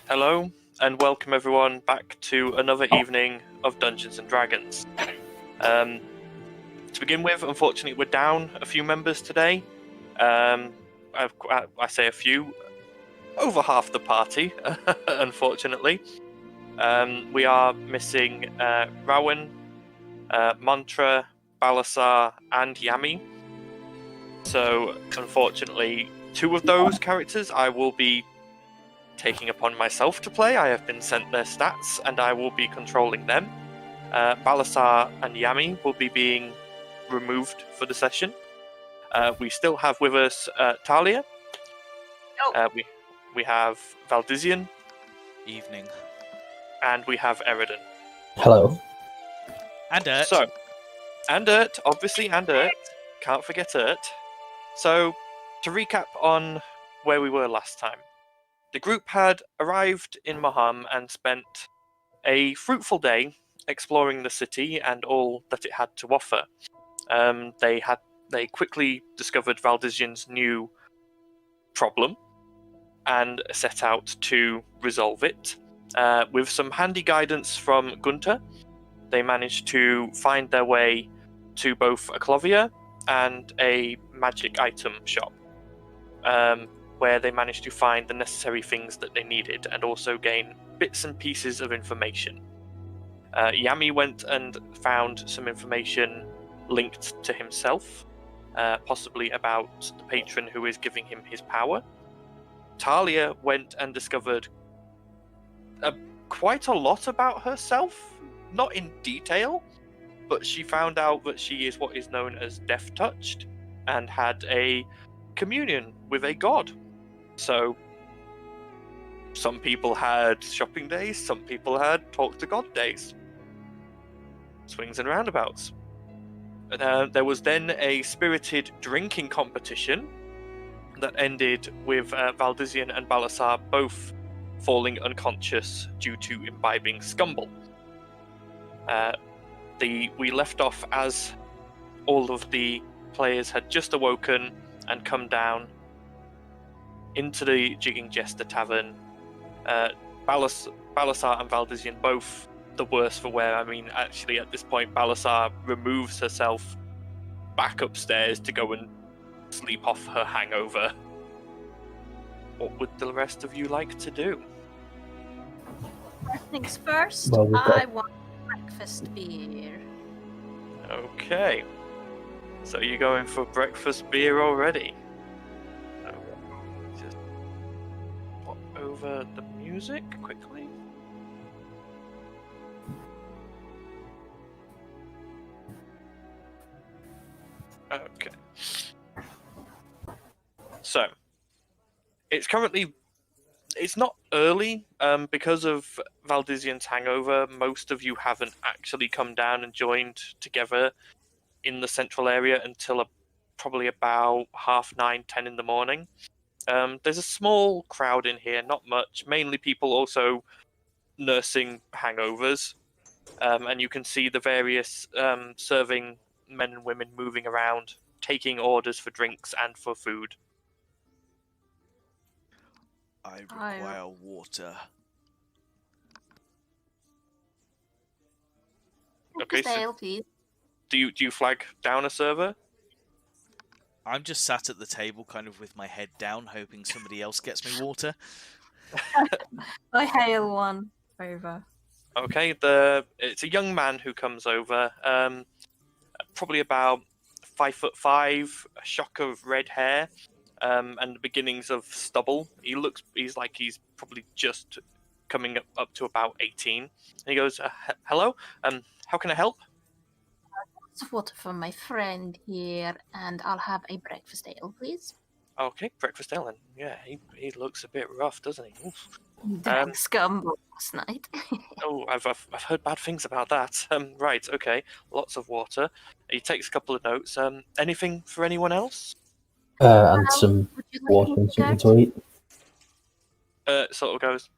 Hello, and welcome everyone back to another evening of Dungeons and Dragons. To begin with, unfortunately, we're down a few members today. I say a few, over half the party, unfortunately. We are missing Rowan, Mantra, Balasar, and Yami. So, unfortunately, two of those characters I will be taking upon myself to play. I have been sent their stats, and I will be controlling them. Balasar and Yami will be being removed for the session. We still have with us Talia. We have Valdizian. Evening. And we have Eridan. Hello. And Ert. So, and Ert, obviously, and Ert. Can't forget Ert. So, to recap on where we were last time. The group had arrived in Maham and spent a fruitful day exploring the city and all that it had to offer. They quickly discovered Valdizian's new problem and set out to resolve it. With some handy guidance from Gunter, they managed to find their way to both a clothier and a magic item shop, where they managed to find the necessary things that they needed and also gain bits and pieces of information. Yami went and found some information linked to himself, possibly about the patron who is giving him his power. Talia went and discovered quite a lot about herself, not in detail, but she found out that she is what is known as death-touched and had a communion with a god. So, some people had shopping days, some people had talk to God days. Swings and roundabouts. There was then a spirited drinking competition that ended with Valdizian and Balasar both falling unconscious due to imbibing scumball. We left off as all of the players had just awoken and come down into the Jigging Jester Tavern. Balasar and Valdizian both the worse for wear. I mean, actually, at this point, Balasar removes herself back upstairs to go and sleep off her hangover. What would the rest of you like to do? First things first, Well, I want breakfast beer. Okay. So you're going for breakfast beer already? Just pop over the music quickly. Okay. So, it's not early, because of Valdizian's hangover. Most of you haven't actually come down and joined together in the central area until probably about 9:30, 10 in the morning. There's a small crowd in here, not much, mainly people also nursing hangovers, and you can see the various serving men and women moving around, taking orders for drinks and for food. I require water. Okay, so Stale, please. do you flag down a server? I'm just sat at the table kind of with my head down, hoping somebody else gets me water. I hail one over. Okay, it's a young man who comes over, probably about 5'5", a shock of red hair, and the beginnings of stubble. He's like he's probably just coming up to about 18. And he goes, "Hello, how can I help?" Lots of water for my friend here, and I'll have a breakfast ale, please. Okay, breakfast ale. And yeah, he looks a bit rough, doesn't he? Oof. Drank scumball last night. Oh, I've heard bad things about that. Right, okay, lots of water. He takes a couple of notes. Anything for anyone else? And some Would you like water me and to something go? to eat. Sort of goes,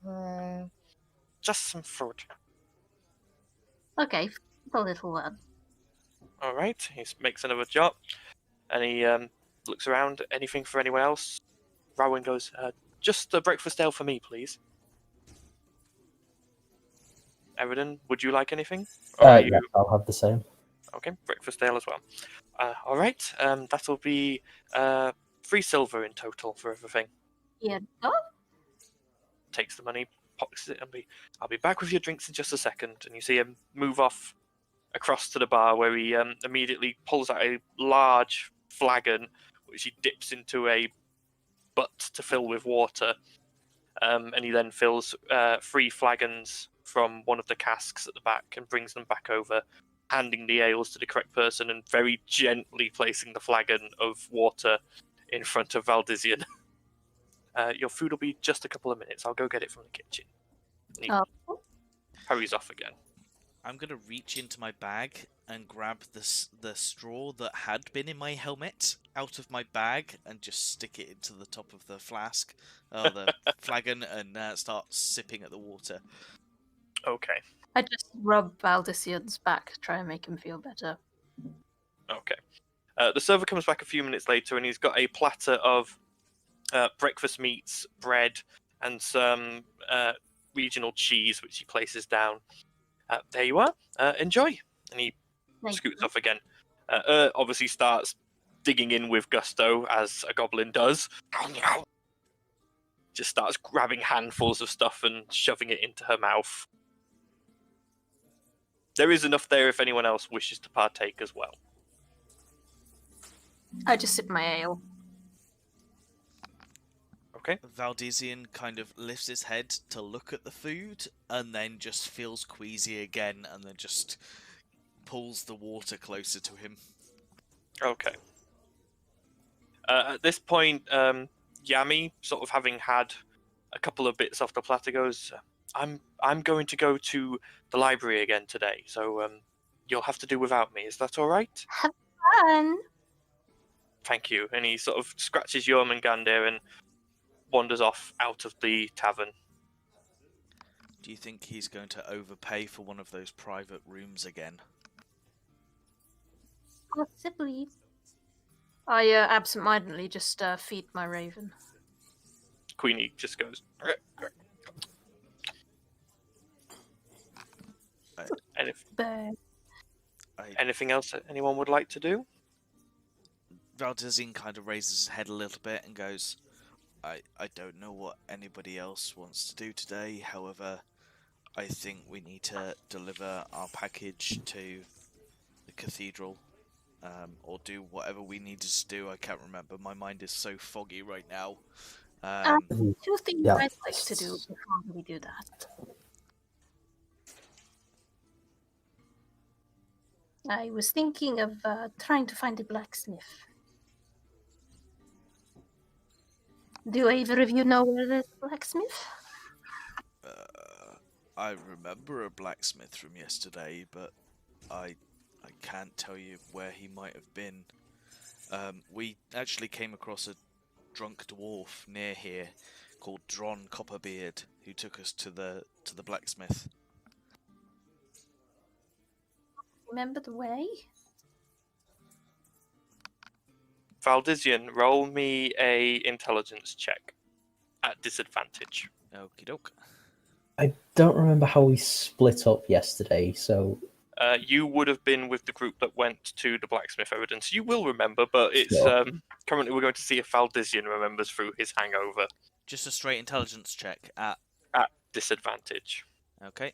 just some fruit. Okay, a little one. All right, he makes another jot, and he looks around. Anything for anyone else? Rowan goes, just a breakfast ale for me, please. Eridan, would you like anything? Or are you... Yeah, I'll have the same. Okay, breakfast ale as well. All right, that'll be 3 silver in total for everything. Yeah. Oh, Takes the money, pockets it, and I'll be back with your drinks in just a second. And you see him move off across to the bar, where he immediately pulls out a large flagon, which he dips into a butt to fill with water. And he then fills 3 flagons from one of the casks at the back and brings them back over, handing the ales to the correct person and very gently placing the flagon of water in front of Valdizian. Your food will be just a couple of minutes. I'll go get it from the kitchen. And he hurries off again. I'm going to reach into my bag and grab the straw that had been in my helmet out of my bag and just stick it into the top of the flask, or the flagon, and start sipping at the water. Okay. I just rub Valdizian's back, try and make him feel better. Okay. The server comes back a few minutes later, and he's got a platter of breakfast meats, bread, and some regional cheese, which he places down. There you are. Enjoy. And he scoots off again. Obviously starts digging in with gusto, as a goblin does. Just starts grabbing handfuls of stuff and shoving it into her mouth. There is enough there if anyone else wishes to partake as well. I just sip my ale. Okay. Valdizian kind of lifts his head to look at the food and then just feels queasy again and then just pulls the water closer to him. Okay. At this point, Yami, sort of having had a couple of bits off the platter, goes, I'm going to go to the library again today, so you'll have to do without me. Is that all right? Have fun. Thank you. And he sort of scratches Jormungandr and wanders off out of the tavern. Do you think he's going to overpay for one of those private rooms again? Possibly. I absentmindedly just feed my raven. Queenie just goes... Bird. Anything else that anyone would like to do? Valdizian kind of raises his head a little bit and goes, I don't know what anybody else wants to do today, however, I think we need to deliver our package to the cathedral, or do whatever we needed to do. I can't remember, my mind is so foggy right now. 2 things Yeah. I'd like to do before we do that. I was thinking of trying to find a blacksmith. Do either of you know where there's a blacksmith? I remember a blacksmith from yesterday, but I can't tell you where he might have been. We actually came across a drunk dwarf near here called Dron Copperbeard, who took us to the blacksmith. Remember the way? Valdizian, roll me a intelligence check at disadvantage. Okie doke. I don't remember how we split up yesterday, so... You would have been with the group that went to the blacksmith evidence. You will remember, but it's Sure. currently we're going to see if Valdizian remembers through his hangover Just a straight intelligence check at... at disadvantage. Okay.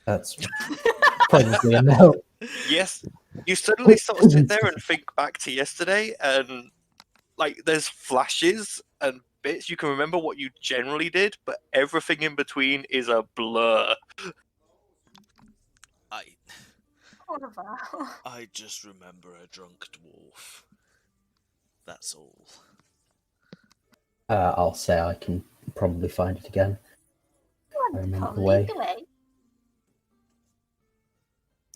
That's probably a no. Yes, you suddenly sort of sit there and think back to yesterday, and like there's flashes and bits. You can remember what you generally did, but everything in between is a blur. Poor Val. I just remember a drunk dwarf. That's all. I'll say I can probably find it again. I remember the Wonderful. way. Lead the way.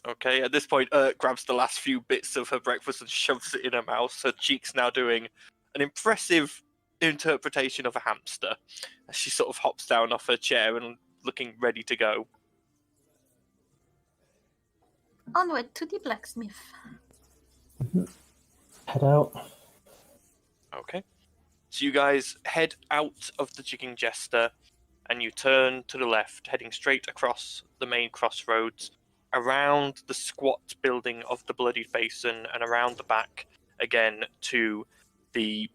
Okay, at this point, grabs the last few bits of her breakfast and shoves it in her mouth. Her cheek's now doing an impressive interpretation of a hamster as she sort of hops down off her chair and looking ready to go. Onward to the blacksmith. Head out. Okay. So you guys head out of the Jigging Jester, and you turn to the left, heading straight across the main crossroads, around the squat building of the Bloodied Basin, and around the back again to the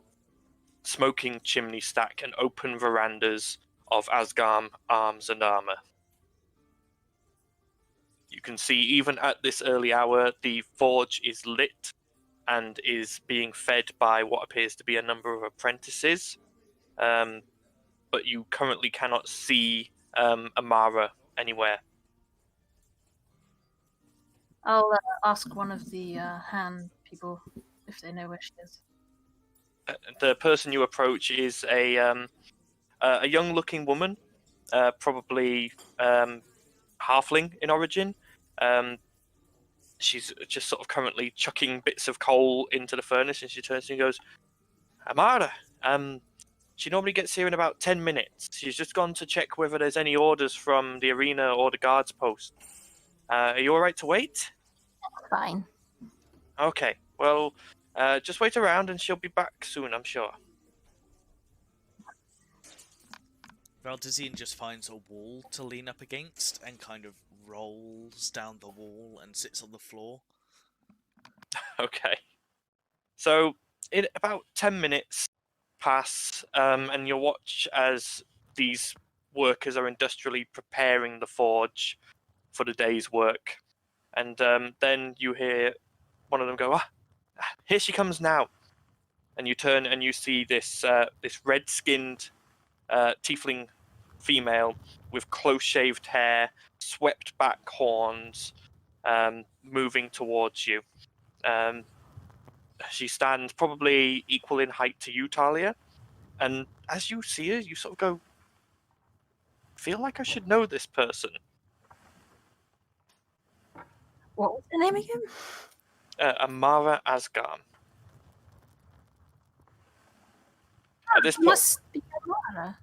smoking chimney stack and open verandas of Asgarm Arms and Armor. You can see even at this early hour, the forge is lit and is being fed by what appears to be a number of apprentices. But you currently cannot see Amara anywhere. I'll ask one of the hand people if they know where she is. The person you approach is a young-looking woman, probably halfling in origin. She's just sort of currently chucking bits of coal into the furnace, and she turns to you and goes, Amara, she normally gets here in about 10 minutes. She's just gone to check whether there's any orders from the arena or the guards post. Are you alright to wait? Fine. Okay, well, just wait around and she'll be back soon, I'm sure. Valdezine just finds a wall to lean up against and kind of rolls down the wall and sits on the floor. Okay. So, in about 10 minutes pass, and you'll watch as these workers are industrially preparing the forge for the day's work. And then you hear one of them go, here she comes now. And you turn and you see this red-skinned tiefling female with close-shaved hair, swept-back horns, moving towards you. She stands probably equal in height to you, Talia. And as you see her, you sort of go, feel like I should know this person. What was the name again? Amara Asgarm. Must be Amara.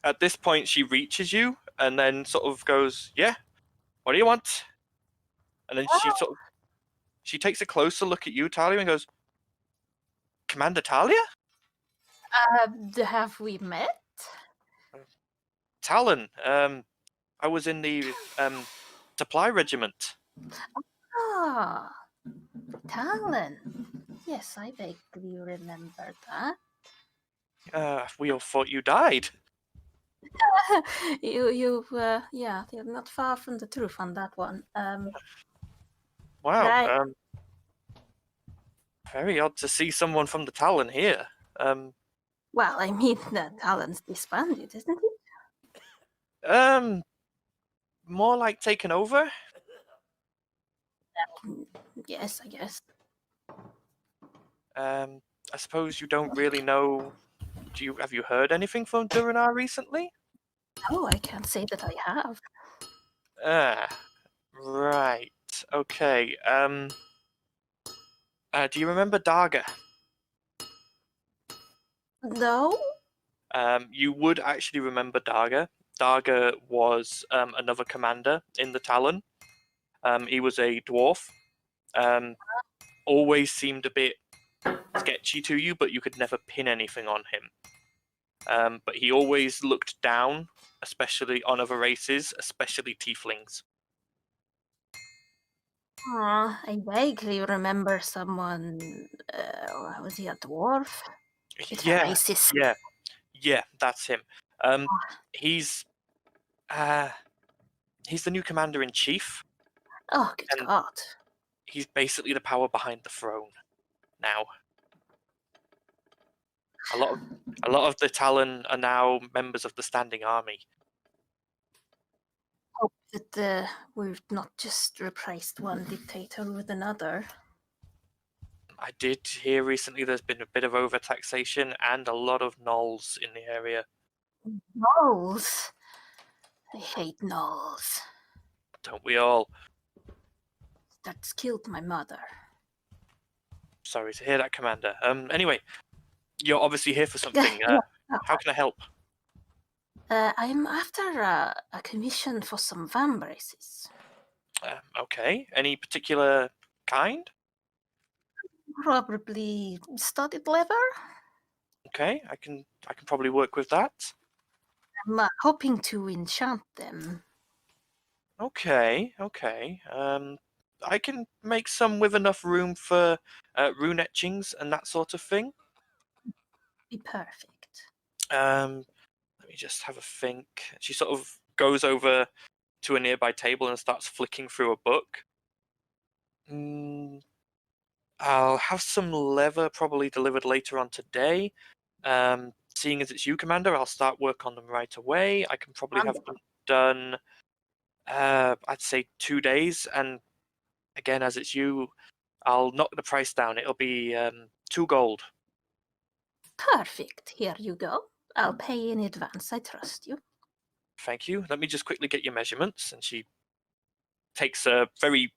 At this point, she reaches you and then sort of goes, yeah, what do you want? And then she takes a closer look at you, Talia, and goes, Commander Talia? Have we met? Talon, I was in the supply regiment. Ah, Talon. Yes, I vaguely remember that. We all thought you died. you're not far from the truth on that one. Wow. Very odd to see someone from the Talon here. Well, I mean, the Talon's disbanded, isn't it? More like taken over. Yes, I guess. I suppose you don't really know. Have you heard anything from Duranar recently? No, I can't say that I have. Right. Okay. Do you remember Darga? No? You would actually remember Darga. Darga was another commander in the Talon. He was a dwarf. Always seemed a bit sketchy to you, but you could never pin anything on him. But he always looked down, especially on other races, especially tieflings. I vaguely remember someone. Was he a dwarf? Yeah, Racist. yeah, that's him. He's the new commander-in-chief. Oh, good God. He's basically the power behind the throne now. A lot of the Talon are now members of the Standing Army. Hope that we've not just replaced one dictator with another. I did hear recently there's been a bit of overtaxation and a lot of gnolls in the area. Gnolls? I hate gnolls. Don't we all? That's killed my mother. Sorry to hear that, Commander. Anyway, you're obviously here for something. How can I help? I'm after a commission for some vambraces. Okay. Any particular kind? Probably studded leather? Okay, I can probably work with that. I'm hoping to enchant them. Okay. I can make some with enough room for rune etchings and that sort of thing. Be perfect. Let me just have a think. She sort of goes over to a nearby table and starts flicking through a book. I'll have some leather probably delivered later on today. Seeing as it's you, Commander, I'll start work on them right away. I can probably have them done, I'd say 2 days. And again, as it's you, I'll knock the price down. It'll be 2 gold. Perfect. Here you go. I'll pay in advance. I trust you. Thank you. Let me just quickly get your measurements. And she takes a very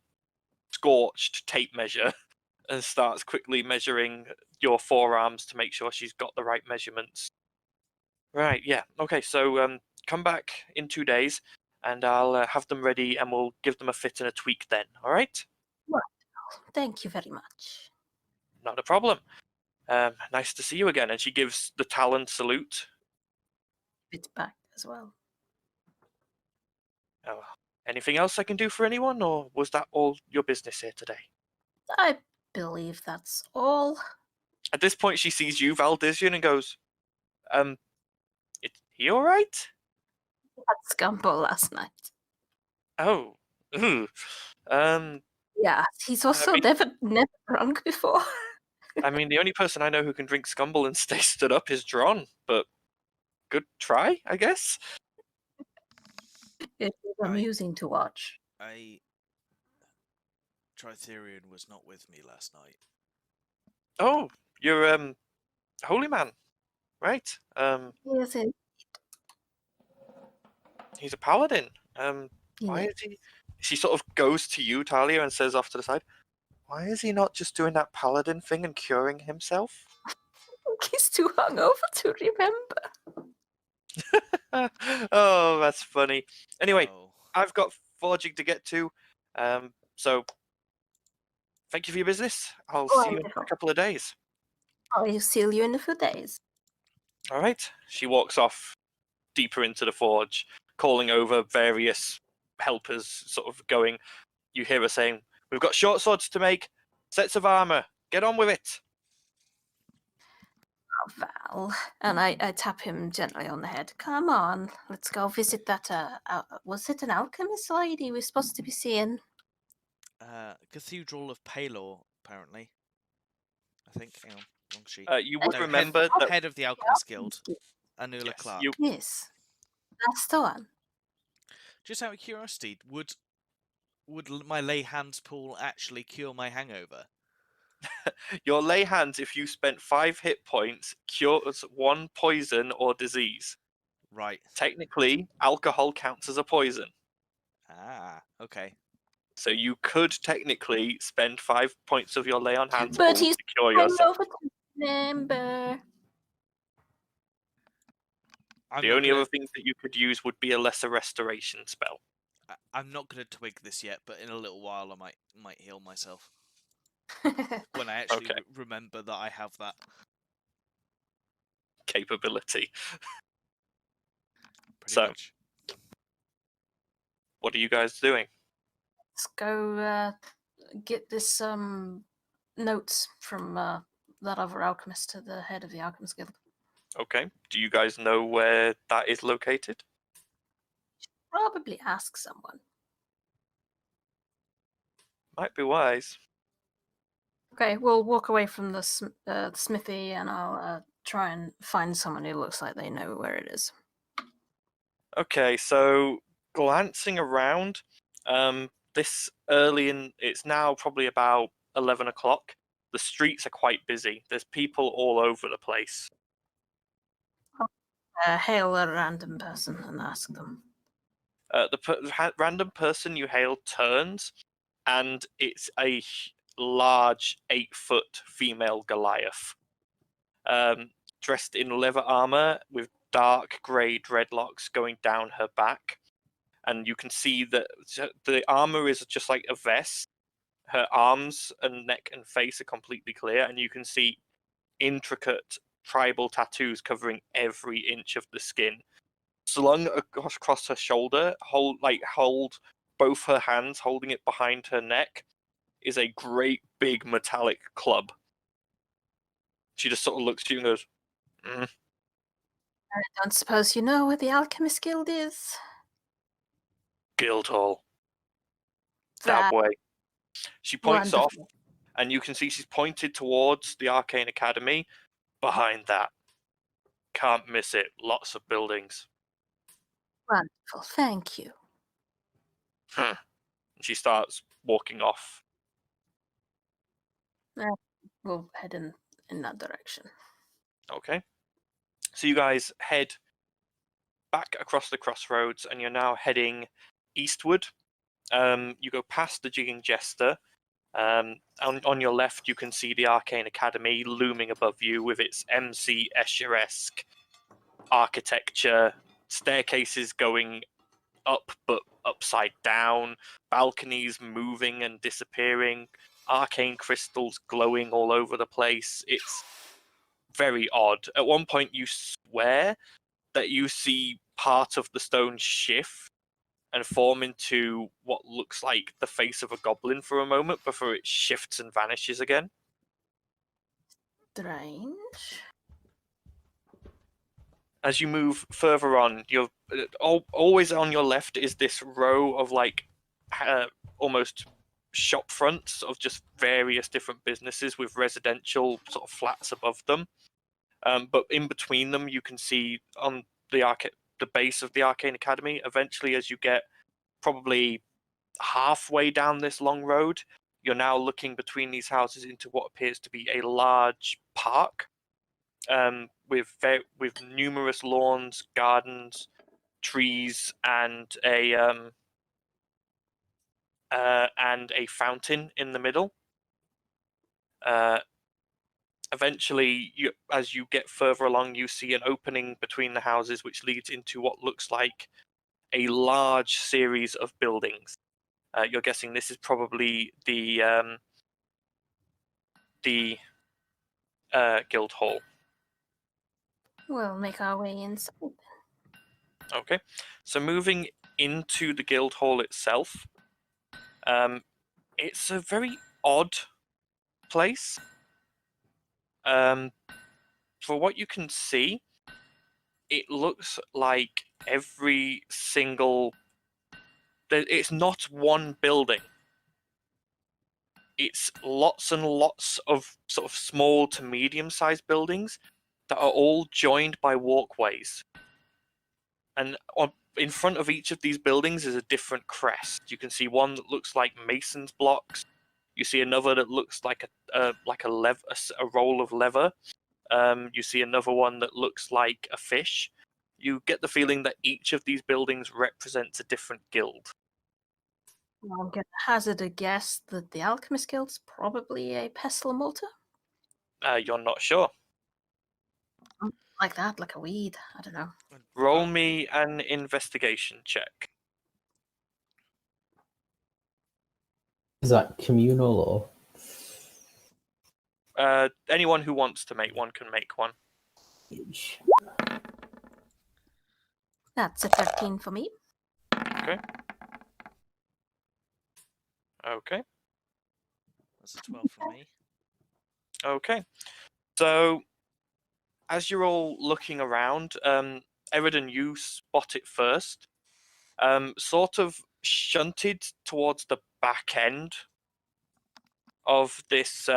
scorched tape measure and starts quickly measuring your forearms to make sure she's got the right measurements. Right, yeah. Okay, so come back in 2 days and I'll have them ready and we'll give them a fit and a tweak then, all right? Thank you very much. Not a problem. Nice to see you again. And she gives the Talon salute. It's back as well. Oh, anything else I can do for anyone, or was that all your business here today? I believe that's all. At this point, she sees you, Valdizian, and goes, is he all right? Had scumball last night. Oh, ooh. Yeah, he's also never drunk before. I mean, the only person I know who can drink scumble and stay stood up is Dron, but good try, I guess. It was amusing to watch. Tritherian was not with me last night. Oh, you're holy man, right? Yes, He's a paladin. Why yeah. is he? She sort of goes to you, Talia, and says off to the side, "Why is he not just doing that paladin thing and curing himself?" He's too hungover to remember. Oh, that's funny. Anyway, Oh, I've got forging to get to, so thank you for your business. I'll see you in a couple of days. I'll see you in a few days. All right. She walks off deeper into the forge, calling over various helpers, sort of going. You hear her saying, "We've got short swords to make, sets of armor. Get on with it." Oh, Val. And I tap him gently on the head. Come on, let's go visit that, was it an alchemist lady we're supposed to be seeing? Cathedral of Palor, apparently. I think. Hang on, wrong sheet. You would No, remember that. head of the Alchemist Guild, Anula Yes, Clark. Yes, that's the one. Just out of curiosity, would my lay hands pool actually cure my hangover? Your lay hands, if you spent 5 hit points, cures 1 poison or disease. Right. Technically, alcohol counts as a poison. Ah, okay. So you could technically spend 5 points of your lay on hands But pool he's to cure yourself. over to remember. The only other thing that you could use would be a lesser restoration spell. I'm not gonna twig this yet, but in a little while I might heal myself when I actually remember that I have that capability. Pretty much. What are you guys doing? Let's go get this notes from that other alchemist to the head of the Alchemist Guild. Okay. Do you guys know where that is located? Probably ask someone. Might be wise. Okay, we'll walk away from the smithy and I'll try and find someone who looks like they know where it is. Okay, so glancing around, this early in, it's now probably about 11 o'clock. The streets are quite busy. There's people all over the place. Hail a random person and ask them. The random person you hail turns, and it's a large 8-foot female Goliath, dressed in leather armor with dark grey dreadlocks going down her back. And you can see that the armor is just like a vest. Her arms and neck and face are completely clear, and you can see intricate tribal tattoos covering every inch of the skin. Slung across her shoulder, hold both her hands, holding it behind her neck, is a great big metallic club. She just sort of looks at you and goes, I don't suppose you know where the Alchemist Guild is? Guildhall. That way. She points off, Wonderful. and you can see she's pointed towards the Arcane Academy. Behind that. Can't miss it. Lots of buildings. Wonderful, thank you. She starts walking off. We'll head in that direction. Okay. So you guys head back across the crossroads, and you're now heading eastward. You go past the Jigging Jester. On your left, you can see the Arcane Academy looming above you with its MC Escher-esque architecture, staircases going up but upside down, balconies moving and disappearing, arcane crystals glowing all over the place. It's very odd. At one point, you swear that you see part of the stone shift and form into what looks like the face of a goblin for a moment before it shifts and vanishes again. Strange. As you move further on, you're always on your left is this row of almost shop fronts of just various different businesses with residential sort of flats above them. But in between them, you can see on the base of the Arcane Academy. Eventually, as you get probably halfway down this long road, you're now looking between these houses into what appears to be a large park. With numerous lawns, gardens, trees, and a fountain in the middle. Eventually, as you get further along, you see an opening between the houses, which leads into what looks like a large series of buildings. You're guessing this is probably the guild hall. We'll make our way inside. Okay, so moving into the guild hall itself, it's a very odd place. For what you can see, it looks like every single... It's not one building. It's lots and lots of sort of small to medium-sized buildings that are all joined by walkways. And in front of each of these buildings is a different crest. You can see one that looks like mason's blocks. You see another that looks like a roll of leather. You see another one that looks like a fish. You get the feeling that each of these buildings represents a different guild. Well, I'm going to hazard a guess that the Alchemist Guild's probably a pestle and mortar. You're not sure. Like that, like a weed. I don't know. Roll me an investigation check. Is that communal or? Anyone who wants to make one can make one. That's a 13 for me. Okay. That's a 12 for me. Okay. So, as you're all looking around, Eridan, you spot it first. Sort of shunted towards the back end of this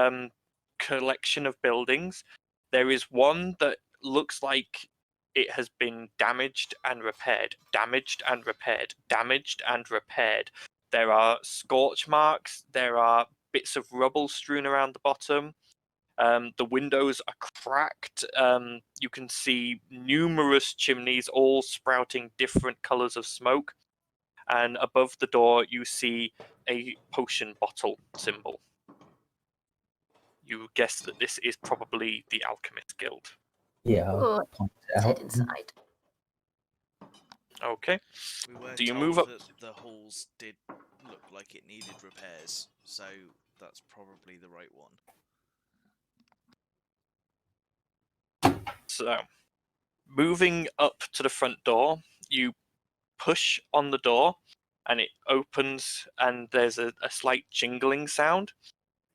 collection of buildings, there is one that looks like it has been damaged and repaired, damaged and repaired, damaged and repaired. There are scorch marks, there are bits of rubble strewn around the bottom. The windows are cracked. You can see numerous chimneys all sprouting different colors of smoke. And above the door, you see a potion bottle symbol. You guess that this is probably the Alchemist Guild. Yeah, I'll Oh, point it let's head out. inside. Okay. We were Do you told move up? that the halls did look like it needed repairs, so that's probably the right one. So, moving up to the front door, you push on the door, and it opens, and there's a slight jingling sound.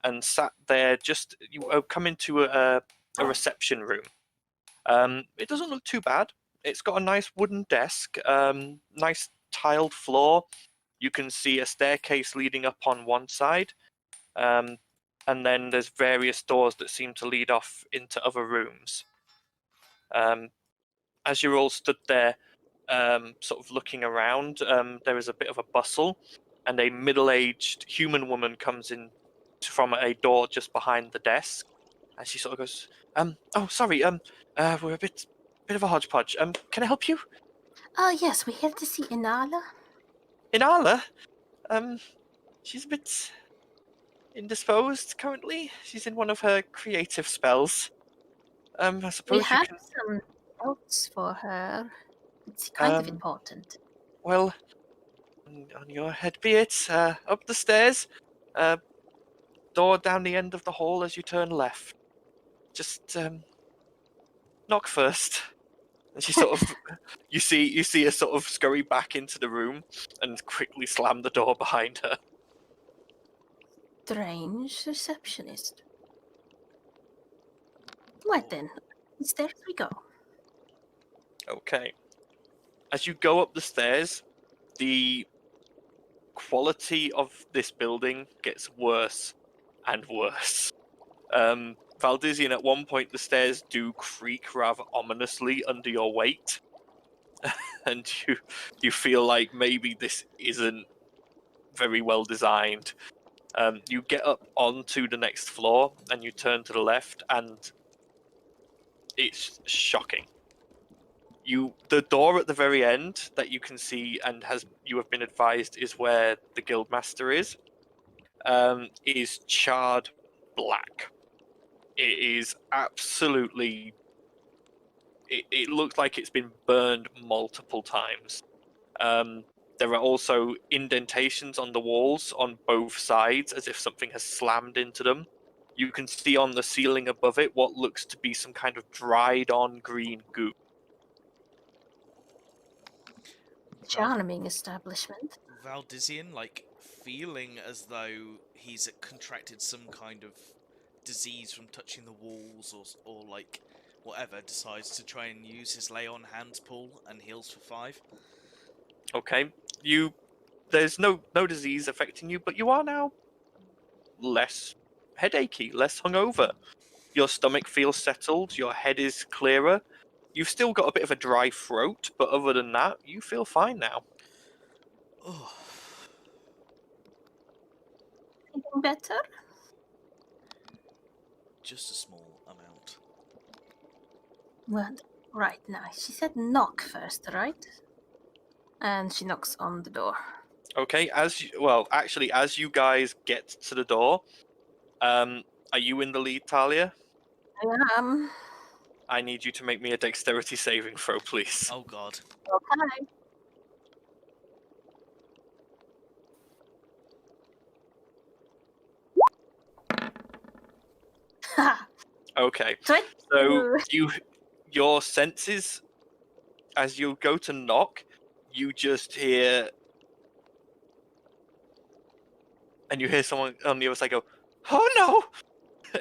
And sat there, you come into a reception room. It doesn't look too bad. It's got a nice wooden desk, nice tiled floor. You can see a staircase leading up on one side, and then there's various doors that seem to lead off into other rooms. As you're all stood there, sort of looking around, there is a bit of a bustle, and a middle-aged human woman comes in from a door just behind the desk, and she sort of goes, "Oh, sorry, we're a bit of a hodgepodge. Can I help you?" Oh, yes, we're here to see Inala. Inala, she's a bit indisposed currently. She's in one of her creative spells. I We suppose you had can. some notes for her. It's kind of Um, important. Well, on your head be it. Up the stairs. Door down the end of the hall as you turn left. Just knock first. And she sort of, you see her sort of scurry back into the room and quickly slam the door behind her. Strange receptionist. Right then, stairs we go. Okay. As you go up the stairs, the quality of this building gets worse and worse. Valdizian, at one point the stairs do creak rather ominously under your weight, and you feel like maybe this isn't very well designed. You get up onto the next floor and you turn to the left, and it's shocking. The door at the very end that you can see and you have been advised is where the guildmaster is charred black. It is absolutely. It looks like it's been burned multiple times. There are also indentations on the walls on both sides, as if something has slammed into them. You can see on the ceiling above it what looks to be some kind of dried-on green goo. Charming establishment. Valdizian, like, feeling as though he's contracted some kind of disease from touching the walls or like whatever, decides to try and use his lay on hands pool and heals for 5. Okay, there's no disease affecting you, but you are now less headachy, less hungover. Your stomach feels settled, your head is clearer. You've still got a bit of a dry throat, but other than that, you feel fine now. Oh, Feeling better? just a small amount. Well, right now. She said knock first, right? And she knocks on the door. Okay, as you guys get to the door, are you in the lead, Talia? I need you to make me a dexterity saving throw, please. Oh god. Okay. Okay, Twenty. so your senses, as you go to knock, you just hear, and you hear someone on the other side go, "Oh no!"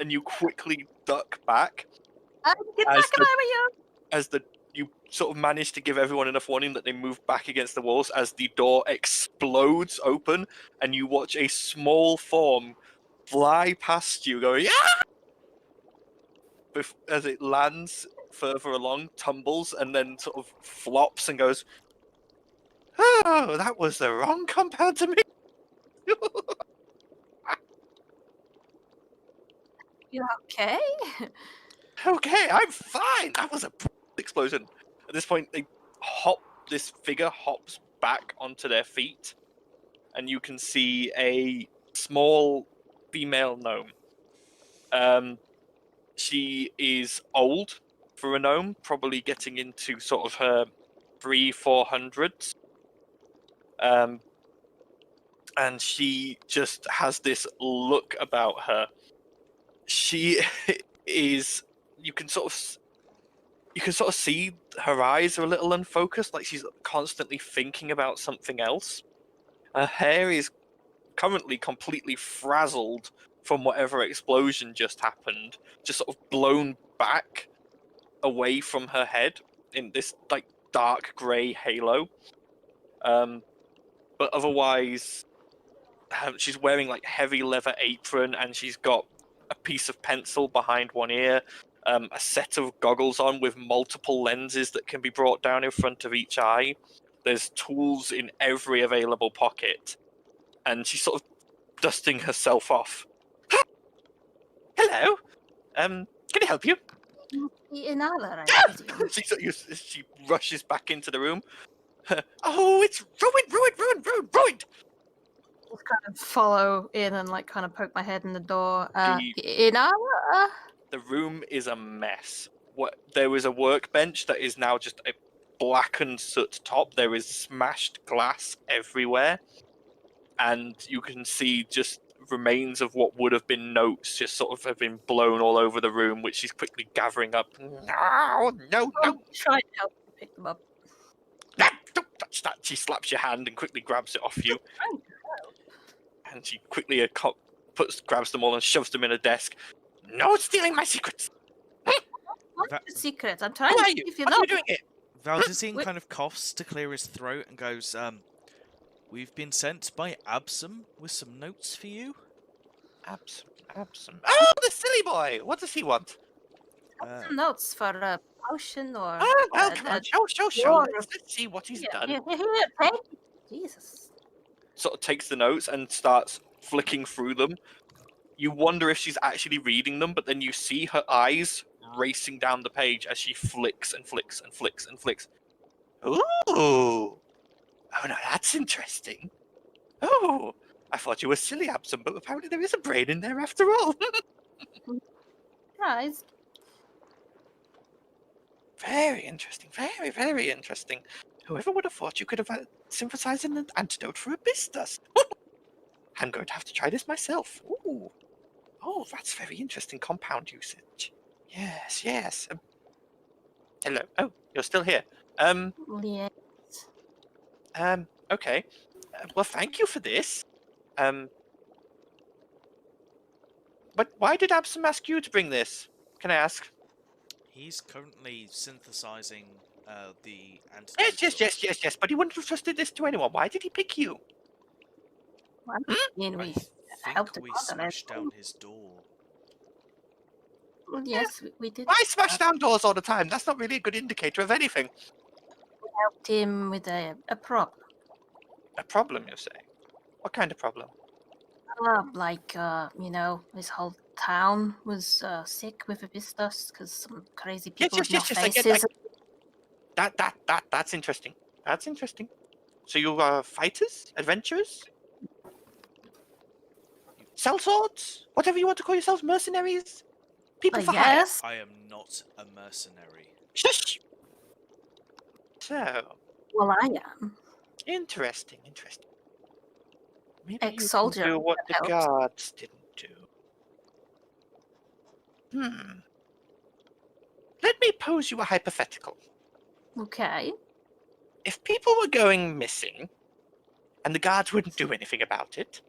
and you quickly duck back. Get As back over you! as you sort of manage to give everyone enough warning that they move back against the walls as the door explodes open, and you watch a small form fly past you, going, "Yeah!" As it lands further along, tumbles, and then sort of flops and goes, "Oh, that was the wrong compound to me." You okay? Okay, I'm fine. That was a explosion. At this point, this figure hops back onto their feet, and you can see a small female gnome. She is old for a gnome, probably getting into sort of her 300-400s. And she just has this look about her. She is, you can sort of you can sort of see her eyes are a little unfocused, like she's constantly thinking about something else. Her hair is currently completely frazzled from whatever explosion just happened, just sort of blown back away from her head in this like dark grey halo. But otherwise, she's wearing like heavy leather apron, and she's got a piece of pencil behind one ear, a set of goggles on with multiple lenses that can be brought down in front of each eye. There's tools in every available pocket, and she's sort of dusting herself off. Hello, can I help you? Inala, She rushes back into the room. Oh, it's ruined! Just kind of follow in and like kind of poke my head in the door. The- Inala? The room is a mess. There is a workbench that is now just a blackened soot top. There is smashed glass everywhere, and you can see just remains of what would have been notes just sort of have been blown all over the room, which she's quickly gathering up. No. Try to help you pick them up. Don't touch that. She slaps your hand and quickly grabs it off you. And she quickly grabs them all and shoves them in a desk. No stealing my secrets! What's That- the secret? I'm trying Who to are see you? if you What know. are you doing here? Valdezine Wait. kind of coughs to clear his throat and goes, we've been sent by Absum with some notes for you. Absum. Oh, the silly boy! What does he want? Some notes for a potion or. Oh, well, or come a- on, show. Sure. Let's see what he's Here, done. here, take it. Jesus. Sort of takes the notes and starts flicking through them. You wonder if she's actually reading them, but then you see her eyes racing down the page as she flicks and flicks and flicks and flicks. Ooh! Oh, no, that's interesting. Oh, I thought you were silly, Absum, but apparently there is a brain in there after all. Guys, Very interesting, very interesting. Whoever would have thought you could have synthesized an antidote for abyss dust? I'm going to have to try this myself. Ooh. Oh, that's very interesting compound usage. Yes. Hello. Oh, you're still here. yeah. Okay. Well, thank you for this. But why did Absum ask you to bring this? Can I ask? He's currently synthesizing the antidote. Yes. But he wouldn't have trusted this to anyone. Why did he pick you? I mean, I we think helped we him out on it. smashed down his door. Well, yes, we did. Why smash down doors all the time? That's not really a good indicator of anything. Helped him with a problem. A problem, you say? What kind of problem? Like, this whole town was sick with abyss dust because some crazy people with no Yes. I get faces. That's interesting. That's interesting. So you are fighters, adventurers, sellswords, whatever you want to call yourselves, mercenaries, people for hire. Yes. I am not a mercenary. Shush. So Well, I am. interesting. Maybe you Ex-soldier, can do what that the helps. guards didn't do. Let me pose you a hypothetical. Okay. If people were going missing, and the guards wouldn't do anything about it,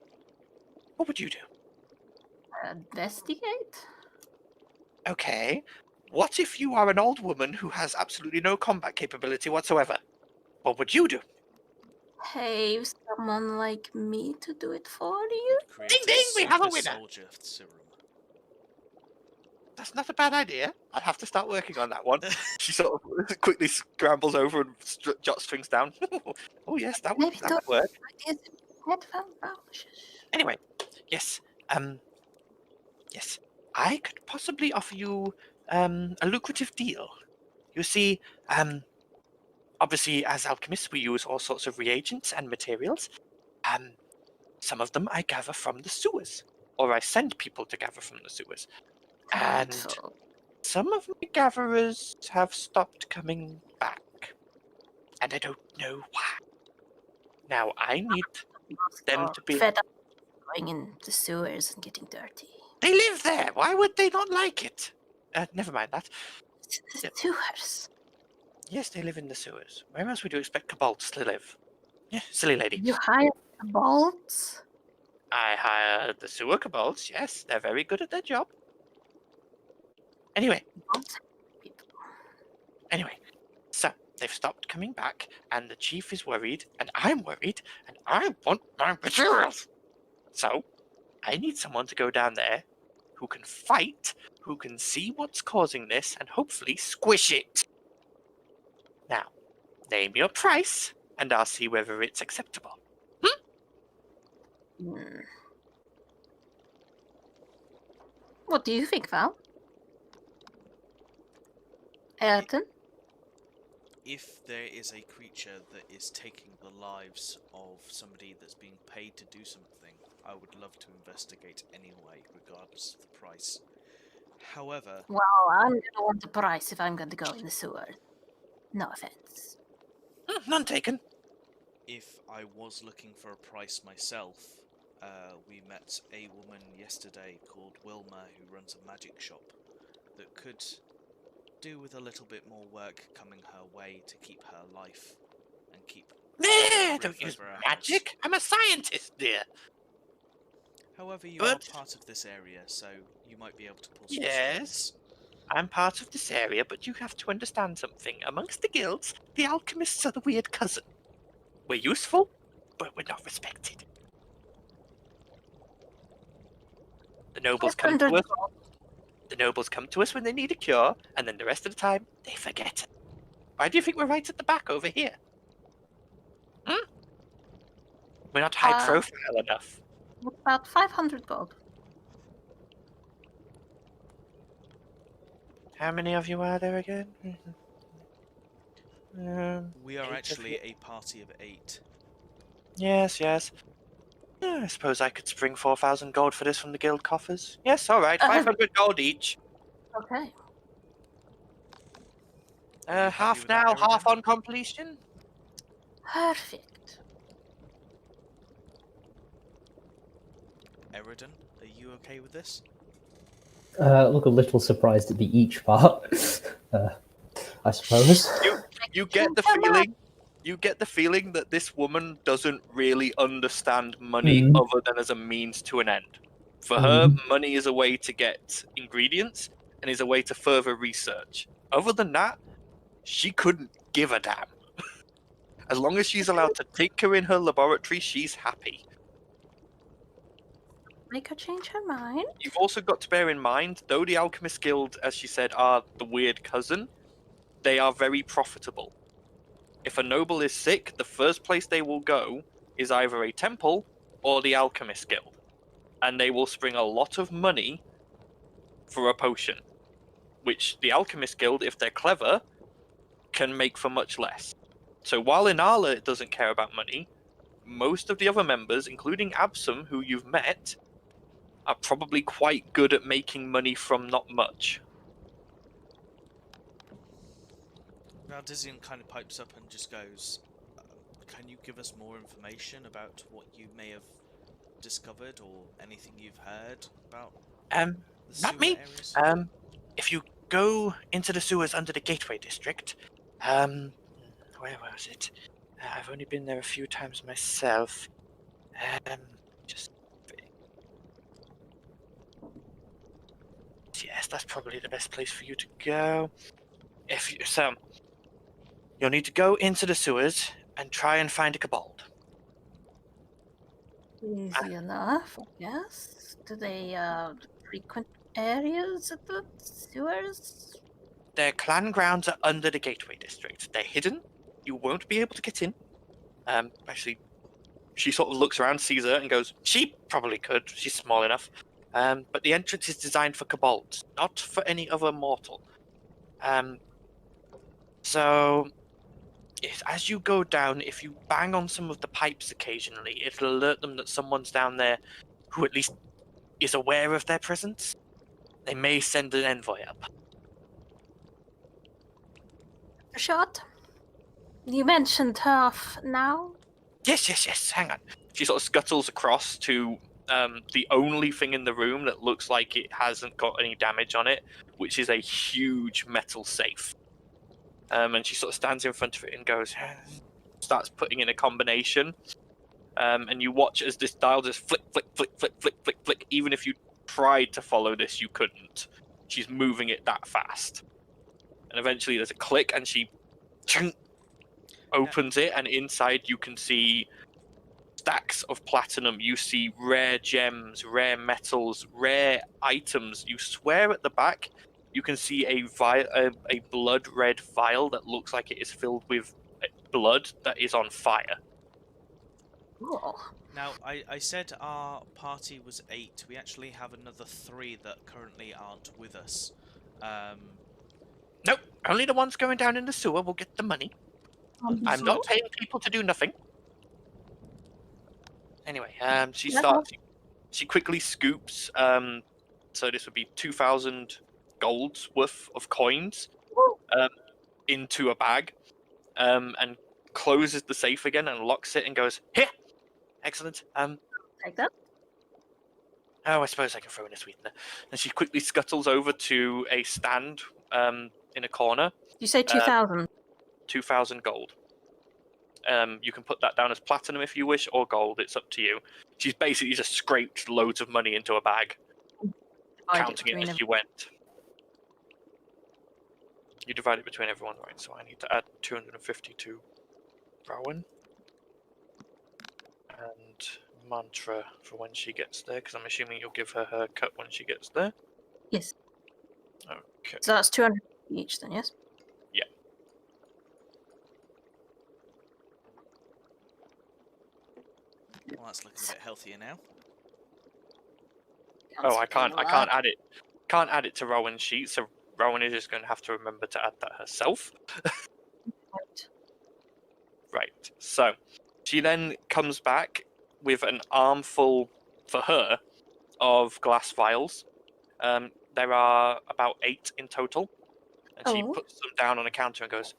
what would you do? Investigate? Okay. What if you are an old woman who has absolutely no combat capability whatsoever? What would you do? Pay someone like me to do it for you? Create Ding, we have a super winner. soldier serum. That's not a bad idea. I'll have to start working on that one. She sort of quickly scrambles over and jots things down. Oh yes, that would work. Anyway, yes. Yes. I could possibly offer you a lucrative deal. You see, obviously, as alchemists, we use all sorts of reagents and materials. Some of them I gather from the sewers, or I send people to gather from the sewers. And Dreadful. some of my gatherers have stopped coming back, and I don't know why. Now, I need them to be... Fed up going in the sewers and getting dirty. They live there! Why would they not like it? Never mind that. The sewers. Yes, they live in the sewers. Where else would you expect kobolds to live? Yeah, silly lady. You hire bolts? I hired the sewer kobolds, yes. They're very good at their job. Anyway, so they've stopped coming back, and the chief is worried, and I'm worried, and I want my materials. So, I need someone to go down there who can fight, who can see what's causing this, and hopefully squish it. Now, name your price, and I'll see whether it's acceptable. What do you think, Val? Ayrton? If there is a creature that is taking the lives of somebody that's being paid to do something, I would love to investigate anyway, regardless of the price. However, Well, I'm going to want the price if I'm going to go in the sewer. No offense. None taken. if I was looking for a price myself, we met a woman yesterday called Wilma who runs a magic shop that could do with a little bit more work coming her way to keep her life and keep. Don't use magic. I'm a scientist, dear. However, you But- are part of this area, so you might be able to pull some Yes. strings. I'm part of this area, but you have to understand something. Amongst the guilds, the alchemists are the weird cousin. We're useful, but we're not respected. The nobles come to us. The nobles come to us when they need a cure, and then the rest of the time, they forget it. Why do you think we're right at the back over here? We're not high profile enough. About 500 gold. How many of you are there again? We are 8 of actually you. a party of 8. Yes. Yeah, I suppose I could spring 4,000 gold for this from the guild coffers. Yes, all right, 500 gold each. Okay. Half with that, now, half Eridan? on completion. Perfect. Eridan, are you okay with this? Look a little surprised at the each part, I suppose. You get the feeling. You get the feeling that this woman doesn't really understand money other than as a means to an end. For her, money is a way to get ingredients and is a way to further research. Other than that, she couldn't give a damn. As long as she's allowed to tinker in her laboratory, she's happy. Make her change her mind. You've also got to bear in mind, though the Alchemist Guild, as she said, are the weird cousin, they are very profitable. If a noble is sick, the first place they will go is either a temple or the Alchemist Guild. And they will spring a lot of money for a potion, which the Alchemist Guild, if they're clever, can make for much less. So while Inala doesn't care about money, most of the other members, including Absum, who you've met, are probably quite good at making money from not much. Valdizian kind of pipes up and just goes, can you give us more information about what you may have discovered or anything you've heard about the Not sewer me. areas? If you go into the sewers under the Gateway District, where was it? I've only been there a few times myself. Just yes, that's probably the best place for you to go. You'll need to go into the sewers and try and find a kobold. Easy enough, I guess. Do they frequent areas of the sewers? Their clan grounds are under the Gateway District. They're hidden. You won't be able to get in. Actually, she sort of looks around, sees her, and goes, she probably could. She's small enough. But the entrance is designed for kobolds, not for any other mortal. So, as you go down, if you bang on some of the pipes occasionally, it'll alert them that someone's down there who at least is aware of their presence. They may send an envoy up. Shot. You mentioned half now. Yes. Hang on. She sort of scuttles across to the only thing in the room that looks like it hasn't got any damage on it, which is a huge metal safe. And she sort of stands in front of it and goes, starts putting in a combination. And you watch as this dial just flick, flick, flick, flick, flick, flick, flick. Even if you tried to follow this, you couldn't. She's moving it that fast. And eventually there's a click and she opens it, and inside you can see stacks of platinum. You see rare gems, rare metals, rare items. You swear at the back you can see a blood red vial that looks like it is filled with blood that is on fire. Cool. Now, I said our party was 8. We actually have another 3 that currently aren't with us. Nope, only the ones going down in the sewer will get the money. I'm not paying people to do nothing. Anyway, she quickly scoops, so this would be 2,000 gold's worth of coins into a bag, and closes the safe again and locks it and goes, here! Excellent. Take that. Oh, I suppose I can throw in a sweetener. And she quickly scuttles over to a stand in a corner. You say 2,000? 2,000 gold. You can put that down as platinum if you wish, or gold. It's up to you. She's basically just scraped loads of money into a bag, counting it as you went. You divide it between everyone, right? So I need to add 250 to Rowan. And mantra for when she gets there, because I'm assuming you'll give her her cut when she gets there. Yes. Okay. So that's 200 each then, yes? Yeah. Well, that's looking a bit healthier now. Oh, I can't add it. Can't add it to Rowan's sheet, so Rowan is just going to have to remember to add that herself. Right. So she then comes back with an armful for her of glass vials. There are about 8 in total, and she puts them down on a counter and goes,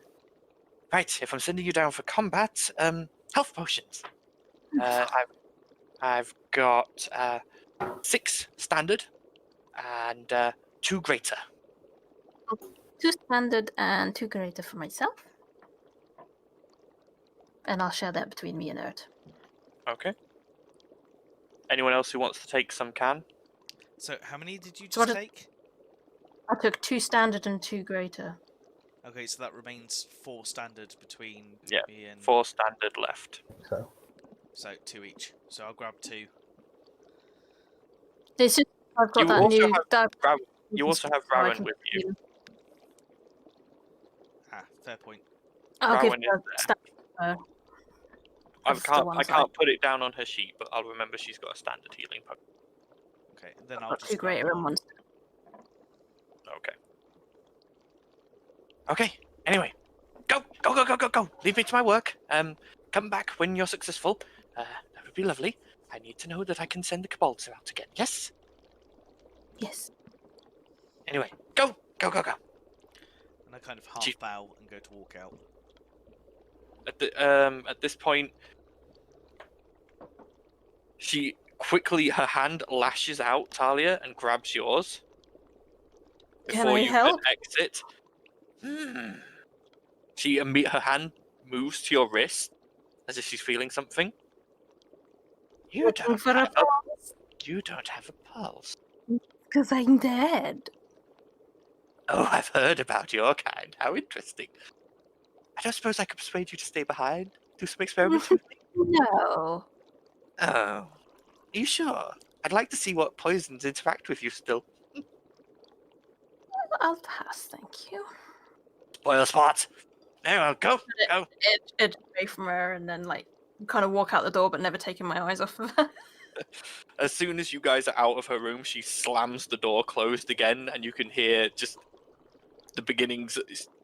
"Right, if I'm sending you down for combat, health potions. I've got 6 standard and 2 greater." 2 standard and 2 greater for myself. And I'll share that between me and Ert. Okay. Anyone else who wants to take some can? So, how many did you just take? I took 2 standard and 2 greater. Okay, so that remains 4 standard between me and... 4 standard left. So 2 each. So I'll grab 2. This is I've got that new. You also have Rowan with you. Ah, fair point. I'll give Rowan her I can't put it down on her sheet, but I'll remember she's got a standard healing potion. Okay, then I'll just 2 greater and 1. Okay. Okay. Anyway, go. Leave me to my work. Come back when you're successful. That would be lovely. I need to know that I can send the kobolds out again. Yes. Yes. Anyway, go. And I kind of half bow and go to walk out. At this point, she quickly, her hand lashes out, Talia, and grabs yours. Before you can exit. Her hand moves to your wrist, as if she's feeling something. You don't have a pulse. Because I'm dead. Oh, I've heard about your kind. How interesting. I don't suppose I could persuade you to stay behind, do some experiments with me? No. Oh. Are you sure? I'd like to see what poisons interact with you still. I'll pass, thank you. Spoil spot. There, I'll go. Edge away from her and then, kind of walk out the door, but never taking my eyes off of her. As soon as you guys are out of her room, she slams the door closed again, and you can hear just the beginnings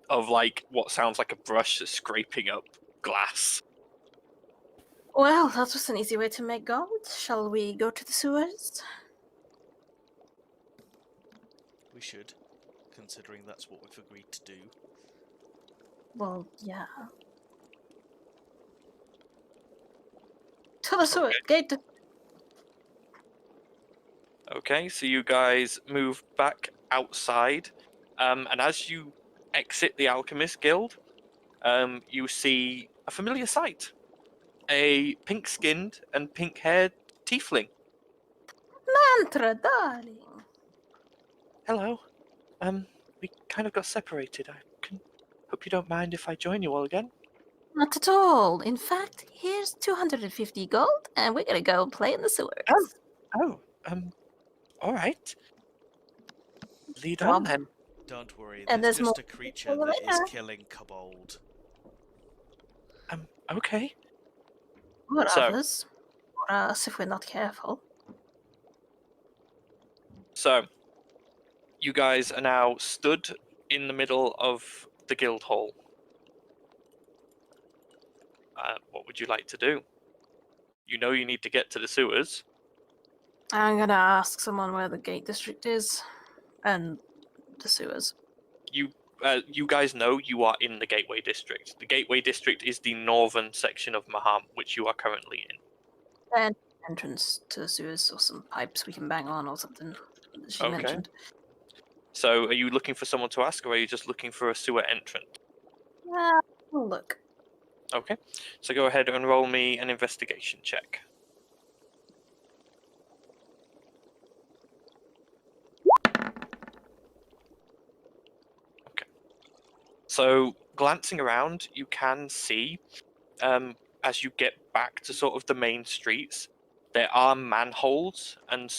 of what sounds like a brush scraping up glass. Well, that was an easy way to make gold. Shall we go to the sewers? We should, considering that's what we've agreed to do. Well, yeah. To the sewers, gate. Okay, so you guys move back outside, and as you exit the Alchemist Guild, you see a familiar sight. A pink-skinned and pink-haired tiefling. Mantra, darling. Hello. We kind of got separated. Hope you don't mind if I join you all again. Not at all. In fact, here's 250 gold, and we're gonna go play in the sewers. Oh, all right. Lead on Rob. then. Don't worry, And there's there's just more a creature over that is there. killing kobold. Okay. Or So- others. Or us if we're not careful. So, you guys are now stood in the middle of the guild hall. What would you like to do? You know you need to get to the sewers. I'm gonna ask someone where the gate district is. And the sewers. You guys know you are in the Gateway District. The Gateway District is the northern section of Maham, which you are currently in. And entrance to the sewers, or some pipes we can bang on or something that she Okay. mentioned. So, are you looking for someone to ask, or are you just looking for a sewer entrance? We'll look. Okay. So go ahead and roll me an investigation check. Okay. So, glancing around, you can see, as you get back to sort of the main streets, there are manholes and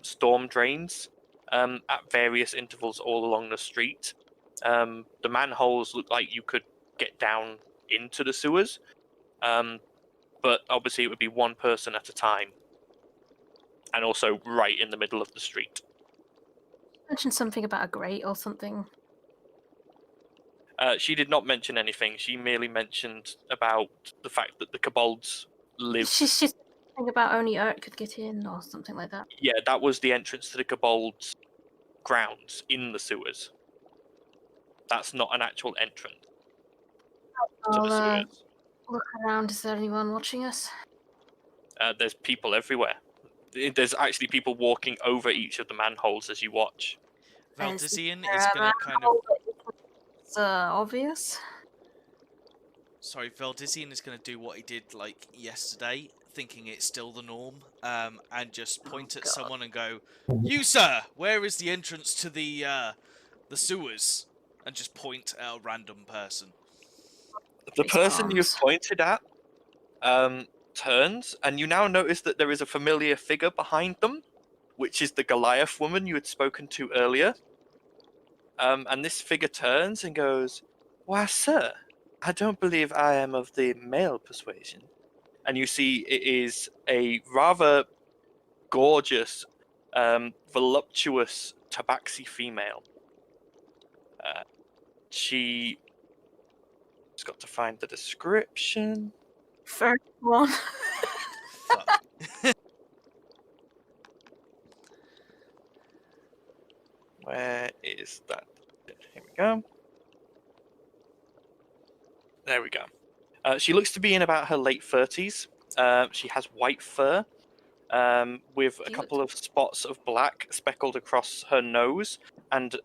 storm drains at various intervals all along the street. The manholes look like you could get down into the sewers, but obviously it would be one person at a time, and also right in the middle of the street. Mentioned something about a grate or something. She did not mention anything. She merely mentioned about the fact that the kobolds live. She's something about only Urt could get in or something like that. Yeah, that was the entrance to the kobolds' grounds in the sewers. That's not an actual entrance to the I'll sewers. look around. Is there anyone watching us? There's people everywhere. There's actually people walking over each of the manholes as you watch. Valdisian there is a gonna kind of... It's obvious. Sorry, Valdisian is gonna do what he did, like, yesterday, thinking it's still the norm, and just point at God. someone and go, "You, sir, where is the entrance to the sewers?" And just point at a random person. The Face person you've palms. pointed at turns, and you now notice that there is a familiar figure behind them, which is the Goliath woman you had spoken to earlier. And this figure turns and goes, "Why, sir, I don't believe I am of the male persuasion." And you see it is a rather gorgeous, voluptuous tabaxi female. She's got to find the description. First one. Fuck. Where is that? Here we go. There we go. She looks to be in about her late 30s. She has white fur with a Cute. couple of spots of black speckled across her nose and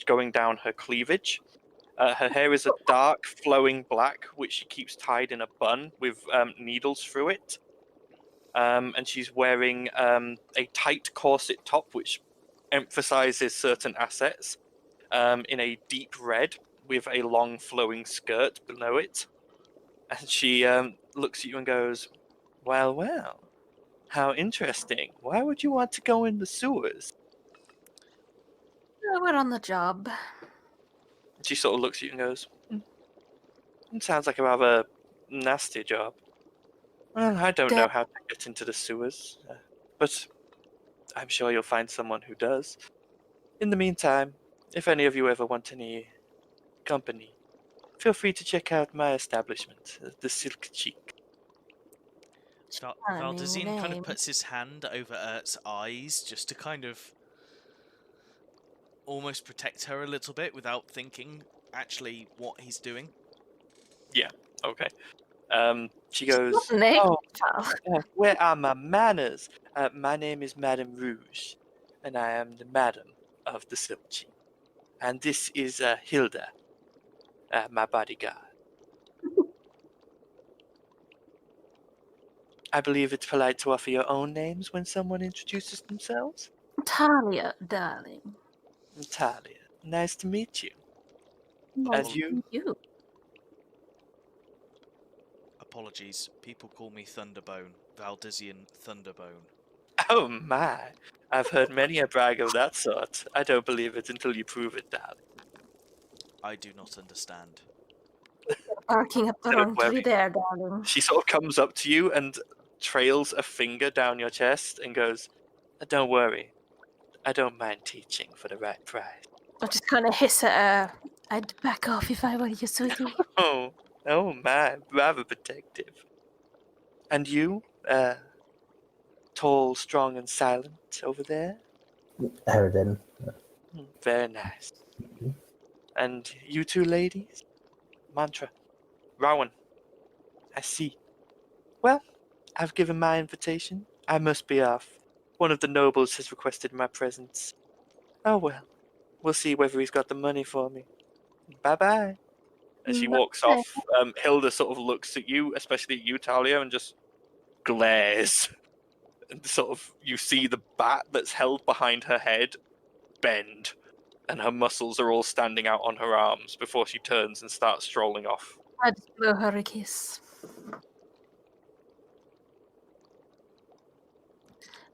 going down her cleavage. Her hair is a dark, flowing black, which she keeps tied in a bun with needles through it. And she's wearing a tight corset top, which emphasizes certain assets, in a deep red with a long, flowing skirt below it. And she looks at you and goes, "Well, well, how interesting. Why would you want to go in the sewers?" We're on the job. She sort of looks at you and goes, "It sounds like a rather nasty job. Well, I don't know how to get into the sewers, but I'm sure you'll find someone who does. In the meantime, if any of you ever want any company, feel free to check out my establishment, the Silk Cheek." Valdisian kind of name. puts his hand over Ert's eyes just to kind of almost protect her a little bit without thinking actually what he's doing. Okay. She goes, Nick, "Oh, pal. where are my manners? My name is Madame Rouge, and I am the madam of the Silchi. And this is Hilda, my bodyguard. I believe it's polite to offer your own names when someone introduces themselves. Talia, darling. Talia, nice to meet you. Nice And you? You. Apologies. People call me Thunderbone. Valdisian Thunderbone. Oh my, I've heard many a brag of that sort. I don't believe it until you prove it, darling. I do not understand. Barking up the Don't wrong tree worry. there, darling. She sort of comes up to you and trails a finger down your chest and goes, "Don't worry, I don't mind teaching for the right price." I just kind of hiss at her. I'd back off if I were you, sweetie. Oh my, rather protective. And you, tall, strong, and silent over there? Eridan. Very nice. And you two ladies? Mantra. Rowan. I see. Well, I've given my invitation. I must be off. One of the nobles has requested my presence. Oh well, we'll see whether he's got the money for me. Bye-bye. As she walks Bye. off, Hilda sort of looks at you, especially at you, Talia, and just glares. And sort of, you see the bat that's held behind her head bend, and her muscles are all standing out on her arms before she turns and starts strolling off. I just blow her a kiss.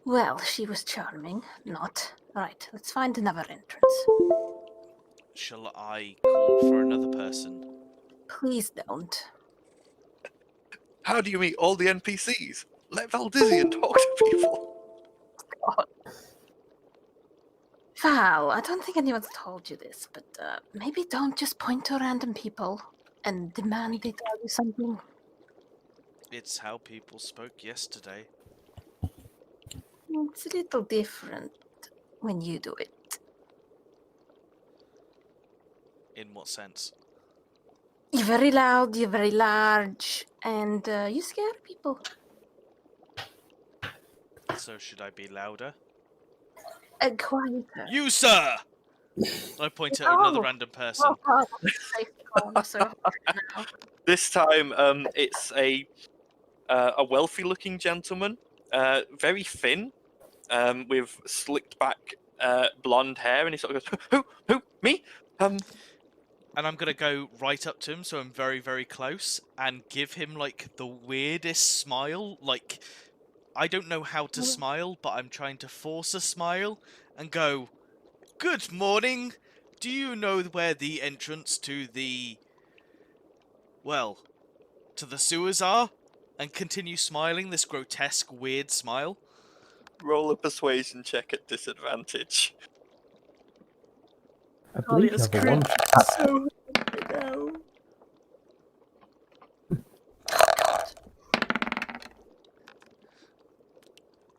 Well, she was charming. Not. Right, let's find another entrance. Shall I call for another person? Please don't. How do you meet all the NPCs? Let Valdisian talk to people. Val, I don't think anyone's told you this, but maybe don't just point to random people and demand they tell you something. It's how people spoke yesterday. It's a little different when you do it. In what sense? You're very loud, you're very large, and you scare people. So should I be louder? Quieter. You, sir! I point at another Oh. random person. So now. This time, it's a wealthy-looking gentleman, very thin, with slicked back blonde hair, and he sort of goes, "Who, me?" And I'm gonna go right up to him, so I'm very, very close, and give him, like, the weirdest smile. Like, I don't know how to smile, but I'm trying to force a smile, and go, "Good morning! Do you know where the entrance to the... well, to the sewers are?" And continue smiling this grotesque, weird smile. Roll a persuasion check at disadvantage. I believe you have a one. So no.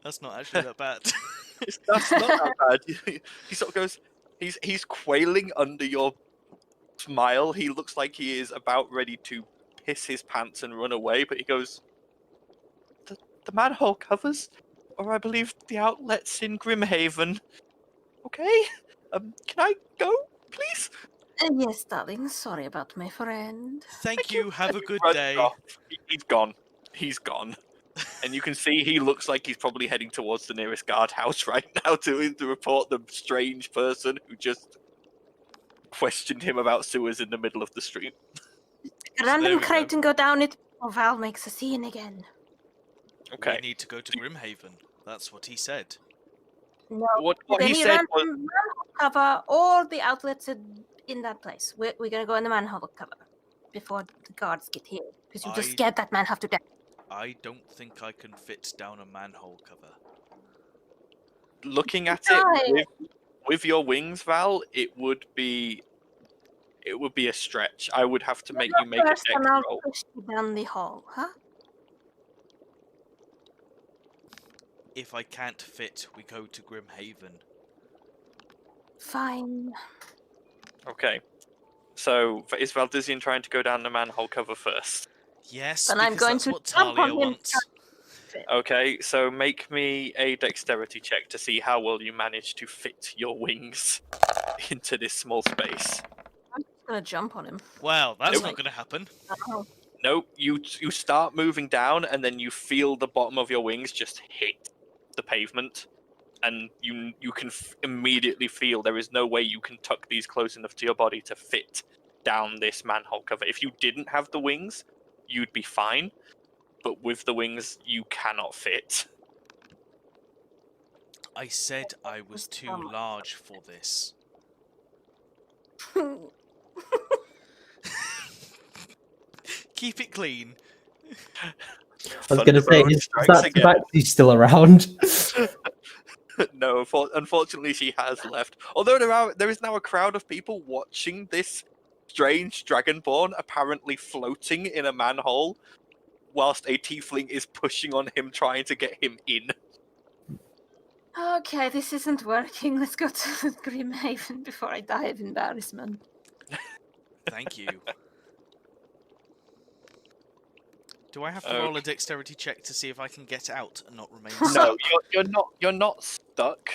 That's not actually that bad. That's not that bad. He sort of goes, he's quailing under your smile. He looks like he is about ready to piss his pants and run away, but he goes, the manhole covers, or I believe the outlets in Grimhaven. Okay? Can I go, please? Yes, darling. Sorry about my friend. Thank you, have a good Runs day. off. He's gone. He's gone. And you can see he looks like he's probably heading towards the nearest guardhouse right now to report the strange person who just questioned him about sewers in the middle of the street. there Random we go. crate and go down it, or Val makes a scene again. Okay. We need to go to Grimhaven. That's what he said. No, What any he said random was, manhole cover or the outlets in that place. We're gonna go in the manhole cover before the guards get here, because you just I- scared that man half to death. I don't think I can fit down a manhole cover. looking at Try it with your wings, Val, it would be a stretch. I would have to make you make a First, dex and I'll roll. push you down the hall, huh? If I can't fit, we go to Grimhaven. Fine. Okay. So is Valdisian trying to go down the manhole cover first? Yes, Then I'm because going that's to what jump on Talia him. wants. Okay, so make me a dexterity check to see how well you manage to fit your wings into this small space. I'm just gonna jump on him. Well, that's Nope. not going to happen. Oh, Nope, you start moving down, and then you feel the bottom of your wings just hit the pavement, and you can immediately feel there is no way you can tuck these close enough to your body to fit down this manhole cover. If you didn't have the wings, you'd be fine, but with the wings, you cannot fit. I said I was too large for this. Keep it clean. I was going to say, Thunderbolt is strikes that again. Tabaxi still around? No, unfortunately, she has left. Although there is now a crowd of people watching this strange dragonborn apparently floating in a manhole, whilst a tiefling is pushing on him, trying to get him in. okay, this isn't working. Let's go to Grimhaven before I die of embarrassment. Thank you. Do I have to roll a dexterity check to see if I can get out and not remain No, stuck? you're not stuck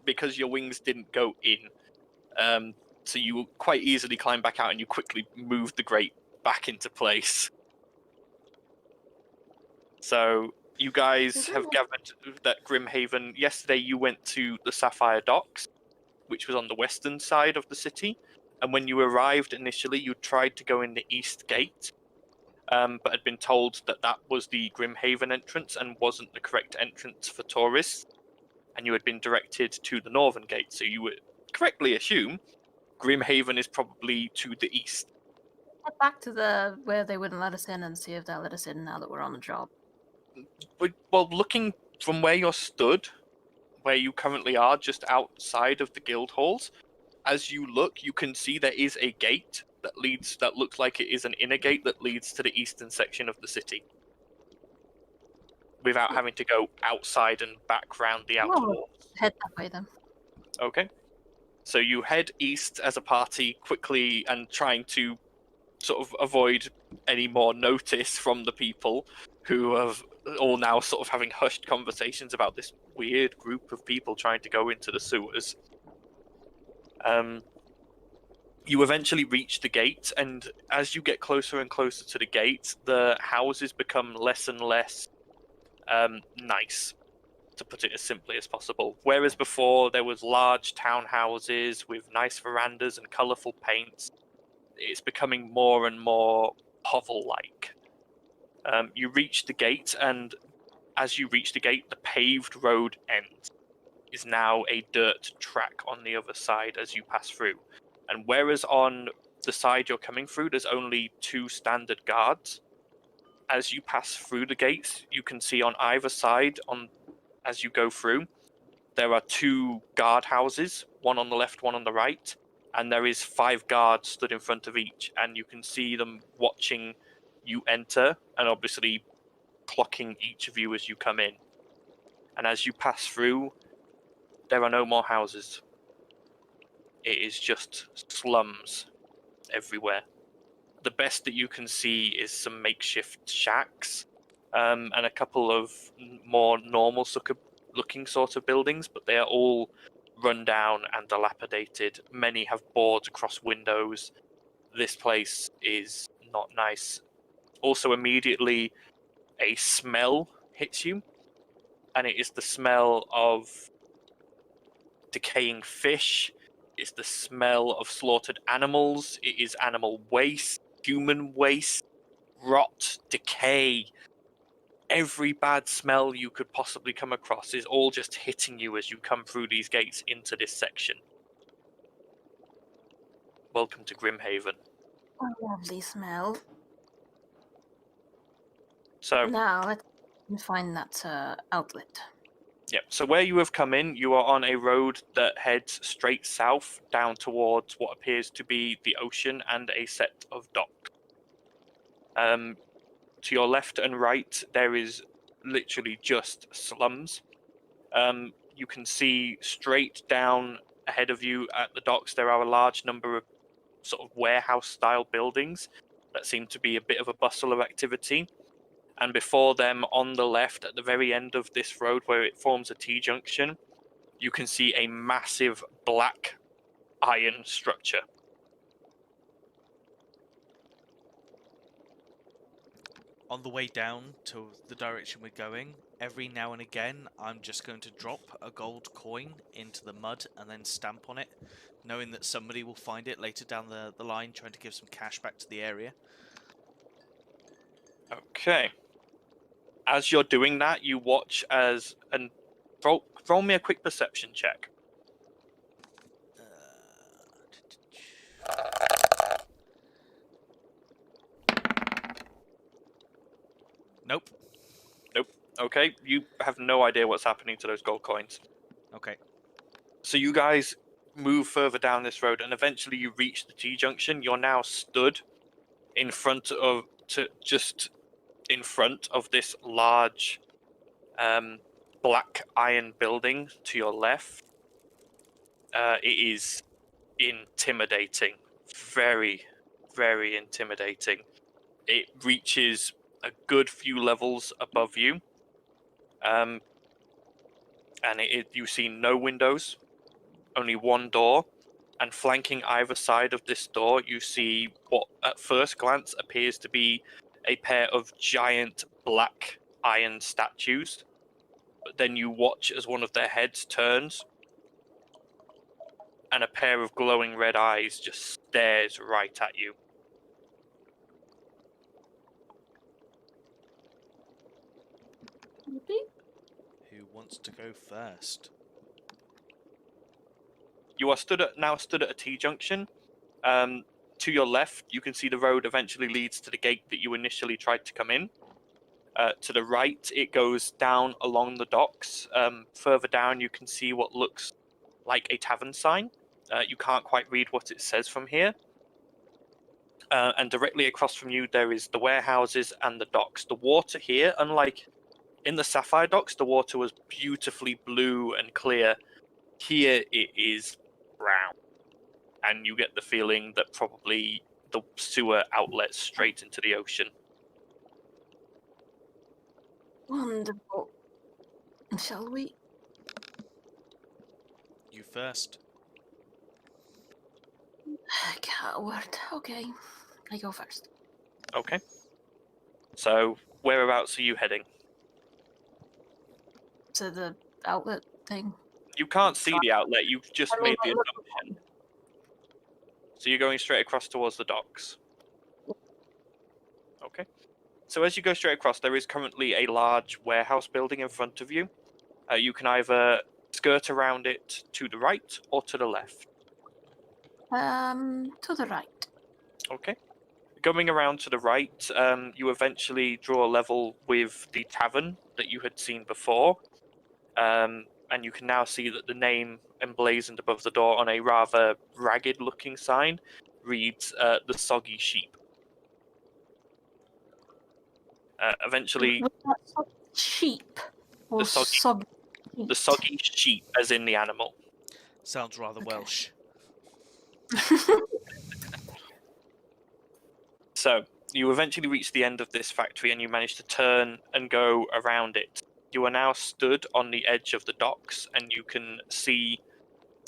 because your wings didn't go in. So you quite easily climb back out, and you quickly move the grate back into place. So you guys have gathered that Grimhaven. Yesterday you went to the Sapphire Docks, which was on the western side of the city. And when you arrived initially, you tried to go in the east gate, but had been told that that was the Grimhaven entrance and wasn't the correct entrance for tourists. And you had been directed to the northern gate, so you would correctly assume Grimhaven is probably to the east. Head back to where they wouldn't let us in and see if they'll let us in now that we're on the job. Well, looking from where you're stood, where you currently are, just outside of the guild halls, as you look, you can see there is a gate that looks like it is an inner gate that leads to the eastern section of the city, without having to go outside and back round the outer walls. Head that way then. Okay. So you head east as a party quickly and trying to sort of avoid any more notice from the people who have all now sort of having hushed conversations about this weird group of people trying to go into the sewers. You eventually reach the gate, and as you get closer and closer to the gate, the houses become less and less nice, to put it as simply as possible. Whereas before there was large townhouses with nice verandas and colourful paints, it's becoming more and more hovel-like. You reach the gate, and as you reach the gate, the paved road ends. Is now a dirt track on the other side as you pass through. And whereas on the side you're coming through, there's only 2 standard guards. As you pass through the gates, you can see on either side, as you go through, there are 2 guard houses, one on the left, one on the right, and there is 5 guards stood in front of each, and you can see them watching you enter, and obviously clocking each of you as you come in. And as you pass through, there are no more houses. It is just slums everywhere. The best that you can see is some makeshift shacks, and a couple of more normal looking sort of buildings, but they are all run down and dilapidated. Many have boards across windows. This place is not nice. Also, immediately a smell hits you, and it is the smell of decaying fish. It's the smell of slaughtered animals. It is animal waste, human waste, rot, decay. Every bad smell you could possibly come across is all just hitting you as you come through these gates into this section. Welcome to Grimhaven. A lovely smell. So, Now let's find that outlet. yeah, so where you have come in, you are on a road that heads straight south down towards what appears to be the ocean and a set of docks. To your left and right, there is literally just slums. You can see straight down ahead of you at the docks, there are a large number of sort of warehouse-style buildings, that seem to be a bit of a bustle of activity. And before them, on the left, at the very end of this road where it forms a T-junction, you can see a massive black iron structure. On the way down to the direction we're going, every now and again, I'm just going to drop a gold coin into the mud and then stamp on it, knowing that somebody will find it later down the line, trying to give some cash back to the area. Okay. As you're doing that, you watch as... and roll me a quick perception check. Nope. Okay, you have no idea what's happening to those gold coins. Okay. So you guys move further down this road, and eventually you reach the T-junction. You're now stood in front of... just in front of this large black iron building to your left. It is intimidating. Very, very intimidating. It reaches a good few levels above you. And you see no windows, only one door. And flanking either side of this door, you see what at first glance appears to be a pair of giant black iron statues. But then you watch as one of their heads turns, and a pair of glowing red eyes just stares right at you. Who wants to go first? You are now stood at a T-junction. To your left, you can see the road eventually leads to the gate that you initially tried to come in. To the right, it goes down along the docks. Further down, you can see what looks like a tavern sign. You can't quite read what it says from here. And directly across from you, there is the warehouses and the docks. The water here, unlike in the Sapphire docks, the water was beautifully blue and clear. Here, it is brown. And you get the feeling that probably the sewer outlets straight into the ocean. Wonderful. Shall we? You first. Coward. Okay. I go first. Okay. So, whereabouts are you heading? To the outlet thing. You can't see the outlet, you've just I mean, made the I look- assumption. So you're going straight across towards the docks? Okay. So as you go straight across, there is currently a large warehouse building in front of you. You can either skirt around it to the right or to the left. To the right. Okay. Going around to the right, you eventually draw a level with the tavern that you had seen before. And you can now see that the name emblazoned above the door on a rather ragged-looking sign reads The Soggy Sheep. Eventually, Sheep. Or The soggy- soggy. the Soggy Sheep, as in the animal. Sounds rather Okay. Welsh. So, you eventually reach the end of this factory and you manage to turn and go around it. You are now stood on the edge of the docks and you can see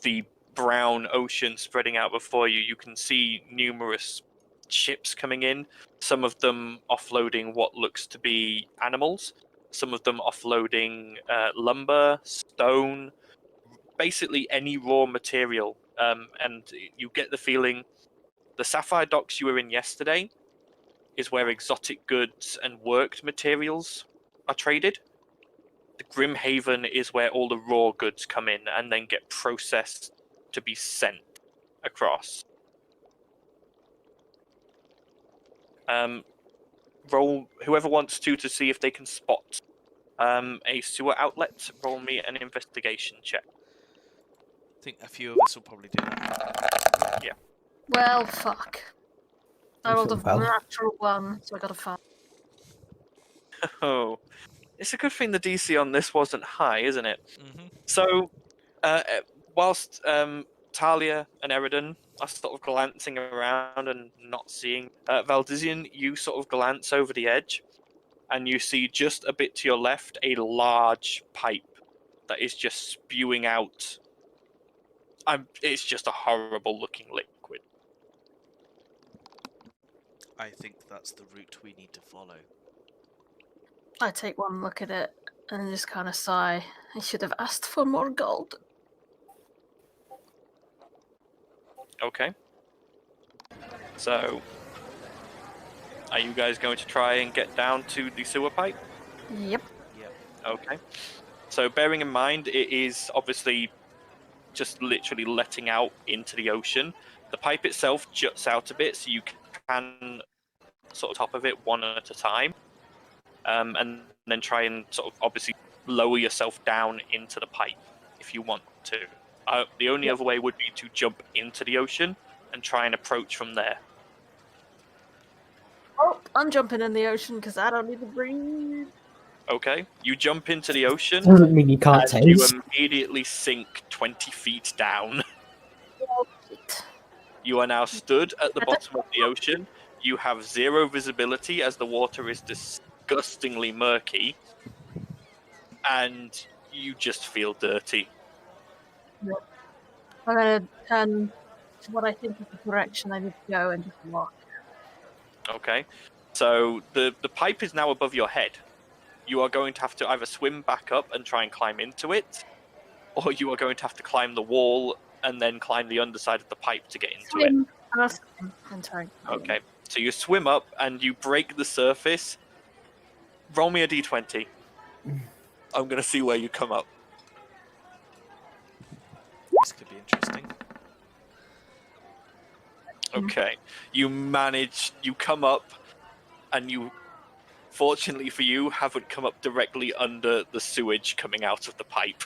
the brown ocean spreading out before you. You can see numerous ships coming in, some of them offloading what looks to be animals, some of them offloading lumber, stone, basically any raw material. And you get the feeling the Sapphire docks you were in yesterday is where exotic goods and worked materials are traded. The Grimhaven is where all the raw goods come in and then get processed to be sent across. Roll whoever wants to see if they can spot a sewer outlet. Roll me an investigation check. I think a few of us will probably do that. Well, fuck. I I'm rolled a sure well. natural 1, so I got a 5. Oh, it's a good thing the DC on this wasn't high, isn't it? Mm-hmm. So, whilst Talia and Eridan are sort of glancing around and not seeing. Valdizian, you sort of glance over the edge, and you see just a bit to your left a large pipe that is just spewing out. It's just a horrible looking liquid. I think that's the route we need to follow. I take one look at it and just kind of sigh. I should have asked for more gold. Okay. So, are you guys going to try and get down to the sewer pipe? Yep. Yep. Okay. So, bearing in mind, it is obviously just literally letting out into the ocean. The pipe itself juts out a bit, so you can sort of top of it one at a time, and then try and sort of obviously lower yourself down into the pipe if you want to. The only other way would be to jump into the ocean and try and approach from there. Oh, I'm jumping in the ocean because I don't need to breathe. Okay, you jump into the ocean, Doesn't mean you can't and you taste. immediately sink 20 feet down. Oh, shit. You are now stood at the bottom of the ocean. You have zero visibility as the water is disgustingly murky, and you just feel dirty. I'm gonna turn to what I think is the direction I need to go and just walk. Okay, so the pipe is now above your head. You are going to have to either swim back up and try and climb into it, or you are going to have to climb the wall and then climb the underside of the pipe to get into it. Swim. I'll swim. I'm sorry. Okay, so you swim up and you break the surface. Roll me a d20. I'm going to see where you come up. This could be interesting. Okay, you come up, and you, fortunately for you, haven't come up directly under the sewage coming out of the pipe.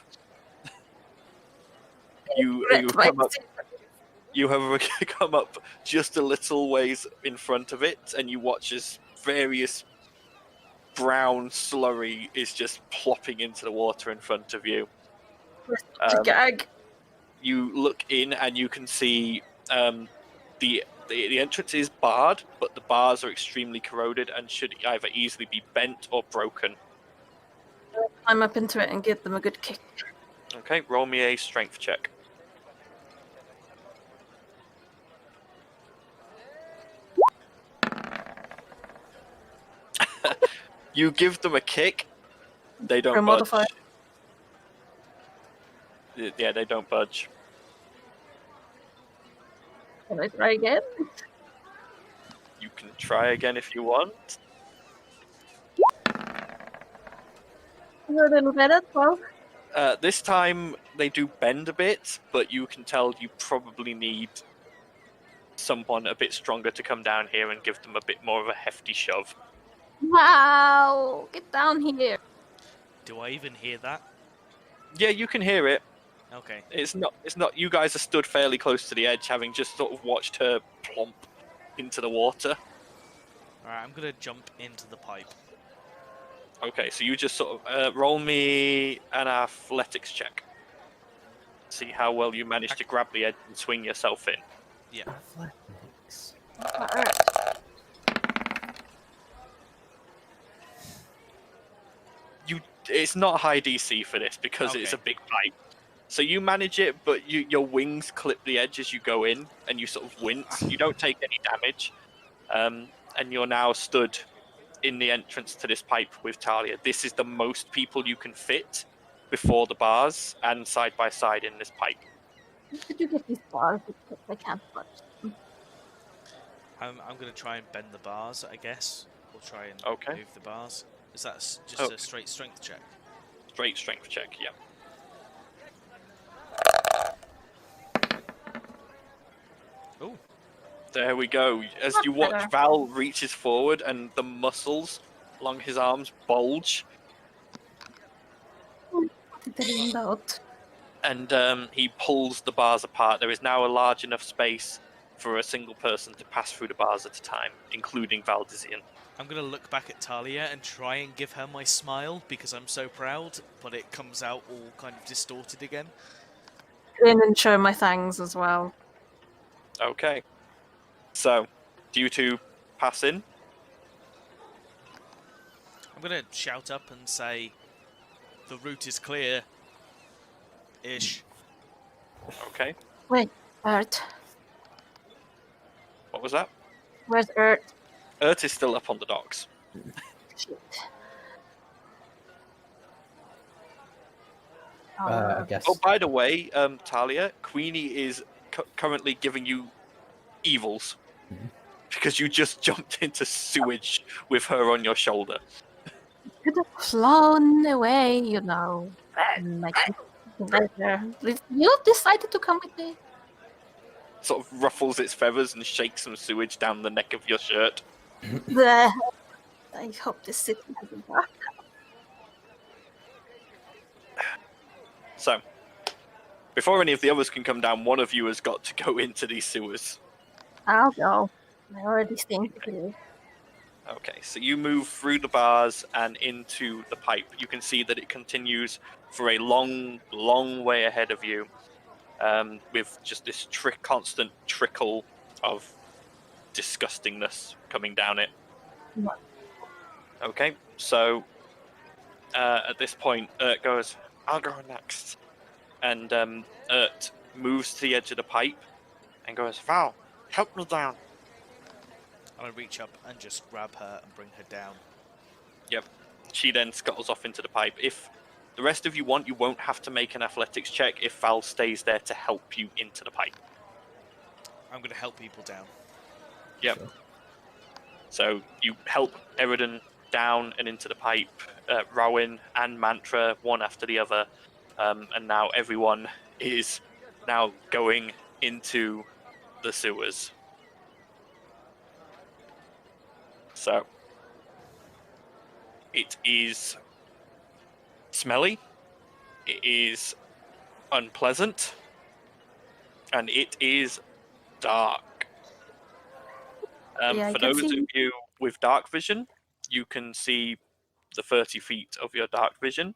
You come up. You have come up just a little ways in front of it, and you watch as various brown slurry is just plopping into the water in front of you. Gag. You look in, and you can see the entrance is barred, but the bars are extremely corroded and should either easily be bent or broken. Climb up into it and give them a good kick. Okay, roll me a strength check. You give them a kick, they don't budge. Modifier. Yeah, they don't budge. Can I try again? You can try again if you want. A little better, 12. This time they do bend a bit, but you can tell you probably need someone a bit stronger to come down here and give them a bit more of a hefty shove. Wow! Get down here. Do I even hear that? Yeah, you can hear it. Okay. It's not. You guys are stood fairly close to the edge, having just sort of watched her plump into the water. Alright, I'm gonna jump into the pipe. Okay, so you just sort of roll me an athletics check. See how well you manage to grab the edge and swing yourself in. Yeah. Athletics. Alright. It's not high DC for this because it's a big pipe. So you manage it, but your wings clip the edge as you go in, and you sort of wince. You don't take any damage, and you're now stood in the entrance to this pipe with Talia. This is the most people you can fit before the bars and side by side in this pipe. Did you get these bars? I can't touch them. I'm gonna try and bend the bars, I guess. Or try and move the bars. Is that just a straight strength check? Straight strength check, yeah. Oh. There we go. As you watch, Val reaches forward and the muscles along his arms bulge. And he pulls the bars apart. There is now a large enough space for a single person to pass through the bars at a time, including Valdizian. I'm gonna look back at Talia and try and give her my smile because I'm so proud, but it comes out all kind of distorted again. In and show my thangs as well. Okay. So, do you two pass in? I'm gonna shout up and say, the route is clear. Ish. Okay. Wait, Earth. What was that? Where's Earth? Ert is still up on the docks. Shit. I guess. Oh, by the way, Talia, Queenie is currently giving you evils Mhm. because you just jumped into sewage with her on your shoulder. Could have flown away, you know. Like later. You decided to come with me. Sort of ruffles its feathers and shakes some sewage down the neck of your shirt. Bleh. I hope this city doesn't work. So, before any of the others can come down, one of you has got to go into these sewers. I'll go. I already think to do. Okay, so you move through the bars and into the pipe. You can see that it continues for a long, long way ahead of you, with just this constant trickle of disgustingness coming down it. What? Okay, so at this point, Ert goes, I'll go next. And Ert moves to the edge of the pipe and goes, Val, help me down. I'm gonna reach up and just grab her and bring her down. Yep. She then scuttles off into the pipe. If the rest of you want, you won't have to make an athletics check if Val stays there to help you into the pipe. I'm gonna help people down. Yep. Sure. So you help Eridan down and into the pipe, Rowan and Mantra, one after the other, and now everyone is now going into the sewers. So it is smelly, it is unpleasant, and it is dark. Yeah, I For can those see. of you with dark vision, you can see the 30 feet of your dark vision.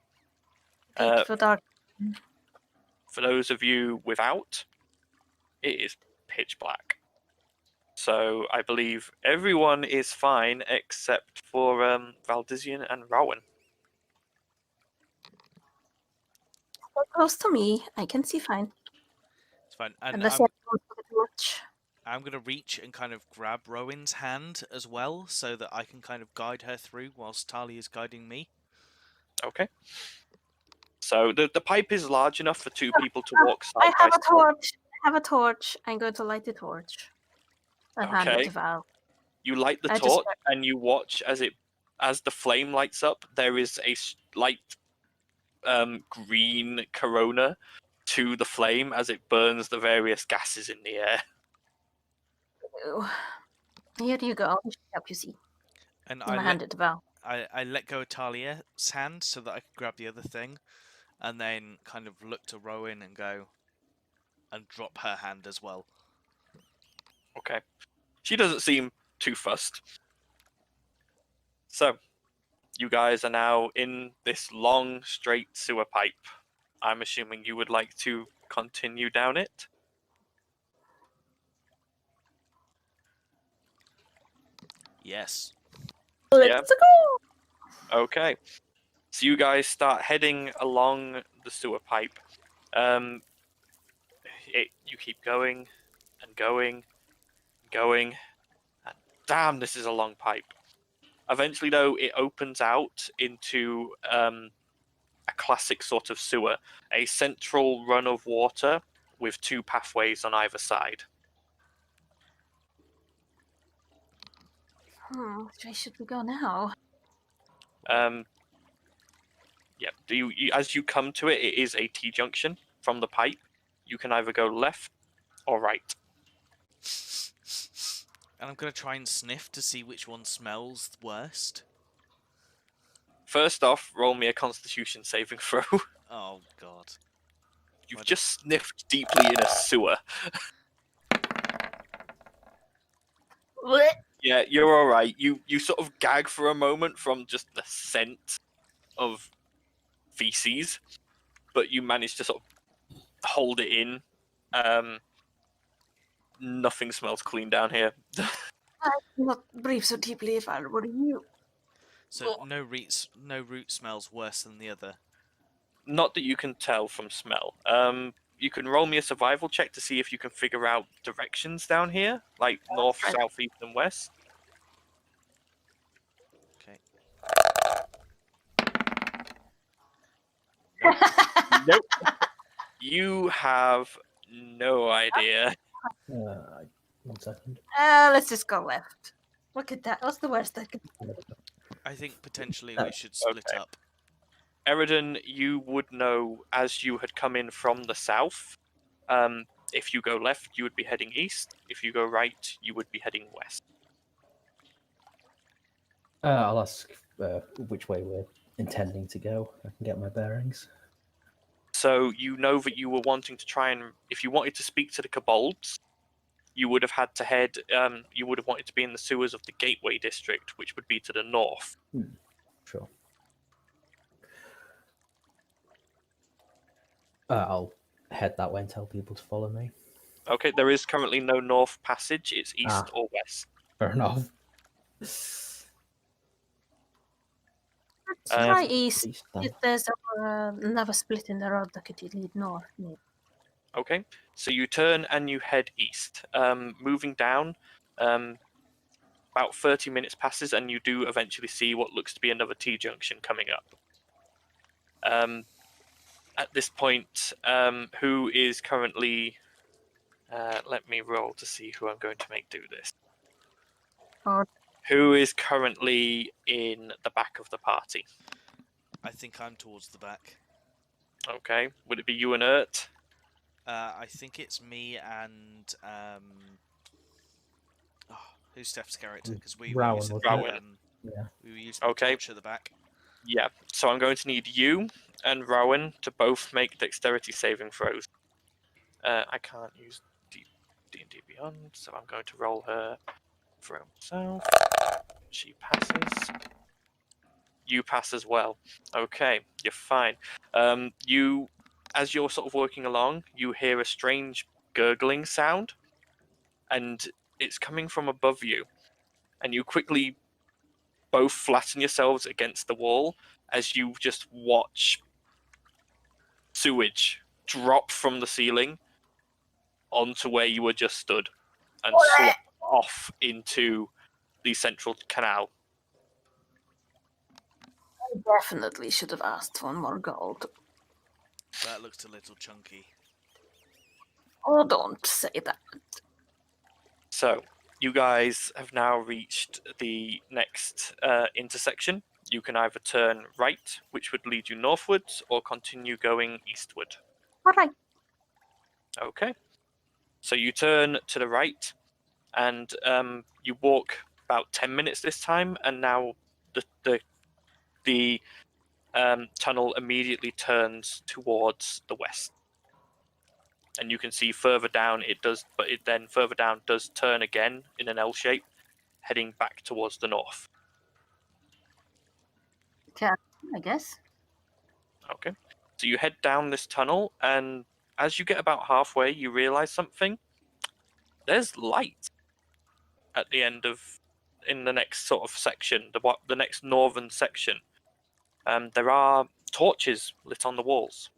Thank you for dark. For those of you without, it is pitch black. So I believe everyone is fine except for Valdizian and Rowan. So close to me, I can see fine. It's fine. And Unless you have to watch. I'm gonna reach and kind of grab Rowan's hand as well, so that I can kind of guide her through whilst Tali is guiding me. Okay. So the pipe is large enough for two people to walk side I have by a torch. I have a torch. I'm going to light the torch and hand it Okay. to Val. You light the I just- torch and you watch as the flame lights up. There is a light green corona to the flame as it burns the various gases in the air. Ew. Here you go. I should help you see. And I'm gonna hand it to Val. I let go of Talia's hand so that I could grab the other thing, and then kind of look to Rowan and go, and drop her hand as well. Okay. She doesn't seem too fussed. So, you guys are now in this long, straight sewer pipe. I'm assuming you would like to continue down it? Yes. Let's go. Okay. So you guys start heading along the sewer pipe. You keep going and going and going. And damn, this is a long pipe. Eventually, though, it opens out into a classic sort of sewer. A central run of water with two pathways on either side. Which way should we go now? Yeah. As you come to it, it is a T-junction from the pipe. You can either go left or right. And I'm gonna try and sniff to see which one smells worst. First off, roll me a Constitution saving throw. Oh god. You've just sniffed deeply in a sewer. Blech. Yeah, you're all right. You sort of gag for a moment from just the scent of feces, but you manage to sort of hold it in. nothing smells clean down here. I would not breathe so deeply if I were you. So no root smells worse than the other. Not that you can tell from smell. You can roll me a survival check to see if you can figure out directions down here, like north, fine. south, east, and west. Okay. Nope. You have no idea. 1 second. Let's just go left. Look at that. What's the worst I could... I think potentially we should split Okay. up. Eridan, you would know as you had come in from the south. If you go left, you would be heading east. If you go right, you would be heading west. I'll ask which way we're intending to go. I can get my bearings. So you know that you were wanting to try and, if you wanted to speak to the kobolds, you would have had to head. You would have wanted to be in the sewers of the Gateway District, which would be to the north. Sure. I'll head that way and tell people to follow me. Okay, there is currently no north passage. It's east or west. Fair enough. Let's try east. East, then. If there's another split in the road that could lead north. Maybe. Okay, so you turn and you head east. Moving down, about 30 minutes passes, and you do eventually see what looks to be another T-junction coming up. At this point, who is currently... let me roll to see who I'm going to make do this. Or Who is currently in the back of the party? I think I'm towards the back. Okay, would it be you and Ert? I think it's me and who's Steph's character? Because we were Rowan, using wasn't it? Yeah. we were using Okay. the torch at the back. Yeah, so I'm going to need you and Rowan to both make dexterity saving throws. I can't use DnD Beyond, so I'm going to roll her for herself. She passes. You pass as well. Okay, you're fine. As you're sort of working along, you hear a strange gurgling sound, and it's coming from above you. And you quickly both flatten yourselves against the wall as you just watch sewage drop from the ceiling onto where you were just stood and slop off into the central canal. I definitely should have asked for more gold. That looked a little chunky. Oh, don't say that. So, you guys have now reached the next intersection. You can either turn right, which would lead you northwards, or continue going eastward. All right. Okay. So you turn to the right, and you walk about 10 minutes this time, and now the tunnel immediately turns towards the west. And you can see further down it does, but it then further down does turn again in an L shape, heading back towards the north. Yeah, I guess. Okay. So you head down this tunnel, and as you get about halfway, you realize something. There's light at the end in the next sort of section, the next northern section. There are torches lit on the walls.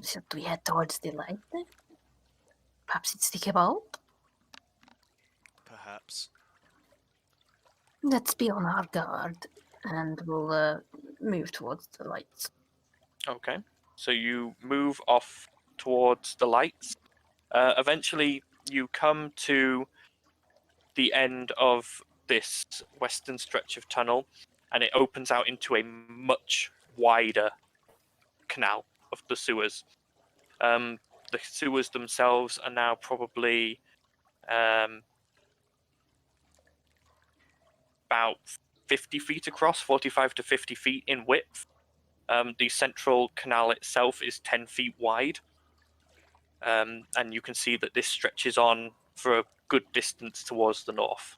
Should we head towards the light then? Perhaps it's the cabal? Perhaps. Let's be on our guard, and we'll move towards the lights. Okay. So you move off towards the lights. Eventually, you come to the end of this western stretch of tunnel, and it opens out into a much wider canal of the sewers. The sewers themselves are now probably about 50 feet across, 45 to 50 feet in width. The central canal itself is 10 feet wide. And you can see that this stretches on for a good distance towards the north.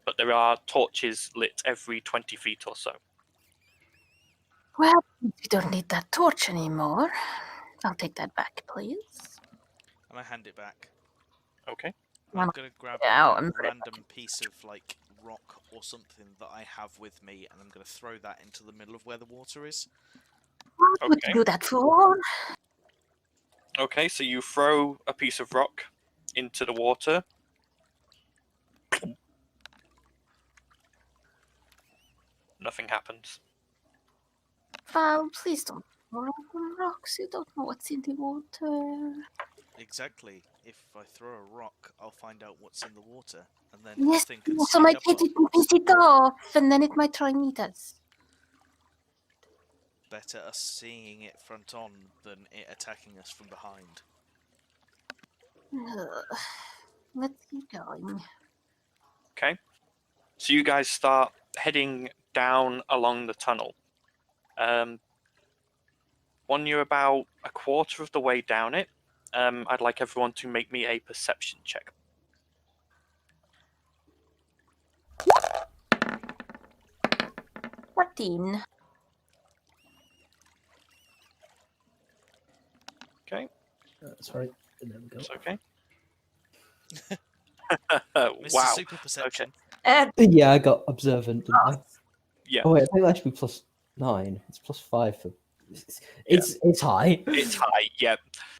But there are torches lit every 20 feet or so. Well, we don't need that torch anymore. I'll take that back, please. I'm gonna hand it back. Okay. I'm gonna grab Yeah, a I'm pretty random piece of like rock or something that I have with me, and I'm gonna throw that into the middle of where the water is. What would Okay. you do that for? Okay, so you throw a piece of rock into the water. Nothing happens. Val, please don't throw on rocks. You don't know what's in the water. Exactly. If I throw a rock, I'll find out what's in the water, and then Yes, nothing can so sneak might up hit on. it and piss it off, and then it might try and eat us. Better us seeing it front on than it attacking us from behind. Let's keep going. Okay. So you guys start heading down along the tunnel. When you're about a quarter of the way down it, I'd like everyone to make me a perception check. Martin. Okay, Sorry. There we go. it's okay. Mr. Wow. Super Perception. Yeah, I got observant, didn't I? Yeah, Oh wait, I think that should be +9. It's +5 for. It's high. it's high. Yeah.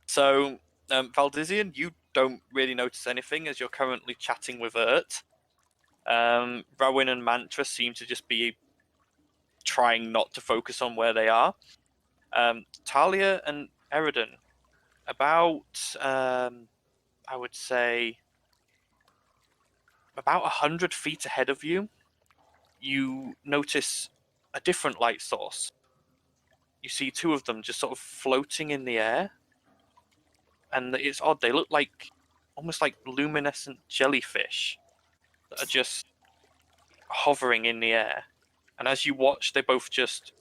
So, Valdizian, you don't really notice anything as you're currently chatting with Ert. Rowan and Mantra seem to just be trying not to focus on where they are. Talia and Eridan, about I would say about 100 feet ahead of you, you notice a different light source. You see two of them just sort of floating in the air, and it's odd. They look like almost like luminescent jellyfish that are just hovering in the air. And as you watch, they both just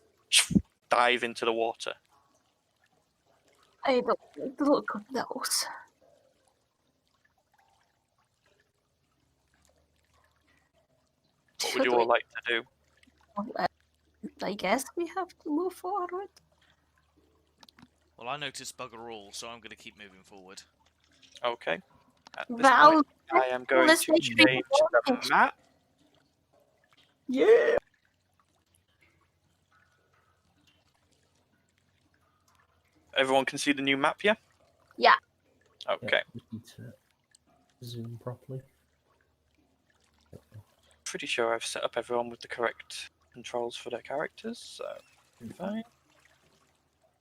dive into the water. I don't like the look of those. What would you all like to do? I guess we have to move forward. Well, I noticed bugger all, so I'm going to keep moving forward. Okay. At this Val, point, I am going let's to make sure change the map. Yeah. Everyone can see the new map, yeah? Yeah. Okay. Just need to zoom properly. Pretty sure I've set up everyone with the correct controls for their characters, so fine.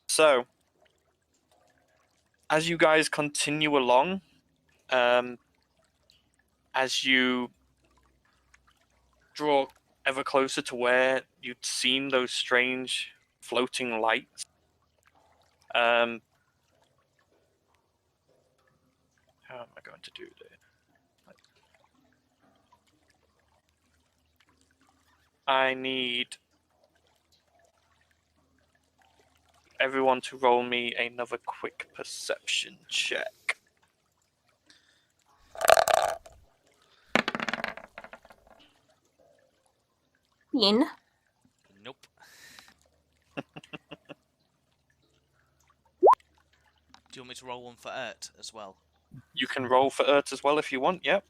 So, as you guys continue along, as you draw ever closer to where you'd seen those strange floating lights, how am I going to do this? I need everyone to roll me another quick perception check. In. Nope. Do you want me to roll one for Ert as well? You can roll for Ert as well if you want, yep.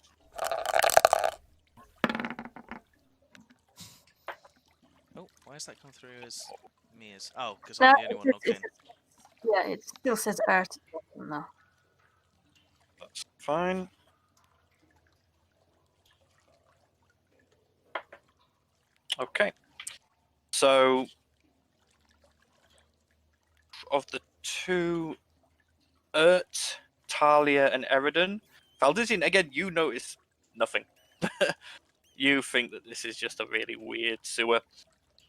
Oh, why does that come through as me as... Oh, because I'm the only one logged in. Yeah, it still says Earth. No. That's fine. Okay. So, of the two, Ert, Talia, and Eridan, Valdizian, again, you notice nothing. You think that this is just a really weird sewer.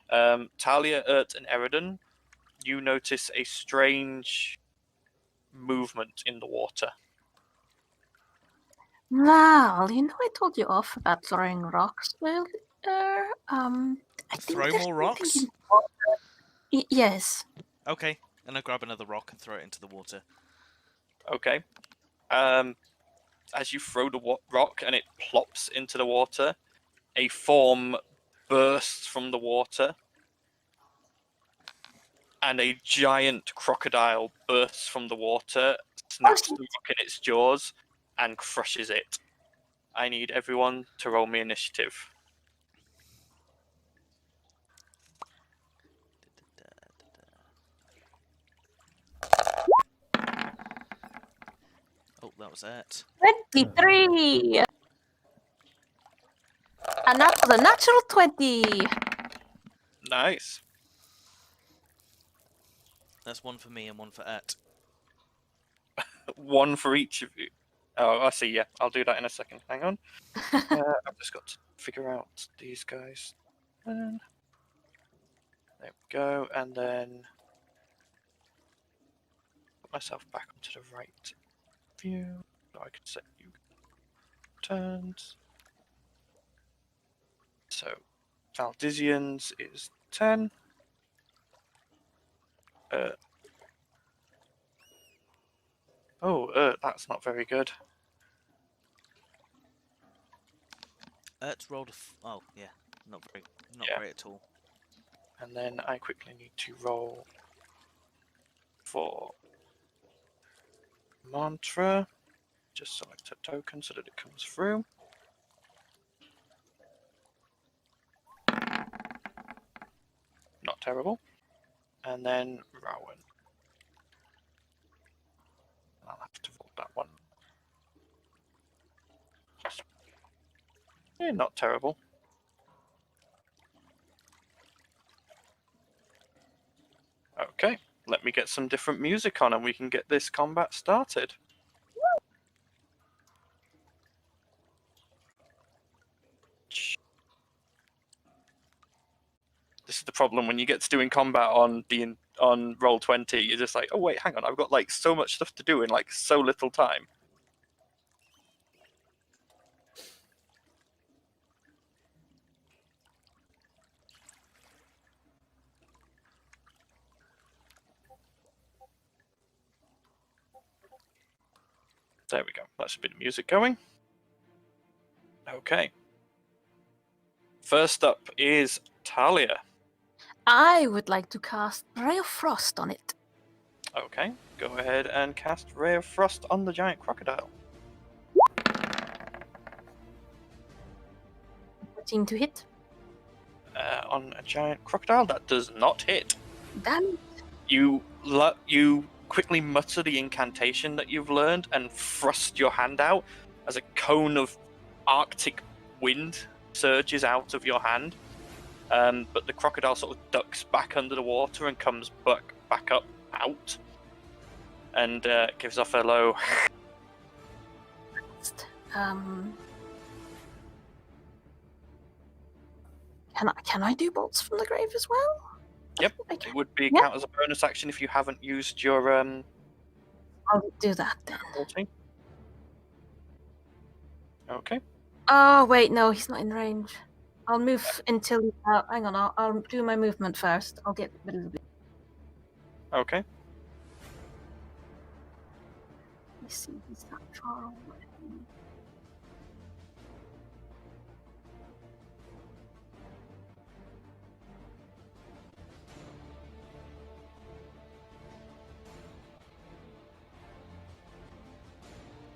Talia, Ert, and Eridan, you notice a strange movement in the water. Val, you know I told you off about throwing rocks earlier. I think Throw there's more something rocks? in the water. Yes. Okay, and I grab another rock and throw it into the water. Okay. As you throw the rock and it plops into the water, a form bursts from the water. and a giant crocodile bursts from the water, snaps the rock in its jaws, and crushes it. I need everyone to roll me initiative. Oh, that was it. 23! And that was a natural 20! Nice. That's one for me and one for Et. One for each of you. Oh, I see, yeah. I'll do that in a second. Hang on. I've just got to figure out these guys. And there we go. And then put myself back onto the right view. So I can set you turns. So Valdisian's is 10. That's not very good. Ert's rolled oh, yeah. Not Yeah. great at all. And then I quickly need to roll for mantra. Just select a token so that it comes through. Not terrible. And then Rowan. I'll have to roll that one. Yeah, not terrible. Okay, let me get some different music on and we can get this combat started. This is the problem when you get to doing combat on Roll20. You're just like, oh wait, hang on, I've got like so much stuff to do in like so little time. There we go. That's a bit of music going. Okay. First up is Talia. I would like to cast Ray of Frost on it. Okay, go ahead and cast Ray of Frost on the giant crocodile. 14 to hit. On a giant crocodile, that does not hit. Damn it. You quickly mutter the incantation that you've learned and thrust your hand out as a cone of Arctic wind surges out of your hand. But the crocodile sort of ducks back under the water and comes back up out and gives off a low. Can I do bolts from the grave as well? Yep, Okay. it would be Yep. count as a bonus action if you haven't used your I'll do that then. ability. Okay. Oh wait, no, he's not in range. I'll move until he's out. Hang on, I'll do my movement first. I'll get a little bit. Okay. Let me see, he's not far away.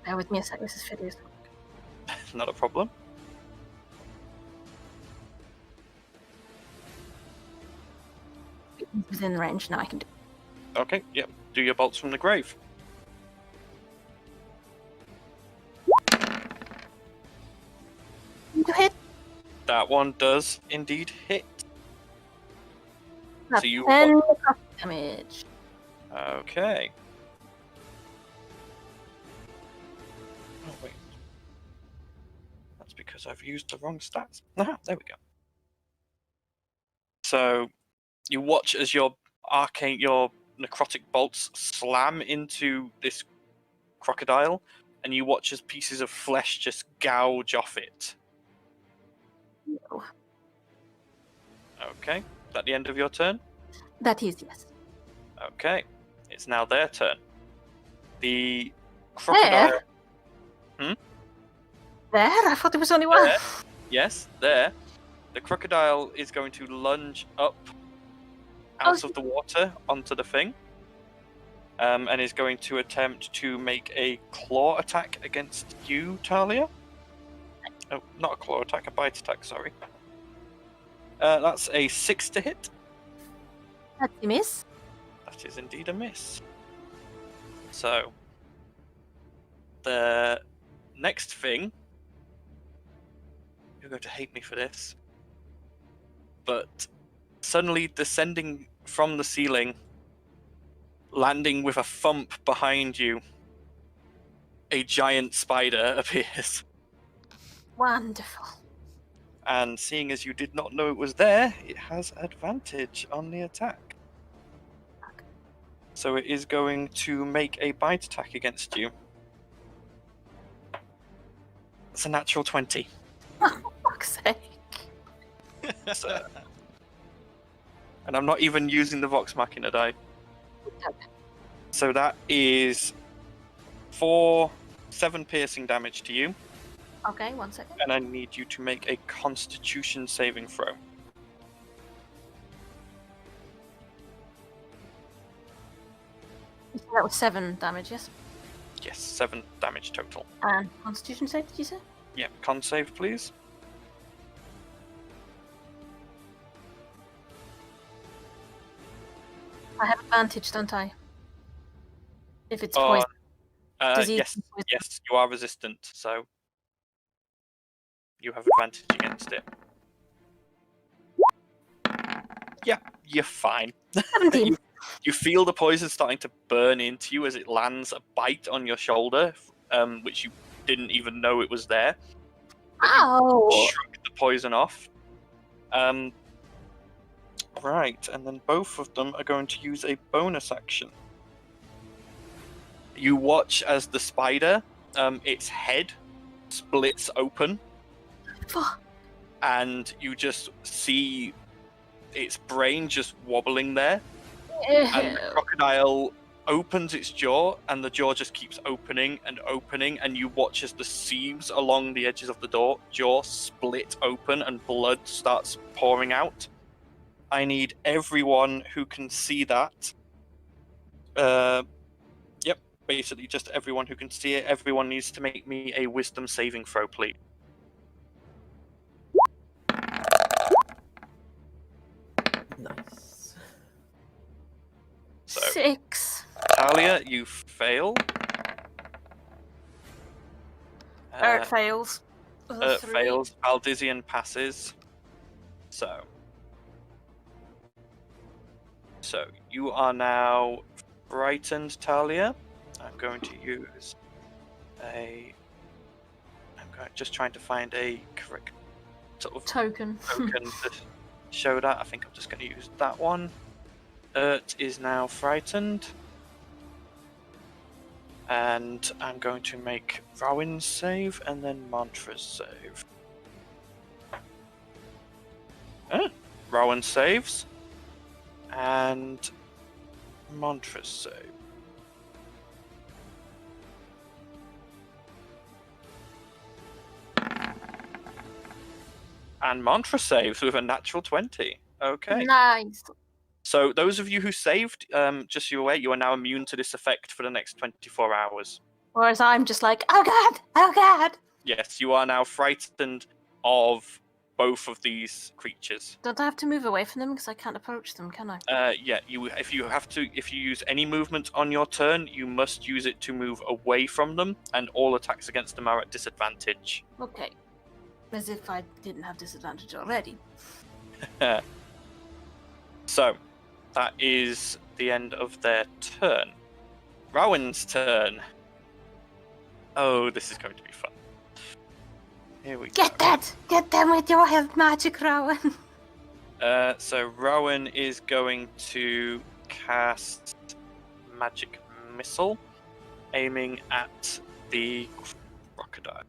Bear with me a sec, this is videos. Not a problem. Within range, now I can do. Okay, yep. Do your bolts from the grave. To hit. That one does indeed hit. That's So you 10 damage. Okay. Oh wait. That's because I've used the wrong stats. Aha, there we go. So you watch as your necrotic bolts slam into this crocodile, and you watch as pieces of flesh just gouge off it. No. Okay. Is that the end of your turn? That is, yes. Okay. It's now their turn. The crocodile. There? I thought there was only one. There. Yes, there. The crocodile is going to lunge up out of the water onto the thing, and is going to attempt to make a claw attack against you, Talia. Oh, not a claw attack, a bite attack, sorry. That's a 6 to hit. That's a miss. That is indeed a miss. So, the next thing, you're going to hate me for this, but suddenly descending from the ceiling, landing with a thump behind you, a giant spider appears. Wonderful. And seeing as you did not know it was there, it has advantage on the attack. So it is going to make a bite attack against you. It's a natural 20. Oh, for fuck's sake. So, and I'm not even using the Vox Machina die. So that is 7 piercing damage to you. Okay, 1 second. And I need you to make a Constitution saving throw. You said that was 7 damage, yes? Yes, 7 damage total. And Constitution save, did you say? Yeah, con save, please. I have advantage, don't I? If it's poison. Disease Yes, and poison. yes, you are resistant, so you have advantage against it. Yeah, you're fine. 17. You feel the poison starting to burn into you as it lands a bite on your shoulder, which you didn't even know it was there. Ow! Shrunk the poison off. Right, and then both of them are going to use a bonus action. You watch as the spider, its head splits open, Fuck. and you just see its brain just wobbling there. And the crocodile opens its jaw, and the jaw just keeps opening and opening, and you watch as the seams along the edges of the jaw split open and blood starts pouring out. I need everyone who can see that. Yep, basically just everyone who can see it. Everyone needs to make me a wisdom saving throw, please. Nice. So, 6. Talia, you fail. Ert fails. Ert 3. fails. Valdizian passes. So you are now frightened, Talia. I'm going to use just trying to find a correct sort of Token. token to show that. I think I'm just going to use that one. Ert is now frightened. And I'm going to make Rowan's save and then Mantra's save. Rowan saves. And Mantra's save. And Mantra saves with a natural 20. Okay. Nice. So those of you who saved, just so you're aware, you are now immune to this effect for the next 24 hours. Whereas I'm just like, oh god, oh god. Yes, you are now frightened of both of these creatures. Don't I have to move away from them because I can't approach them, can I? Yeah, if you use any movement on your turn, you must use it to move away from them, and all attacks against them are at disadvantage. Okay. As if I didn't have disadvantage already. So, that is the end of their turn. Rowan's turn. Oh, this is going to be fun. Here we go. Get them with your health magic, Rowan. So Rowan is going to cast Magic Missile, aiming at the crocodile.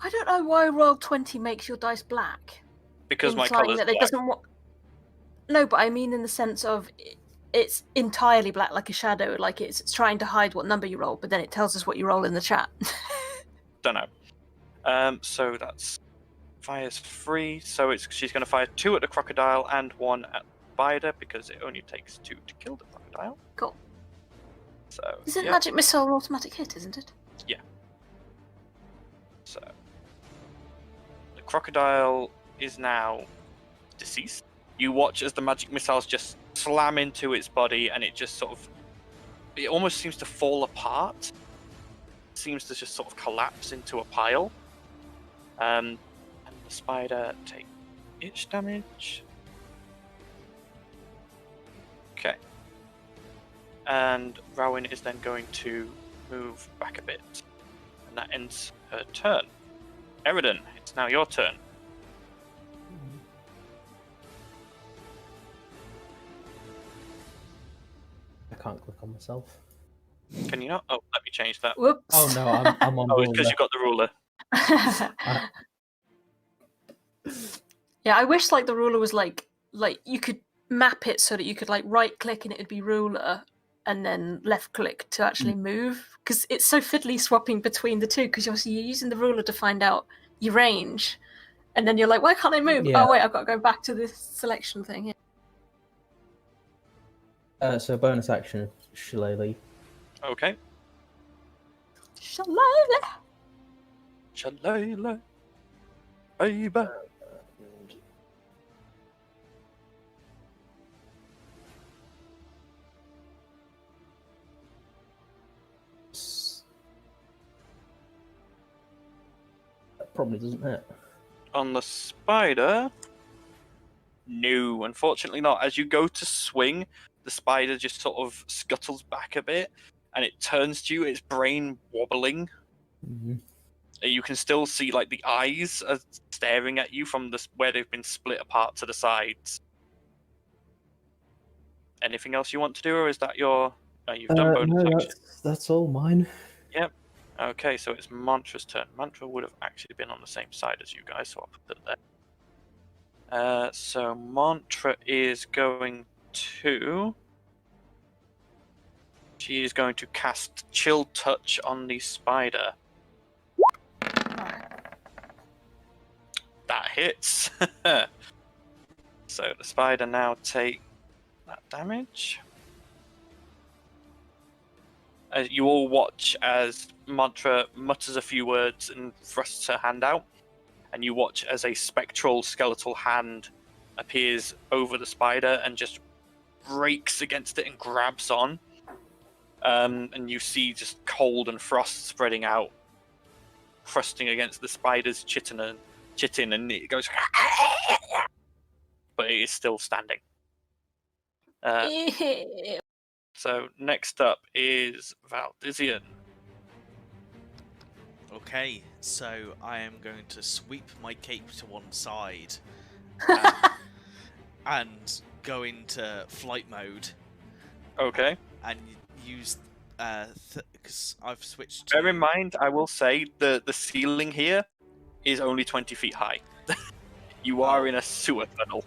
I don't know why Roll20 makes your dice black. Because my Implying colour's that it black. doesn't No, but I mean in the sense of it's entirely black, like a shadow, like it's trying to hide what number you roll, but then it tells us what you roll in the chat. Don't know. So that's fires 3, so she's going to fire 2 at the crocodile and 1 at the spider because it only takes 2 to kill the crocodile. Cool. So Isn't yep. magic missile an automatic hit, isn't it? Yeah. So the crocodile is now deceased. You watch as the magic missiles just slam into its body, and it just sort of, it almost seems to fall apart. It seems to just sort of collapse into a pile. And the spider takes itch damage. Okay. And Rowan is then going to move back a bit. And that ends her turn. Eridan, it's now your turn. I can't click on myself. Can you not? Oh, let me change that. Whoops. Oh no, I'm on. Oh, it's because you've got the ruler. Yeah, I wish like the ruler was like you could map it so that you could like right click and it would be ruler and then left click to actually move, because it's so fiddly swapping between the two, because you're using the ruler to find out your range and then you're like, why can't I move? Yeah. Oh wait, I've got to go back to this selection thing. Yeah. So bonus action, shillelagh. Okay. Shillelagh. Shillelagh. Baby. That probably doesn't hit. On the spider, no, unfortunately not. As you go to swing, the spider just sort of scuttles back a bit, and it turns to you, its brain wobbling. Mm-hmm. You can still see like the eyes are staring at you from where they've been split apart to the sides. Anything else you want to do, or is that your... you've done bonus no, action. that's all mine. Yep. Okay, so it's Mantra's turn. Mantra would have actually been on the same side as you guys, so I'll put it there. So Mantra is going to... She is going to cast Chill Touch on the spider. That hits. So the spider now take that damage. As you all watch as Mantra mutters a few words and thrusts her hand out, and you watch as a spectral skeletal hand appears over the spider and just breaks against it and grabs on. And you see just cold and frost spreading out, crusting against the spider's chitin, and it goes, but it is still standing. So next up is Valdizian. Okay, so I am going to sweep my cape to one side and go into flight mode. Okay. And use because I've switched to... Bear in mind, I will say the ceiling here is only 20 feet high. You are in a sewer tunnel.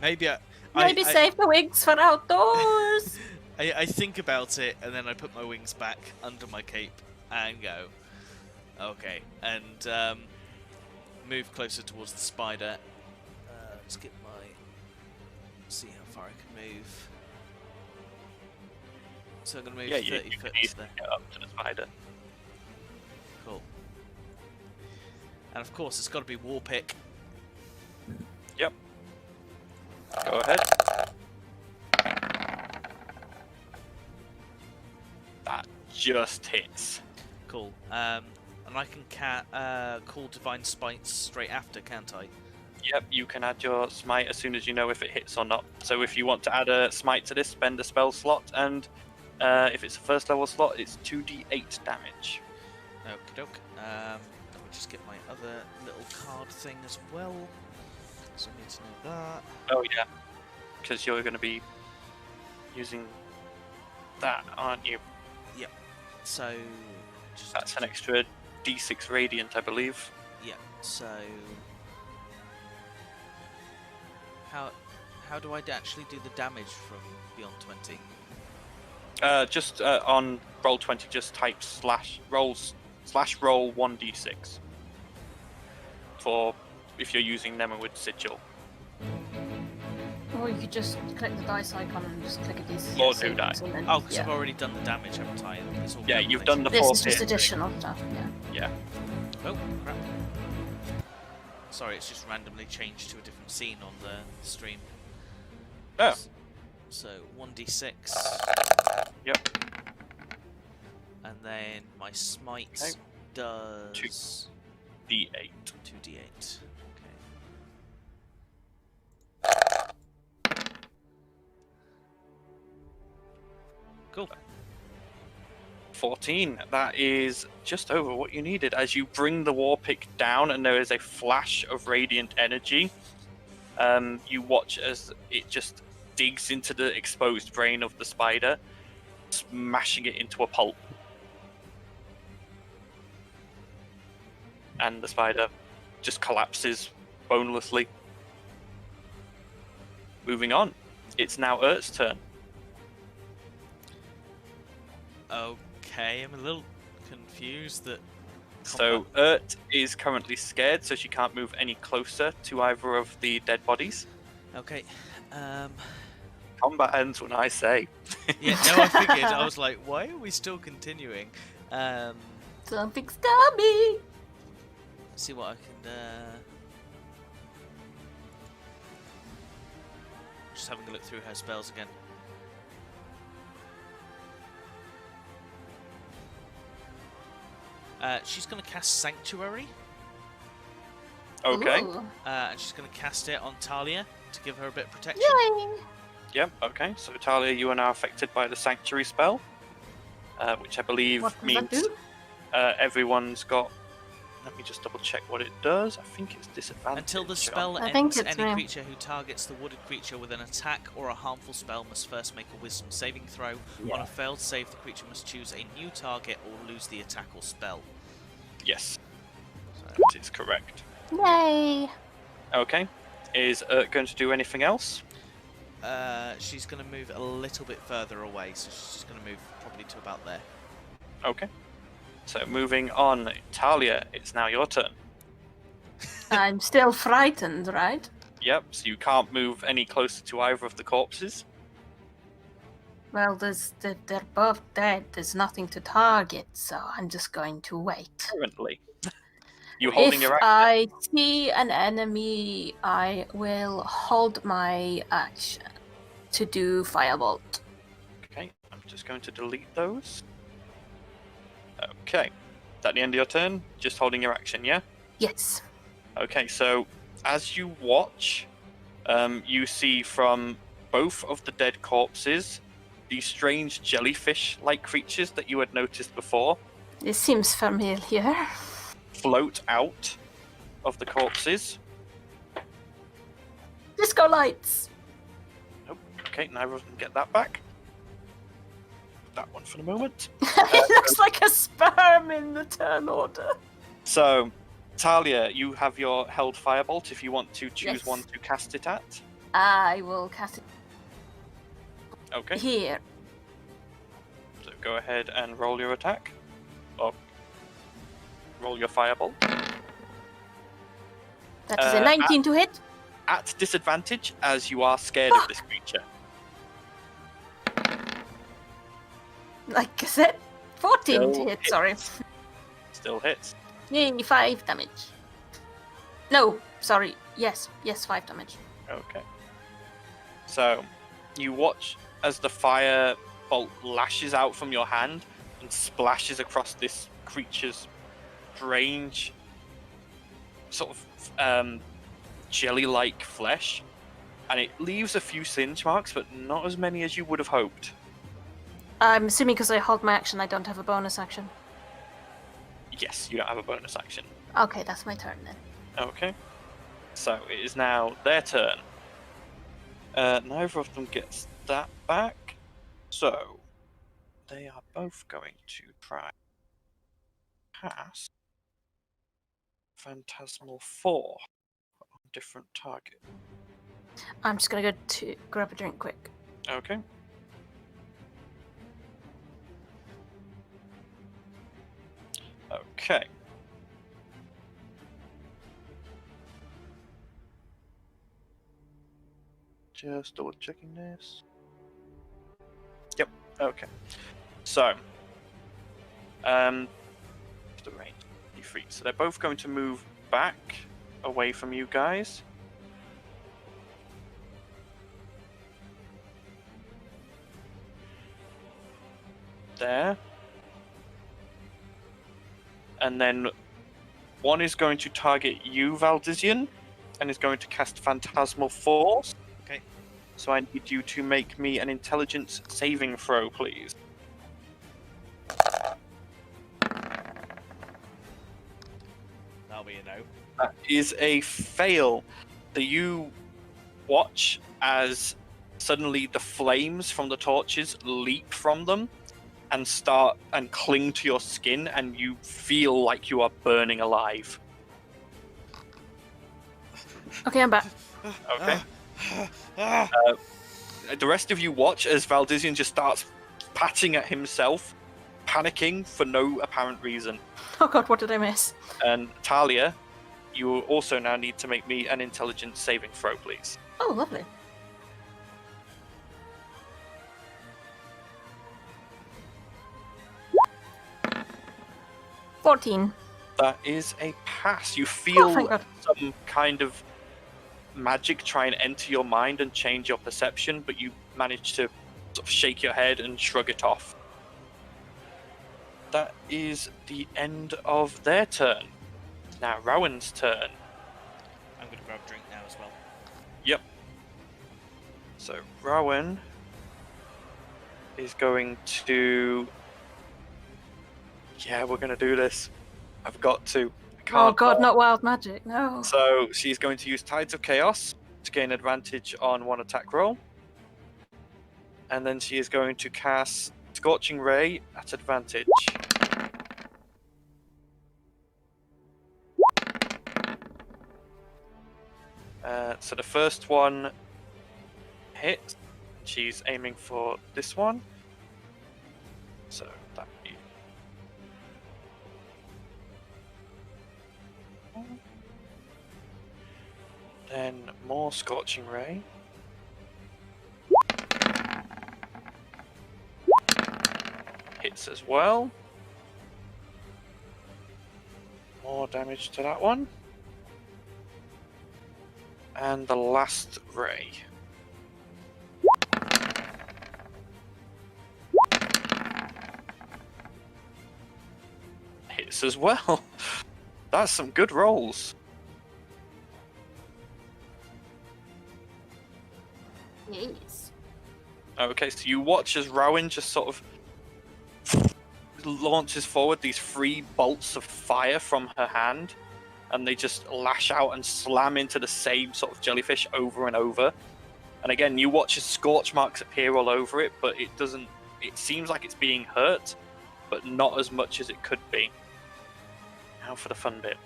Maybe Maybe save the wings for outdoors. I think about it, and then I put my wings back under my cape and go, okay, and move closer towards the spider. Let's get see how far I can move. So I'm going to move 30 foot to get up to the spider. Cool. And of course, it's got to be War Pick. Yep. Go ahead. That just hits. Cool. And I can call Divine Spite straight after, can't I? Yep, you can add your smite as soon as you know if it hits or not. So if you want to add a smite to this, spend a spell slot, and if it's a first level slot, it's 2d8 damage. Okie doke. Let me just get my other little card thing as well. So I need to know that. Oh yeah, because you're going to be using that, aren't you? Yep. So that's an extra d6 radiant, I believe. Yeah. So how do I actually do the damage from Beyond 20? Just on Roll20, just type /roll 1d6. for if you're using Nemerwood Sigil. Or you could just click the dice icon and just click a D6. Or do die. Oh, because I've already done the damage, haven't I? It's all Yeah, you've done the This four is just hit. additional stuff, yeah. Yeah. Oh, crap. Sorry, it's just randomly changed to a different scene on the stream. Oh. So, 1d6. Yep. And then my smite Okay. does... D8. 2d8. Cool. 14. That is just over what you needed. As you bring the war pick down and there is a flash of radiant energy, you watch as it just digs into the exposed brain of the spider, smashing it into a pulp. And the spider just collapses bonelessly. Moving on. It's now Ert's turn. Okay, I'm a little confused that... So Ert is currently scared, so she can't move any closer to either of the dead bodies. Okay, Combat ends when I say. yeah, no, I figured. I was like, why are we still continuing? Something stab me! See what I can, just having a look through her spells again. She's going to cast Sanctuary, Okay. Ooh. and she's going to cast it on Talia to give her a bit of protection. Yay! Yep, okay. So Talia, you are now affected by the Sanctuary spell, which I believe What does means that do? everyone's got... Let me just double check what it does. I think it's disadvantage. Until the on- spell I think ends, it's any me. creature who targets the wooded creature with an attack or a harmful spell must first make a wisdom saving throw. On Yeah. a failed save, the creature must choose a new target or lose the attack or spell. Yes, So, that is correct. Yay! Okay. Is Ert going to do anything else? she's going to move a little bit further away, so she's just going to move probably to about there. Okay. So moving on, Talia, it's now your turn. I'm still frightened, right? Yep, so you can't move any closer to either of the corpses. Well, they're both dead. There's nothing to target, so I'm just going to wait. Currently. You holding If your action? I see an enemy, I will hold my action to do Firebolt. Okay, I'm just going to delete those. Okay. Is that the end of your turn? Just holding your action, yeah? Yes. Okay, so as you watch, you see from both of the dead corpses these strange jellyfish-like creatures that you had noticed before This seems familiar. float out of the corpses. Disco lights! Nope. Okay, neither of them get that back. That one for the moment. It looks like a sperm in the turn order. So, Talia, you have your held firebolt if you want to choose Yes. one to cast it at. I will cast it Okay, here. so go ahead and roll your attack. Or roll your firebolt. That is a 19 to hit. At disadvantage, as you are scared of this creature. Like I said, 14 to Still hit, hits. sorry. Still hits. Yay, 5 damage. No, sorry. Yes, 5 damage. Okay. So, you watch as the fire bolt lashes out from your hand and splashes across this creature's strange, sort of jelly-like flesh, and it leaves a few singe marks, but not as many as you would have hoped. I'm assuming because I hold my action, I don't have a bonus action. Yes, you don't have a bonus action. Okay, that's my turn then. Okay. So it is now their turn. Neither of them gets that back. So they are both going to try cast Phantasmal 4 on a different target. I'm just gonna go to grab a drink quick. Okay. Okay. Just double checking this. Yep. Okay. So, the range 3. So they're both going to move back away from you guys. There. And then one is going to target you, Valdizian, and is going to cast Phantasmal Force. Okay. So I need you to make me an intelligence saving throw, please. That'll be a no. That is a fail. That you watch as suddenly the flames from the torches leap from them and start and cling to your skin, and you feel like you are burning alive. Okay, I'm back. Okay. The rest of you watch as Valdizian just starts patting at himself, panicking for no apparent reason. Oh god, what did I miss? And Talia, you will also now need to make me an intelligence saving throw, please. Oh, lovely. $14. That is a pass. You Oh, feel thank God. some kind of magic try and enter your mind and change your perception, but you manage to sort of shake your head and shrug it off. That is the end of their turn. Now Rowan's turn. I'm going to grab a drink now as well. Yep. So Rowan is going to... Yeah, we're going to do this. I've got to. I can't Oh god, not wild magic, no. So she's going to use Tides of Chaos to gain advantage on one attack roll. And then she is going to cast Scorching Ray at advantage. So the first one hits. She's aiming for this one. So that be... Then more Scorching Ray. Hits as well. More damage to that one. And the last ray. Hits as well. That's some good rolls. Yes. Okay, so you watch as Rowan just sort of launches forward these 3 bolts of fire from her hand, and they just lash out and slam into the same sort of jellyfish over and over. And again, you watch as scorch marks appear all over it, but it doesn't... It seems like it's being hurt, but not as much as it could be. Now for the fun bit.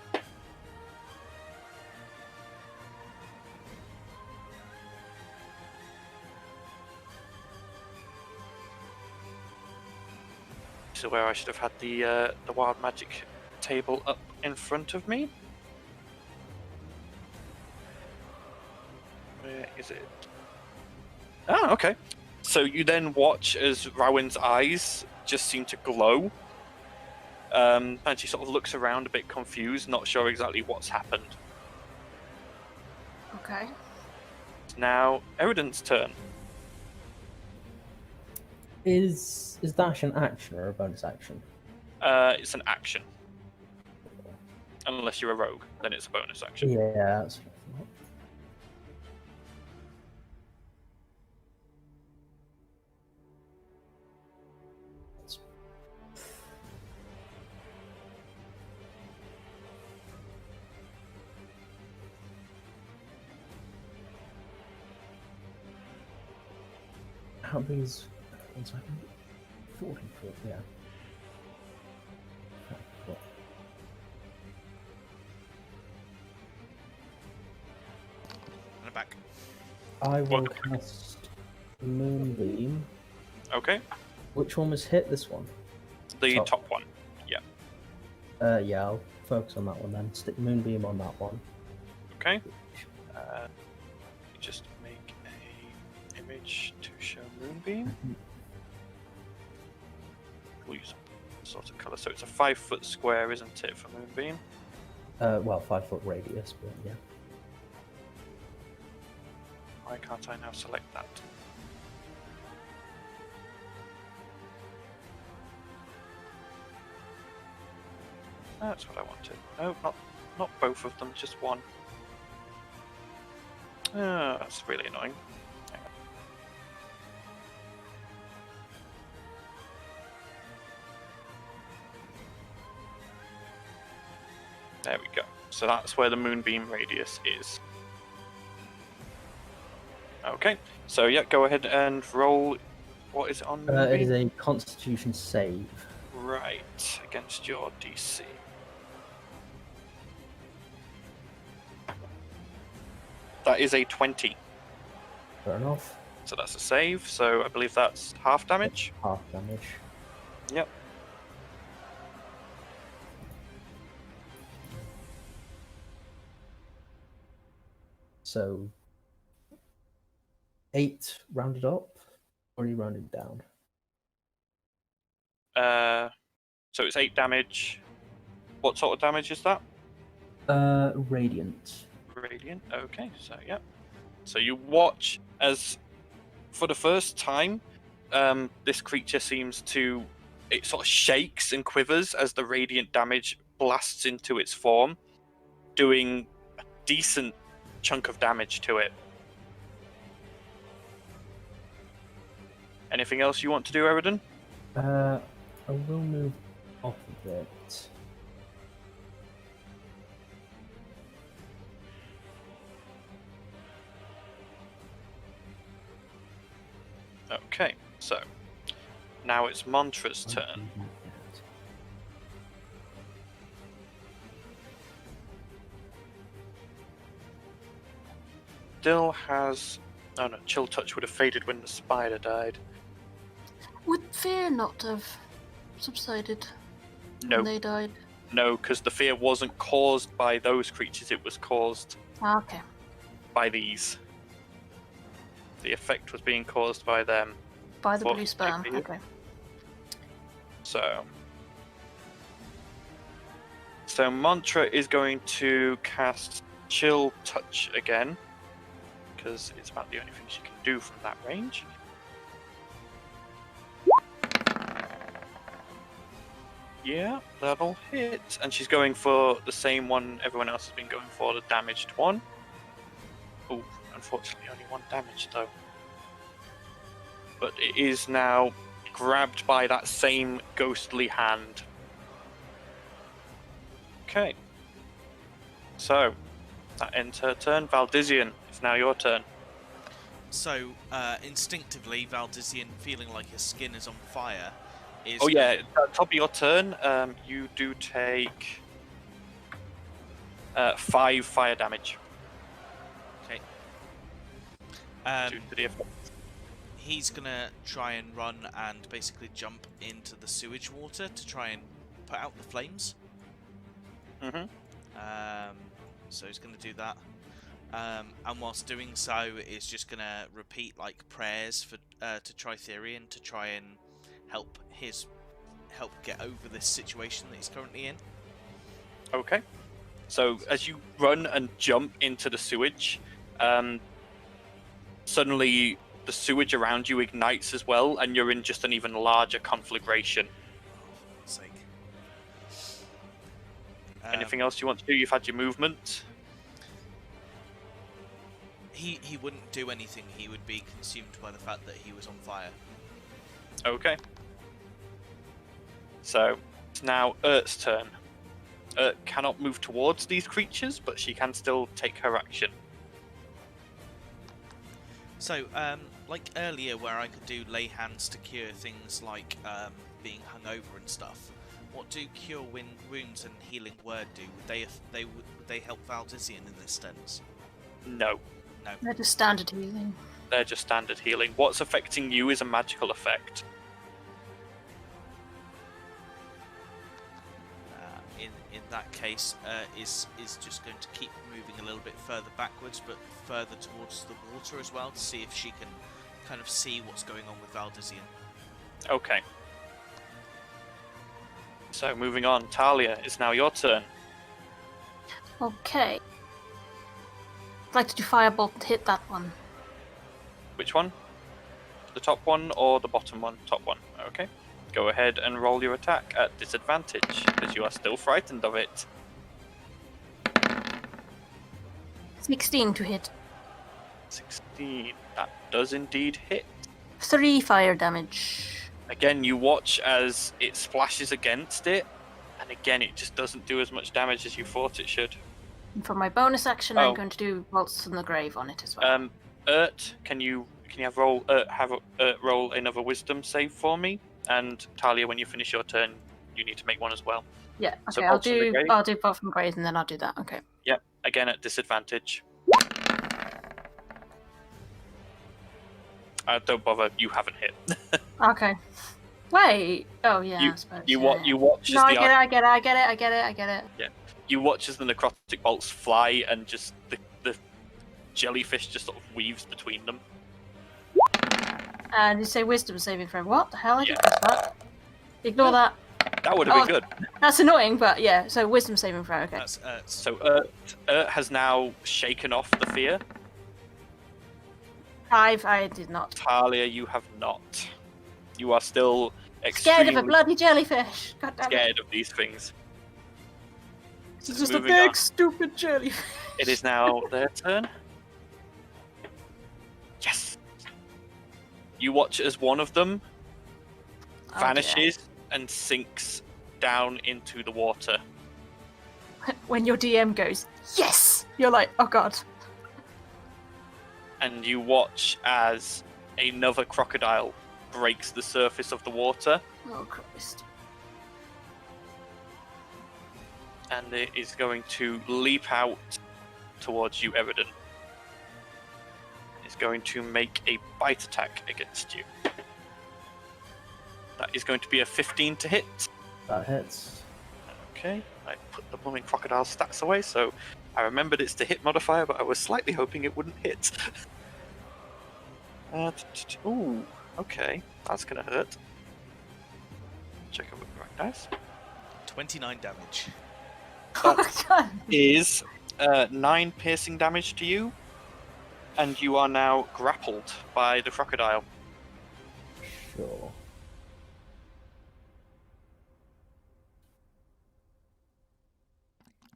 So where I should have had the wild magic table up in front of me. Where is it? Ah, okay. So you then watch as Rowan's eyes just seem to glow. And she sort of looks around a bit confused, not sure exactly what's happened. Okay. It's now Eridan's turn. Is dash an action or a bonus action? It's an action. Unless you're a rogue, then it's a bonus action. Yeah, that's what I thought. How big is... 1 second. 40 foot, yeah. What? And back. I will What? cast Moonbeam. Okay. Which one was hit? This one? The Top. top one. Yeah, I'll focus on that one then. Stick Moonbeam on that one. Okay. Just make a image to show Moonbeam. We'll use a sort of colour. So it's a 5-foot square, isn't it, for Moonbeam? Well, 5-foot radius, but yeah. Why can't I now select that? That's what I wanted. No, not both of them, just one. That's really annoying. Hang on. There we go. So that's where the Moonbeam radius is. Okay, so yeah, go ahead and roll. What is it on Moonbeam? It is a Constitution save. Right, against your DC. That is a 20. Fair enough. So that's a save, so I believe that's half damage. Half damage. Yep. So 8 rounded up, or are you rounded down? So it's 8 damage. What sort of damage is that? Radiant. Radiant. Okay, so yeah. So you watch as, for the first time, this creature seems to, it sort of shakes and quivers as the radiant damage blasts into its form, doing a decent chunk of damage to it. Anything else you want to do, Eridan? I will move off a bit. Okay, so now it's Mantra's turn. Still has... Oh no, Chill Touch would have faded when the spider died. Would fear not have subsided No, when they died? no, because the fear wasn't caused by those creatures, it was caused Ah, okay. by these. The effect was being caused by them. By the What, blue sperm. like you? Okay. So Mantra is going to cast Chill Touch again, because it's about the only thing she can do from that range. Yeah, that'll hit. And she's going for the same one everyone else has been going for, the damaged one. Oh, unfortunately only 1 damage though. But it is now grabbed by that same ghostly hand. Okay. So, that ends her turn. Valdizian, it's now your turn. So, instinctively, Valdizian, feeling like his skin is on fire, is... Oh yeah, at the top of your turn, you do take 5 fire damage. Okay. Due to the effect. He's gonna try and run and basically jump into the sewage water to try and put out the flames. Mm-hmm. So he's gonna do that. And whilst doing so, is just gonna repeat like prayers for to Tritherian to try and help get over this situation that he's currently in. Okay. So as you run and jump into the sewage, suddenly the sewage around you ignites as well, and you're in just an even larger conflagration. For fuck's sake. Anything else you want to do? You've had your movement. He wouldn't do anything. He would be consumed by the fact that he was on fire. Okay. So it's now Ert's turn. Ert cannot move towards these creatures, but she can still take her action. So, like earlier where I could do lay hands to cure things like being hungover and stuff, what do cure wounds and healing word do? Would they help Valdizian in this sense? No, No. They're just standard healing. they're just standard healing. What's affecting you is a magical effect. In that case, is just going to keep moving a little bit further backwards, but further towards the water as well, to see if she can kind of see what's going on with Valdizian. Okay. So moving on, Talia, it's now your turn. Okay. I'd like to do firebolt and hit that one. Which one? The top one or the bottom one? Top one. Okay. Go ahead and roll your attack at disadvantage, because you are still frightened of it. 16 to hit. 16. That does indeed hit. 3 fire damage. Again, you watch as it splashes against it, and again, it just doesn't do as much damage as you thought it should. And for my bonus action, Oh. I'm going to do Bolts from the Grave on it as well. Urt, can you have roll another Wisdom save for me? And Talia, when you finish your turn, you need to make one as well. Yeah, so okay, Bolts from the Grave? I'll do Bolt from Grave and then I'll do that, okay. Yep, again at disadvantage. Don't bother, you haven't hit. Okay. Wait. Oh yeah, I suppose. You yeah. watch as No, I the get it. you watch as the necrotic bolts fly and just the jellyfish just sort of weaves between them. And you say wisdom saving throw. What the hell? I didn't Yeah. press that. Ignore that. That would have been good. That's annoying, but yeah. So wisdom saving throw. Okay. That's So Urt has now shaken off the fear. 5. I did not. Talia, you have not. You are still Scared extremely of a bloody jellyfish. God damn it. scared of these things. It's So just a moving big on. stupid jellyfish. It is now their turn. Yes. You watch as one of them Oh, vanishes and sinks down into the water. dear. When your DM goes, yes, you're like, oh god. And you watch as another crocodile breaks the surface of the water, Oh Christ. and it is going to leap out towards you, Eridan. It's going to make a bite attack against you. That is going to be a 15 to hit. That hits. Okay, I put the blooming crocodile stats away, so I remembered it's the hit modifier, but I was slightly hoping it wouldn't hit. Ooh, okay, that's gonna hurt. Check over the right dice. 29 damage. Oh my god. Is 9 piercing damage to you, and you are now grappled by the crocodile. Sure.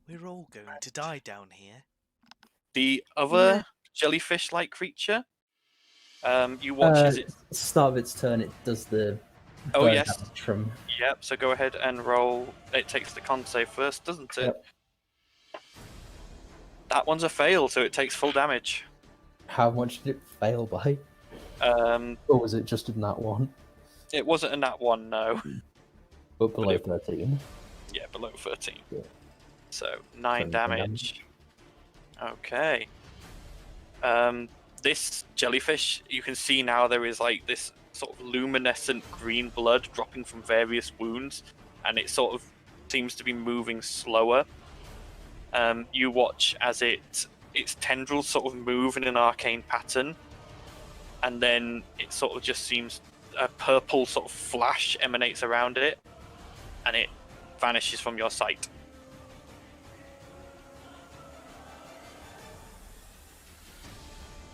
We're all going to die down here. The other Yeah. jellyfish-like creature, you watch as it. Start of its turn, it does the. Oh, burn yes. damage from. Yep. So go ahead and roll. It takes the con save first, doesn't it? Yep. That one's a fail, so it takes full damage. How much did it fail by? Or was it just in that one? It wasn't a nat 1, no. But below it- 13. Yeah, below 13. Yeah. So 9 9 damage. Okay. This jellyfish, you can see now there is like this sort of luminescent green blood dropping from various wounds, and it sort of seems to be moving slower. You watch as its tendrils sort of move in an arcane pattern, and then it sort of just seems a purple sort of flash emanates around it, and it vanishes from your sight.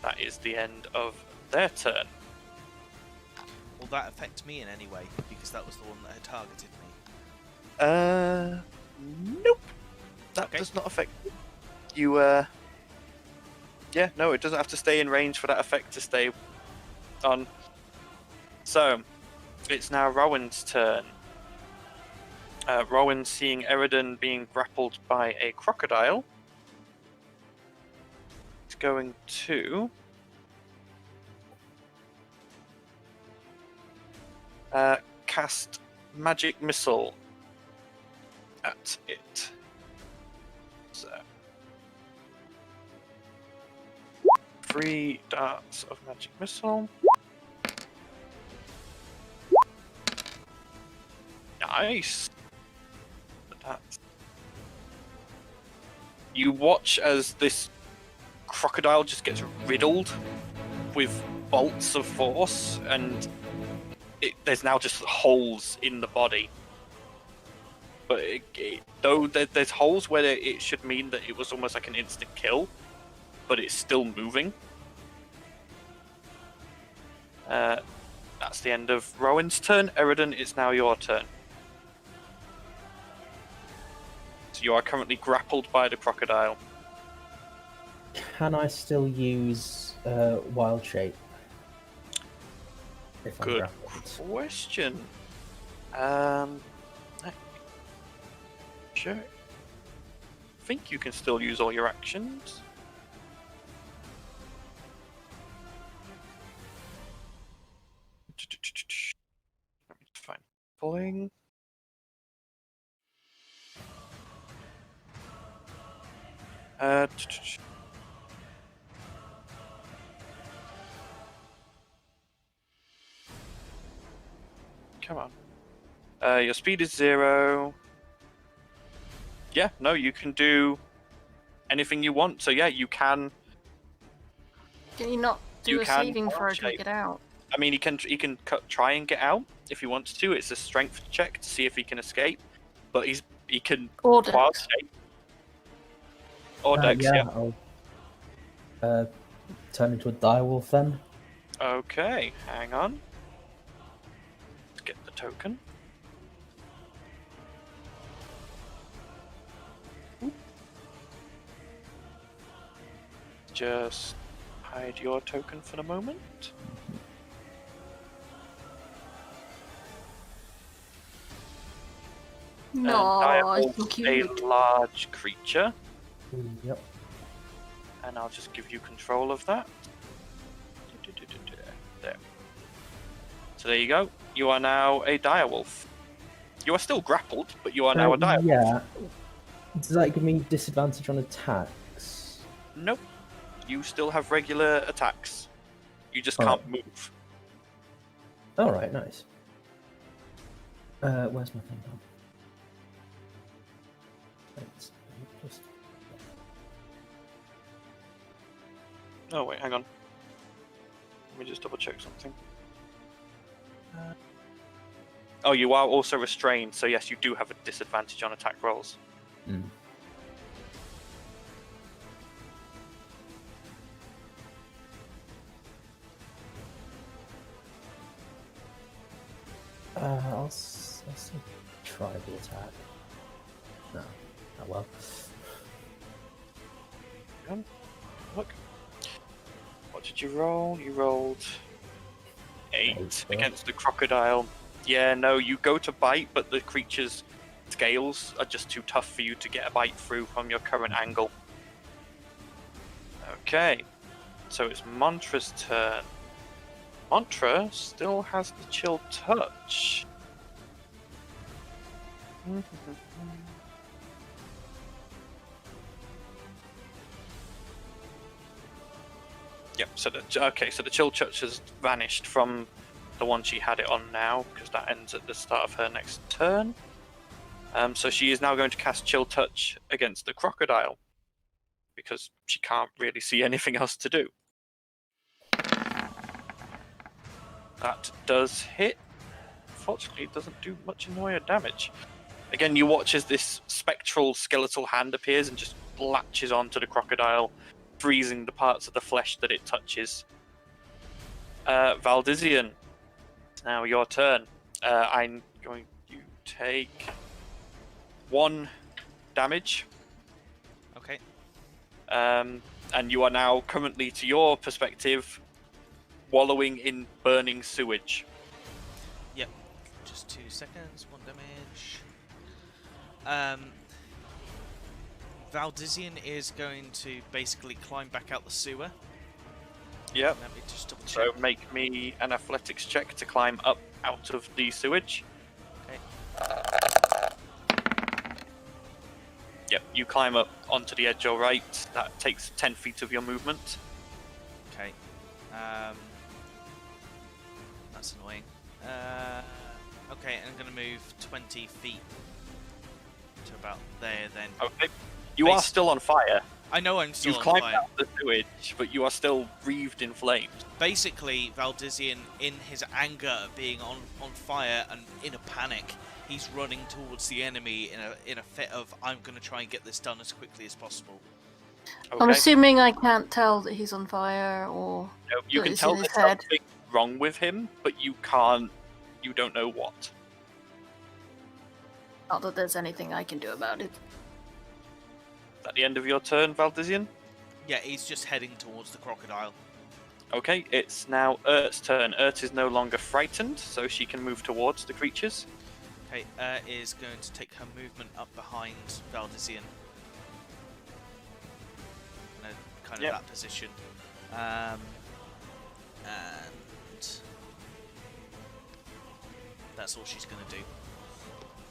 That is the end of their turn. Will that affect me in any way? Because that was the one that had targeted me. Nope. That Okay. does not affect you. Yeah, no, it doesn't have to stay in range for that effect to stay on. So, it's now Rowan's turn. Rowan, seeing Eridan being grappled by a crocodile, is going to cast Magic Missile at it. So 3 darts of Magic Missile. Nice. That's... You watch as this crocodile just gets riddled with bolts of force, and there's now just holes in the body. But though there's holes where it should mean that it was almost like an instant kill, but it's still moving. That's the end of Rowan's turn. Eridan, it's now your turn. So you are currently grappled by the crocodile. Can I still use Wild Shape? If I'm Good grappled? question. Sure. I think you can still use all your actions. Let me find pulling. Come on. Your speed is 0. Yeah, no, you can do anything you want. So yeah, you can. Can you not do You a can saving throw to shape. get out? I mean, he can try and get out if he wants to. It's a strength check to see if he can escape, but he can Or wild dex. shape. Or dex, yeah. I'll turn into a direwolf then. Okay, hang on. Let's get the token. Just hide your token for the moment. No, Direwolf's so a cute. large creature, Yep. and I'll just give you control of that. There. So there you go. You are now a direwolf. You are still grappled, but you are now a direwolf. Yeah. Does that give me disadvantage on attacks? Nope. You still have regular attacks. You just Alright. can't move. Alright, nice. Where's my thing now? Just... Oh wait, hang on. Let me just double check something. Oh, you are also restrained, so yes, you do have a disadvantage on attack rolls. Mm. I'll say try the attack. No, not well. Look. What did you roll? You rolled 8 Eight, against the crocodile. Yeah, no, you go to bite, but the creature's scales are just too tough for you to get a bite through from your current angle. Okay, so it's Mantra's turn. Mantra still has the chill touch. Yep, so the chill touch has vanished from the one she had it on now, because that ends at the start of her next turn. So she is now going to cast chill touch against the crocodile, because she can't really see anything else to do. That does hit. Fortunately, it doesn't do much in the way of damage. Again, you watch as this spectral skeletal hand appears and just latches onto the crocodile, freezing the parts of the flesh that it touches. Valdizian, it's now your turn. I'm going to take 1 damage. Okay. And you are now currently, to your perspective, wallowing in burning sewage. Yep. Just 2 seconds. 1 damage. Valdizian is going to basically climb back out the sewer. Yep. Let me just double check. So make me an athletics check to climb up out of the sewage. Okay. Yep, you climb up onto the edge all right. That takes 10 feet of your movement. Okay. That's annoying. Okay, I'm going to move 20 feet to about there then. Okay. You are still on fire. I know I'm still You've on climbed fire. out the sewage, but you are still wreathed in flames. Basically, Valdizian, in his anger at being on fire and in a panic, he's running towards the enemy in a fit of, I'm going to try and get this done as quickly as possible. Okay. I'm assuming I can't tell that he's on fire, or No, you that can it's tell in his there's head. something wrong with him, but you don't know what. Not that there's anything I can do about it. Is that the end of your turn, Valdizian? Yeah, he's just heading towards the crocodile. Okay, it's now Ert's turn. Ert is no longer frightened, so she can move towards the creatures. Okay, is going to take her movement up behind Valdizian. In a kind of that position. And that's all she's going to do.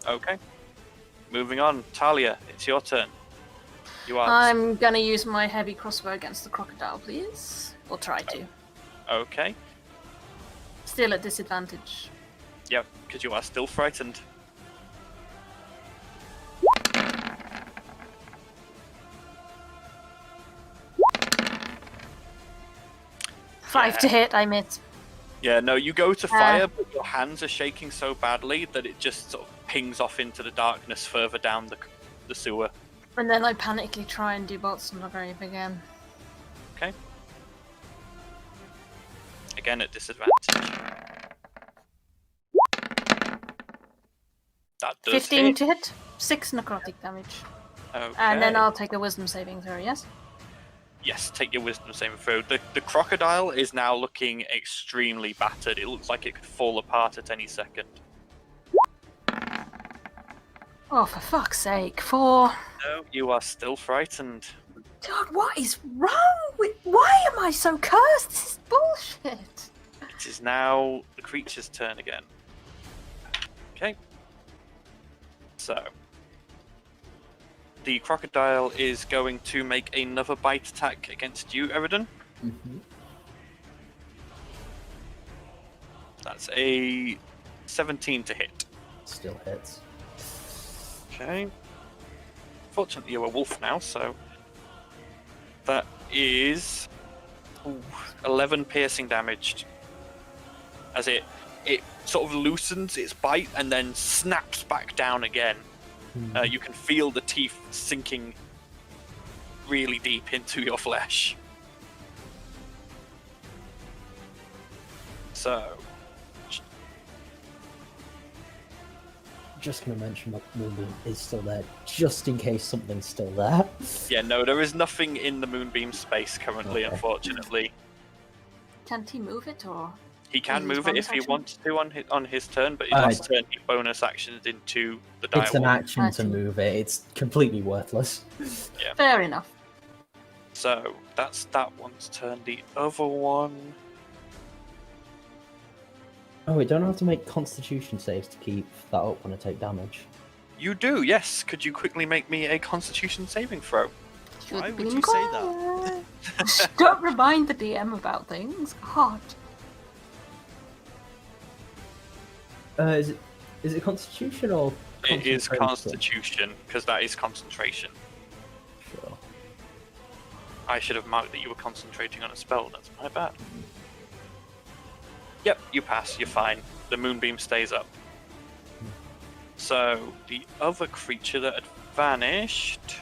Okay. Moving on. Talia, it's your turn. You are... I'm gonna use my heavy crossbow against the crocodile, please. Or try to. Okay. Still at disadvantage. Yep, because you are still frightened. Five to hit, I miss. Yeah, no, you go to fire, but your hands are shaking so badly that it just sort of pings off into the darkness further down the sewer. And then I panically try and do bolts on the grave again. Okay. Again at disadvantage. That does 15 hit. to hit, 6 necrotic damage. Okay. And then I'll take a wisdom saving throw, yes? Yes, take your wisdom saving throw. The crocodile is now looking extremely battered. It looks like it could fall apart at any second. Oh, for fuck's sake, 4. No, you are still frightened. God, what is wrong with... Why am I so cursed? This is bullshit. It is now the creature's turn again. Okay. So. The crocodile is going to make another bite attack against you, Eridan. Mm-hmm. That's a 17 to hit. Still hits. Okay. Fortunately, you're a wolf now, so that is 11 piercing damage. As it sort of loosens its bite and then snaps back down again. You can feel the teeth sinking really deep into your flesh. So. Just going to mention that Moonbeam is still there, just in case something's still there. Yeah, no, there is nothing in the Moonbeam space currently, Okay. unfortunately. Can't he move it, or...? He can Is it move it if bonus he action? wants to on his turn, but his Alright. last turn he bonus actions into the dire It's an wolf. action to move it, it's completely worthless. Fair enough. So that's that one's turn. The other one. Oh, we don't have to make constitution saves to keep that up when I take damage. You do, yes. Could you quickly make me a Constitution saving throw? Should Why be would you say inquired. Don't remind the DM about things. God. Is it constitution or It is concentration? Constitution, because that is concentration. Sure. I should have marked that you were concentrating on a spell. That's my bad. Yep, you pass. You're fine. The moonbeam stays up. So the other creature that had vanished.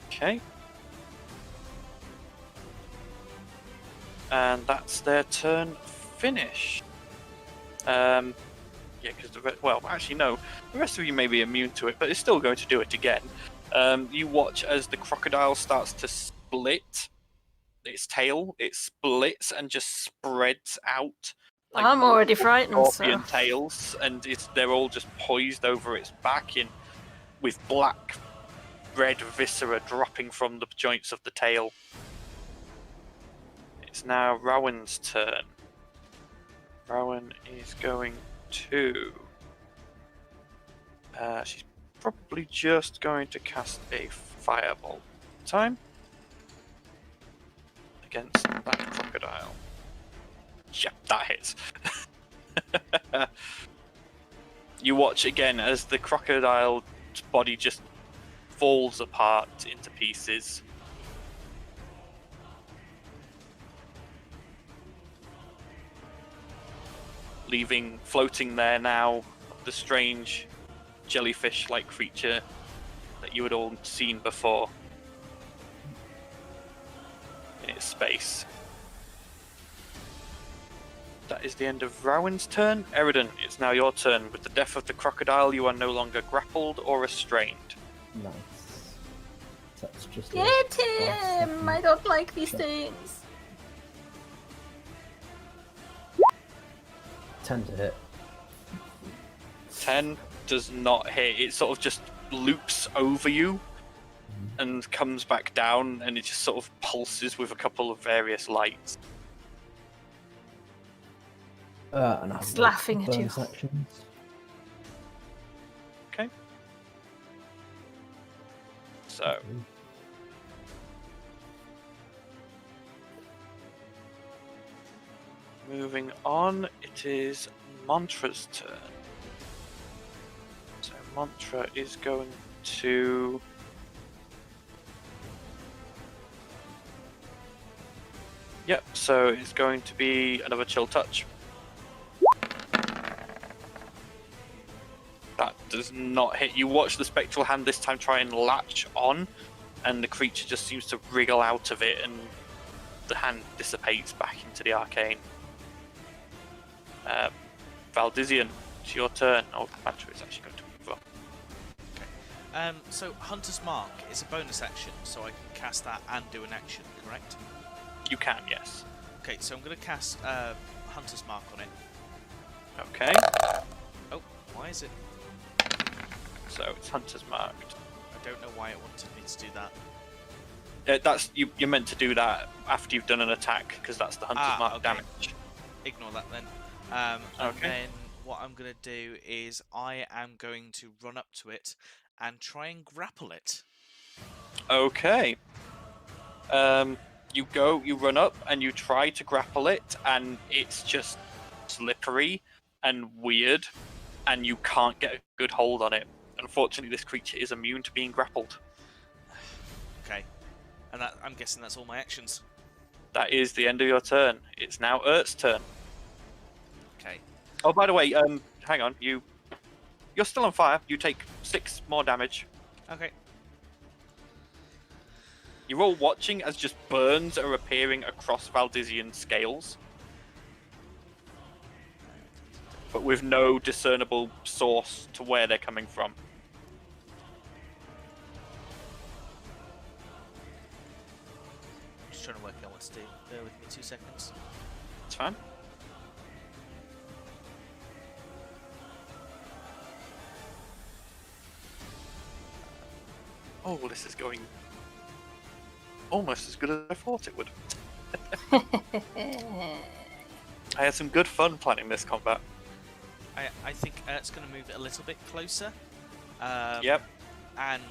Okay. And that's their turn finished. Yeah, because well, actually no. The rest of you may be immune to it, but it's still going to do it again. You watch as the crocodile starts to split its tail. It splits and just spreads out. Like I'm already frightened, scorpion so... tails, and they're all just poised over its back with black, red viscera dropping from the joints of the tail. It's now Rowan's turn. Rowan is going to... she's probably just going to cast a fireball time against that crocodile. crocodile. Yep, that hits. You watch again as the crocodile's body just falls apart into pieces. Leaving floating there now the strange jellyfish-like creature that you had all seen before in its space. That is the end of Rowan's turn. Eridan, it's now your turn. With the death of the crocodile, you are no longer grappled or restrained. Nice. That's just. Get him! I don't like these things. 10 to hit. 10 does not hit. It sort of just loops over you and comes back down, and it just sort of pulses with a couple of various lights. And It's laughing at you. bonus actions. Okay. So, moving on, it is Mantra's turn. So Mantra is going to... Yep, so it's going to be another chill touch. That does not hit. You watch the spectral hand this time try and latch on, and the creature just seems to wriggle out of it, and the hand dissipates back into the arcane. Valdizian, it's your turn. Oh, Mantra is actually going to move up. So Hunter's Mark is a bonus action, so I can cast that and do an action, correct? You can, yes. Okay, so I'm going to cast Hunter's Mark on it. Okay, Oh, why is it? so it's Hunter's marked. I don't know why it wanted me to do that. That's you're meant to do that after you've done an attack, because that's the Hunter's mark okay. damage. Ignore that then. And Okay. then what I'm going to do is I am going to run up to it and try and grapple it. Okay. You run up and you try to grapple it, and it's just slippery and weird, and you can't get a good hold on it. Unfortunately, this creature is immune to being grappled. Okay. And that, I'm guessing that's all my actions. That is the end of your turn. It's now Ert's turn. Okay. Oh, by the way, hang on. You're still on fire. You take 6 more damage. Okay. You're all watching as just burns are appearing across Valdizian scales, but with no discernible source to where they're coming from. Just trying to work out what to do. Bear with me 2 seconds. It's fine. Oh, this is going almost as good as I thought it would. I had some good fun planning this combat. I think it's going to move it a little bit closer. Yep. And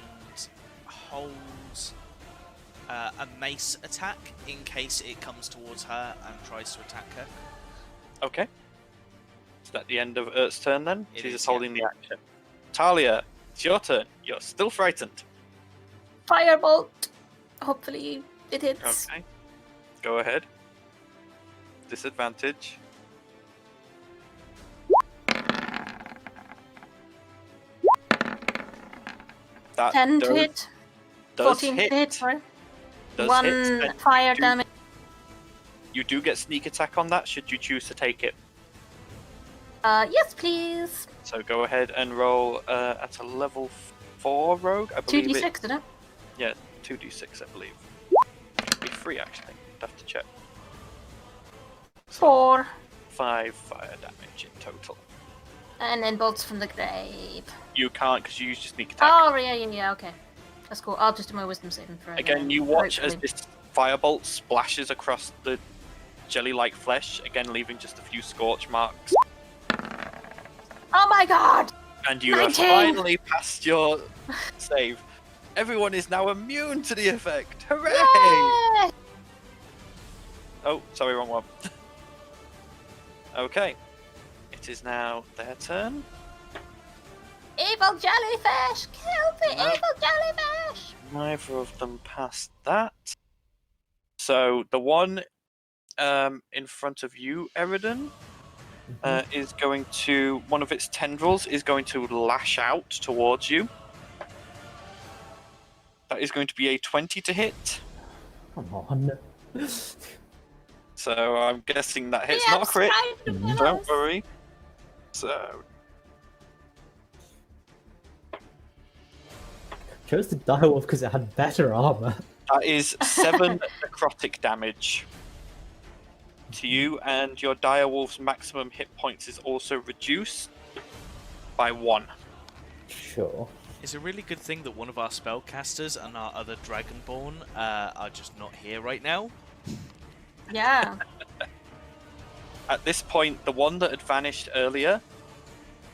holds a mace attack in case it comes towards her and tries to attack her. Okay. Is that the end of Ert's turn then? It She's is, just yeah. holding the action. Talia, it's your turn. You're still frightened. Firebolt. Hopefully it hits. Okay. Go ahead. Disadvantage. That 10 to hit. does 14 hit. to hit, sorry. Does 1 hit, and fire do- damage. You do get sneak attack on that should you choose to take it. Yes, please. So go ahead and roll at a level 4 rogue, I believe. 2d6, did it? Yeah, 2d6, I believe. Should be 3 actually. I'd have to check. 4. 5 fire damage in total. And then bolts from the grave. You can't because you used your sneak attack. Oh, yeah, okay. That's cool. I'll just do my wisdom saving throw. Again, then, you watch as hopefully. this firebolt splashes across the jelly-like flesh, again leaving just a few scorch marks. Oh my god! And you have 19! finally passed your save. Everyone is now immune to the effect. Hooray! Yay! Oh, sorry, wrong one. Okay. It is now their turn. Evil jellyfish! Kill the No. evil jellyfish! Neither of them passed that. So the one in front of you, Eridan, is going to... One of its tendrils is going to lash out towards you. That is going to be a 20 to hit. Come on. So I'm guessing that hits, Yeah, not a crit. Mhm. Don't worry. So Chose the direwolf because it had better armor. that is 7 necrotic damage to you, and your direwolf's maximum hit points is also reduced by 1. Sure. It's a really good thing that one of our spellcasters and our other Dragonborn are just not here right now. Yeah. At this point, the one that had vanished earlier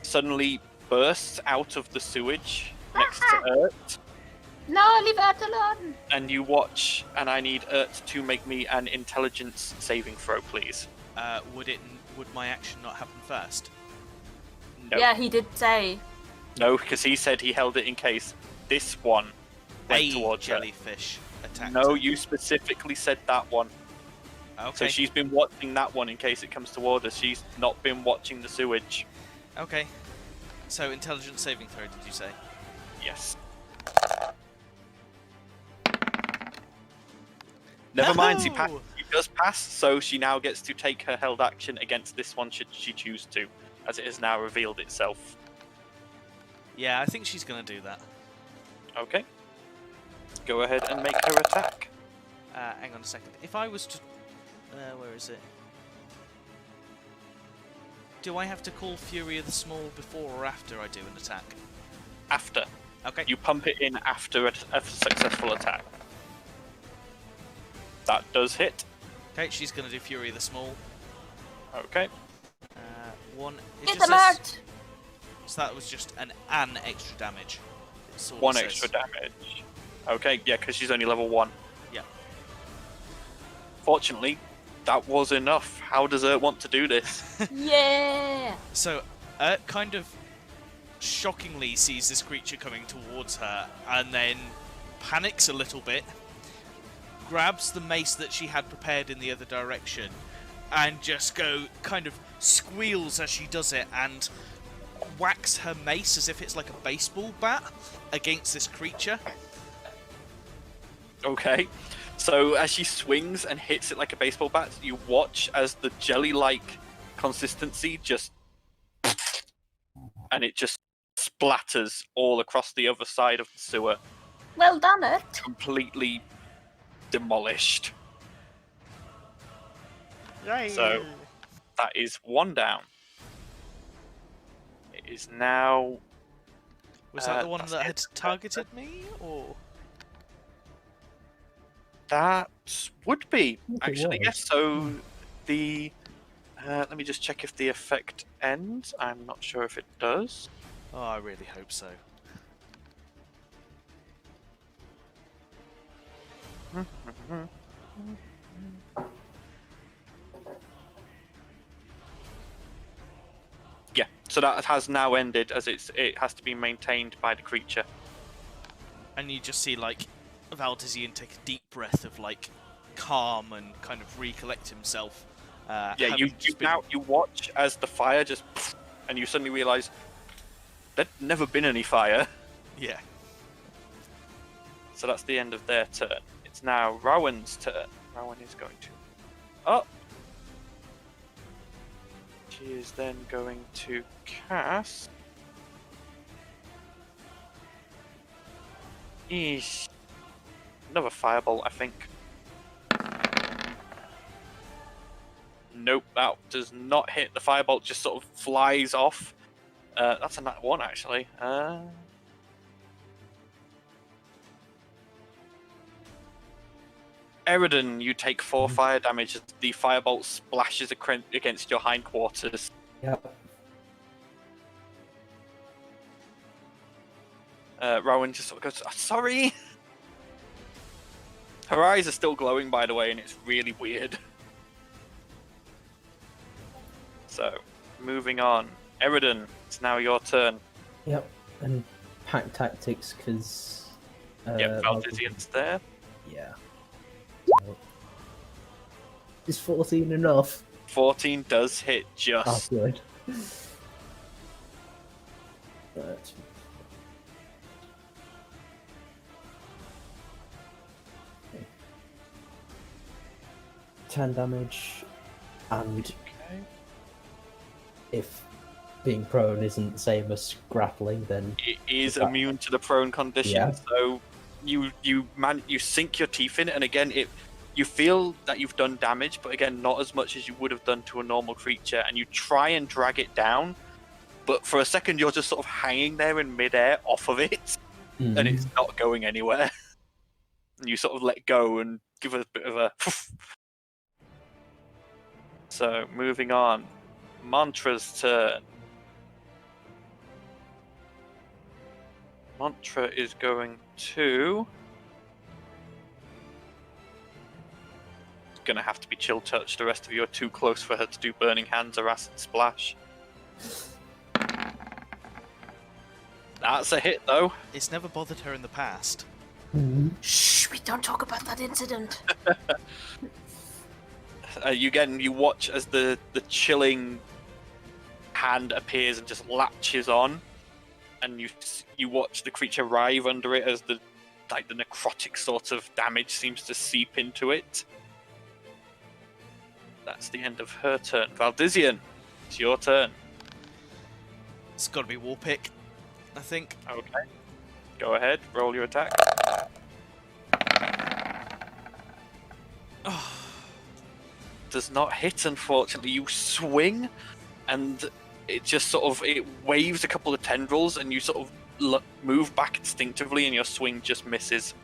suddenly bursts out of the sewage next to Ert, No, leave Earth alone! and you watch, and I need Ert to make me an intelligence saving throw, please. Would my action not happen first? No. Yeah, he did say. No, because he said he held it in case this one went A towards her. jellyfish attacked. No, her. you specifically said that one. Okay. So she's been watching that one in case it comes toward us. She's not been watching the sewage. Okay. So intelligence saving throw, did you say? Yes. Never mind, she No! does pass, so she now gets to take her held action against this one should she choose to, as it has now revealed itself. Yeah, I think she's gonna do that. Okay. Go ahead and make her attack. Hang on a second. If I was to... where is it? Do I have to call Fury of the Small before or after I do an attack? After. Okay. You pump it in after a successful attack. That does hit. Okay, she's gonna do Fury of the Small. Okay. One... It Get just them says... out! So that was just an extra damage. It's all it 1 says. extra damage. Okay, yeah, because she's only level 1. Yeah. Fortunately, that was enough. How does Ert want to do this? Yeah! So, kind of shockingly sees this creature coming towards her, and then panics a little bit, grabs the mace that she had prepared in the other direction, and just kind of squeals as she does it, and whacks her mace as if it's like a baseball bat against this creature. Okay. So as she swings and hits it like a baseball bat, you watch as the jelly-like consistency just... and it just splatters all across the other side of the sewer, Well done, it. completely demolished. Yay! So that is 1 down. It is now... Was that the one that's that it. had targeted me, or...? That would be, think it actually, was. yes. So the... let me just check if the effect ends. I'm not sure if it does. Oh, I really hope so. Yeah, so that has now ended, as it has to be maintained by the creature. And you just see, like, Valdizian take a deep breath of, like, calm and kind of recollect himself. Yeah, having you just been- now you watch as the fire just... and you suddenly realise there'd never been any fire. Yeah. So that's the end of their turn. It's now Rowan's turn. Rowan is going to up. She is then going to cast... Eesh. Another fireball, I think. Nope, that does not hit. The firebolt just sort of flies off. That's a nat 1, actually. Eridan, you take 4 fire damage as the firebolt splashes against your hindquarters. Yep. Rowan just sort of goes, sorry! Her eyes are still glowing, by the way, and it's really weird. So, moving on. Eridan, it's now your turn. Yep, and pack tactics because. Yep, Valdizian's there. Yeah. So, is 14 enough? 14 does hit Oh, just. good. But 10 damage, and Okay. if being prone isn't the same as grappling, then It is immune to the prone condition, Yeah. so you sink your teeth in it, and again you feel that you've done damage, but again not as much as you would have done to a normal creature, and you try and drag it down, but for a second you're just sort of hanging there in midair off of it, and it's not going anywhere. And you sort of let go and give it a bit of a. So moving on, Mantra's turn. Mantra is going to. It's gonna have to be chill touch. The rest of you are too close for her to do burning hands or acid splash. That's a hit though. It's never bothered her in the past. Shh, we don't talk about that incident. You watch as the chilling hand appears and just latches on, and you watch the creature writhe under it as the necrotic sort of damage seems to seep into it. That's the end of her turn. Valdizian, it's your turn. It's got to be War Pick, I think. Okay. Go ahead, roll your attack. Does not hit, unfortunately. You swing, and it just sort of waves a couple of tendrils, and you sort of move back instinctively, and your swing just misses.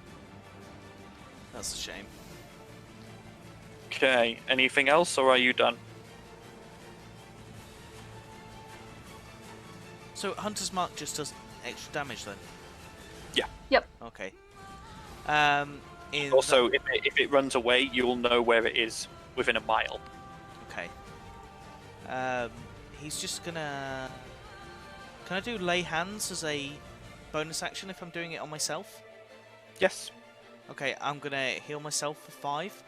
That's a shame. Okay. Anything else, or are you done? So Hunter's Mark just does extra damage then? Yeah. Yep. Okay. Also, if it runs away, you'll know where it is within a mile. Okay. He's just gonna... Can I do lay hands as a bonus action if I'm doing it on myself? Yes. Okay, I'm gonna heal myself for 5.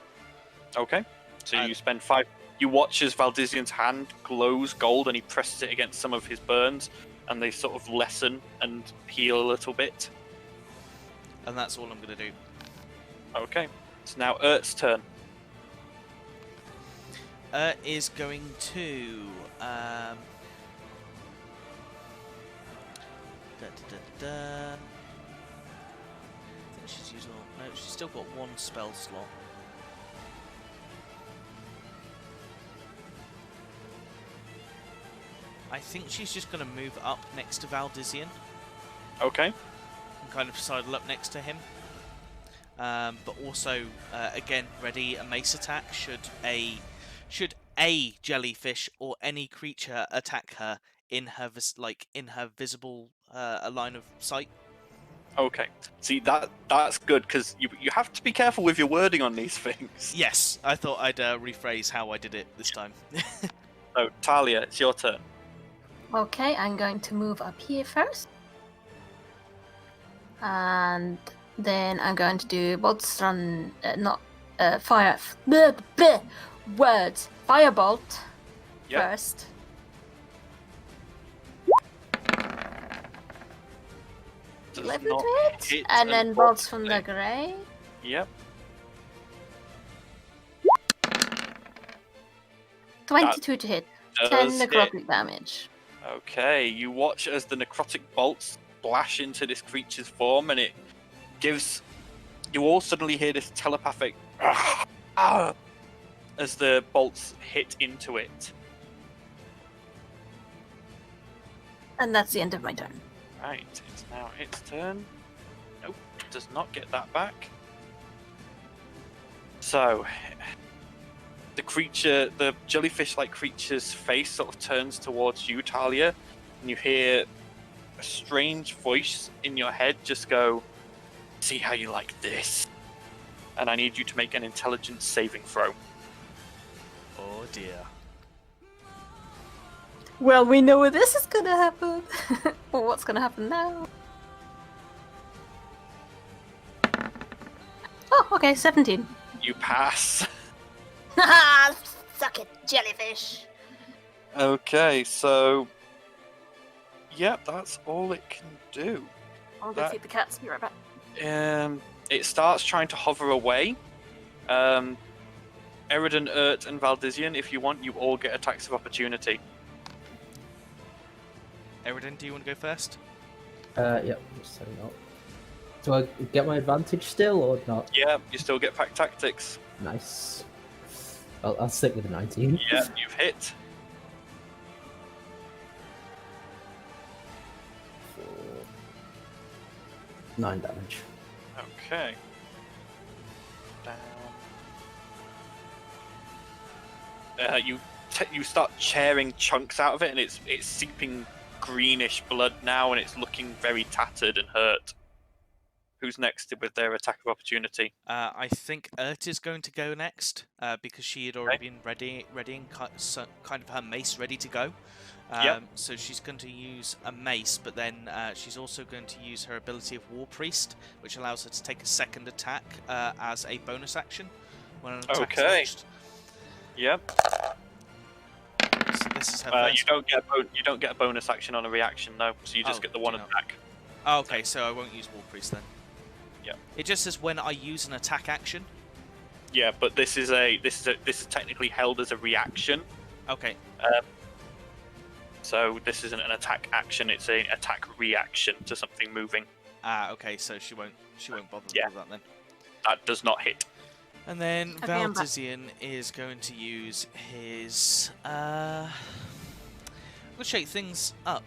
Okay. So you spend 5. You watch as Valdizian's hand glows gold, and he presses it against some of his burns, and they sort of lessen and heal a little bit. And that's all I'm gonna do. Okay. It's now Ert's turn. Is going to... I think she's used all... No, she's still got 1 spell slot. I think she's just going to move up next to Valdizian Okay. and kind of sidle up next to him. But also, again, ready a mace attack should a jellyfish or any creature attack her in her visible line of sight. Okay. See, that's good, because you have to be careful with your wording on these things. Yes, I thought I'd rephrase how I did it this time. So, Talia, it's your turn. Okay, I'm going to move up here first. And then I'm going to do Boltstun, fire. Words. Firebolt Yep. first. Does 11 not to hit. hit, And then bolts from the unfortunately. grey. Yep. 22 to hit. 10 Does hit. necrotic damage. Okay, you watch as the necrotic bolts splash into this creature's form, and it gives... You all suddenly hear this telepathic... as the bolts hit into it. And that's the end of my turn. Right, it's now its turn. Nope, does not get that back. So, the creature, the jellyfish-like creature's face sort of turns towards you, Talia, and you hear a strange voice in your head just go, "See how you like this?" And I need you to make an intelligence saving throw. Oh dear. Well, we know this is gonna happen. Well, what's gonna happen now? Oh, okay, 17. You pass. Haha, suck it, jellyfish. Okay, so yep, that's all it can do. I'll go feed the cats. Be right back. It starts trying to hover away. Eridan, Urt, and Valdizian, if you want, you all get attacks of opportunity. Eridan, do you want to go first? Yep, just setting up. Do I get my advantage still or not? Yeah, you still get pack tactics. Nice. I'll stick with the 19. Yeah, you've hit. 9 damage. Okay. Down. You start tearing chunks out of it, and it's seeping greenish blood now, and it's looking very tattered and hurt. Who's next with their attack of opportunity? I think Urt is going to go next because she had already been readying kind of her mace ready to go. Yep. So she's going to use a mace, but then she's also going to use her ability of War Priest, which allows her to take a second attack as a bonus action when an attack is launched. Yep. So this is her first. You don't get a bonus action on a reaction, though. So you just get the one attack. Oh, okay, so I won't use War Priest then. Yeah. It just says when I use an attack action. Yeah, but this is technically held as a reaction. Okay. So this isn't an attack action; it's an attack reaction to something moving. Ah, okay. So she won't bother with that then. That does not hit. And then Okay, I'm back. Valdizian is going to use his we'll shake things up.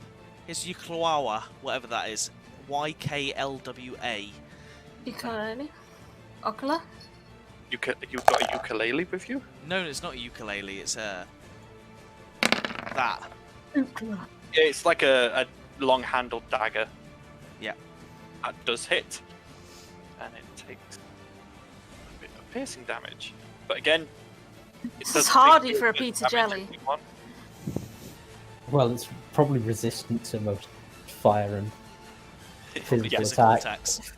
His Yuklawa, whatever that is. YKLWA. Ukulele? Okula? You've got a ukulele with you? No, it's not a ukulele, it's that. Ukula. Yeah, it's like a long-handled dagger. Yeah. That does hit. And it takes a bit of piercing damage. But again, This is hardy for a pizza pizza jelly. Well, it's probably resistant to most fire and physical Physical attack. attacks.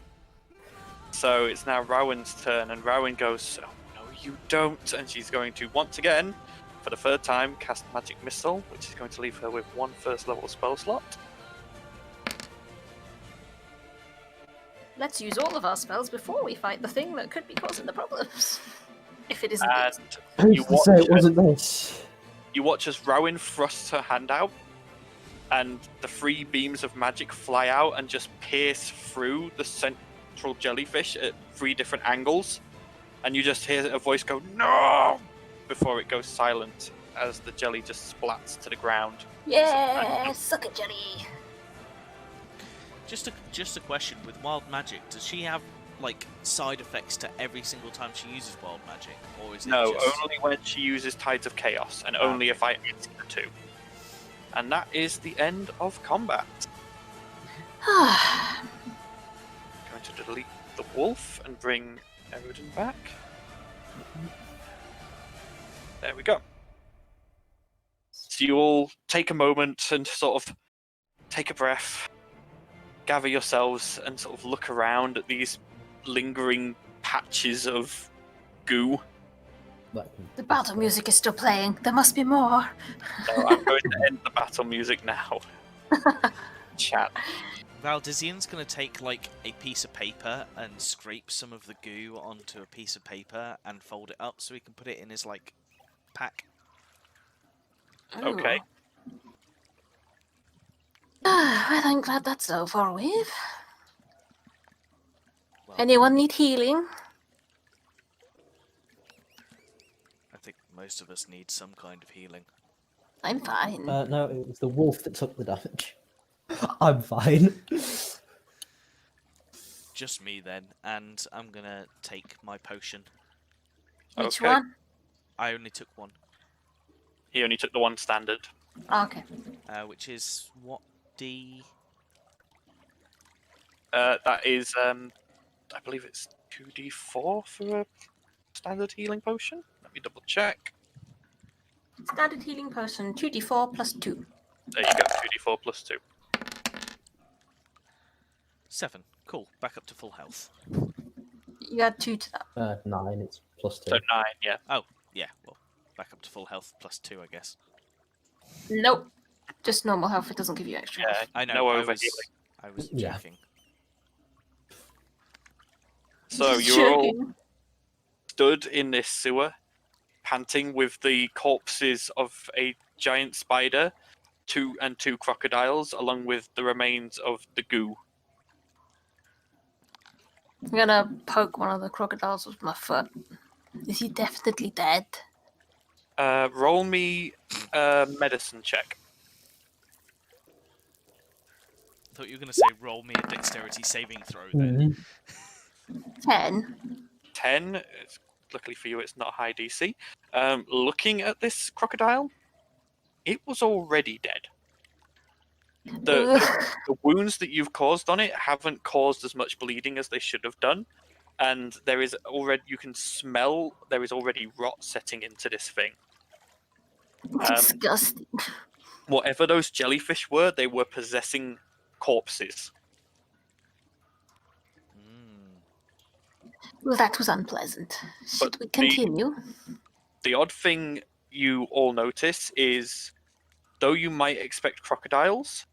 So it's now Rowan's turn, and Rowan goes, "Oh no, you don't!" And she's going to once again, for the third time, cast Magic Missile, which is going to leave her with 1 first-level spell slot. Let's use all of our spells before we fight the thing that could be causing the problems. If it isn't And these. Who's you to say it watch, wasn't this? you watch as Rowan thrusts her hand out, and the 3 beams of magic fly out and just pierce through the central jellyfish at 3 different angles, and you just hear a voice go, "No!" before it goes silent as the jelly just splats to the ground. Yeah, suck it, jelly. Just a question, with wild magic, does she have like side effects to every single time she uses wild magic? Or is it No, just... only when she uses Tides of Chaos, and only if I ask her to. And that is the end of combat. Going to delete the wolf and bring Eridan back. There we go. So you all take a moment and sort of take a breath, gather yourselves, and sort of look around at these lingering patches of goo. The battle music is still playing. There must be more. So I'm going to end the battle music now. Chat. Valdizian's going to take like a piece of paper and scrape some of the goo onto a piece of paper and fold it up so he can put it in his like pack. Okay. Well, I'm glad that's over with. Well, Anyone need healing? I think most of us need some kind of healing. I'm fine. No, it was the wolf that took the damage. I'm fine. Just me then, and I'm gonna take my potion. Which okay. one? I only took one, He only took the one standard. Okay. which is what D? That is, I believe it's 2d4 for a standard healing potion. Let me double check. Standard healing potion, 2d4 plus 2. There you go, 2d4 plus 2. 7. Cool. Back up to full health. You add 2 to that. 9, it's plus 2. So 9, yeah. Oh, yeah. Well, back up to full health plus 2, I guess. Nope. Just normal health. It doesn't give you extra Yeah, health. I know. no I overhealing. was Yeah. joking. So you're all Joking. stood in this sewer, panting with the corpses of a giant spider, two crocodiles, along with the remains of the goo. I'm gonna poke one of the crocodiles with my foot. Is he definitely dead? Roll me a medicine check. Thought you were going to say roll me a dexterity saving throw then. 10. 10. Luckily for you, it's not high DC. Looking at this crocodile, it was already dead. The wounds that you've caused on it haven't caused as much bleeding as they should have done, and there is already, you can smell there is already rot setting into this thing. Disgusting. Whatever those jellyfish were, they were possessing corpses. Well, that was unpleasant. Should But we continue? The odd thing you all notice is, though you might expect crocodiles,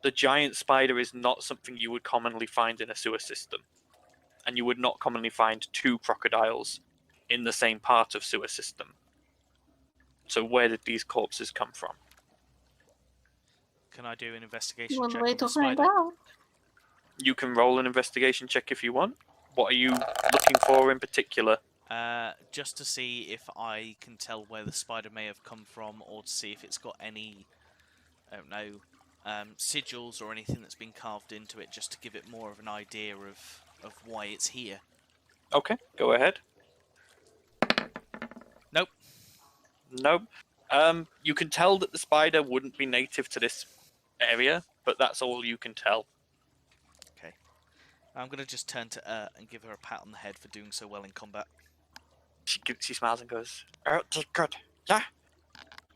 the giant spider is not something you would commonly find in a sewer system. And you would not commonly find 2 crocodiles in the same part of sewer system. So where did these corpses come from? Can I do an investigation One check way on to the find spider? out. You can roll an investigation check if you want. What are you looking for in particular? Just to see if I can tell where the spider may have come from, or to see if it's got any, I don't know, sigils or anything that's been carved into it, just to give it more of an idea of why it's here. Okay, go ahead. Nope. Nope. You can tell that the spider wouldn't be native to this area, but that's all you can tell. Okay. I'm going to just turn to and give her a pat on the head for doing so well in combat. She smiles and goes, "Oh, did good. Yeah?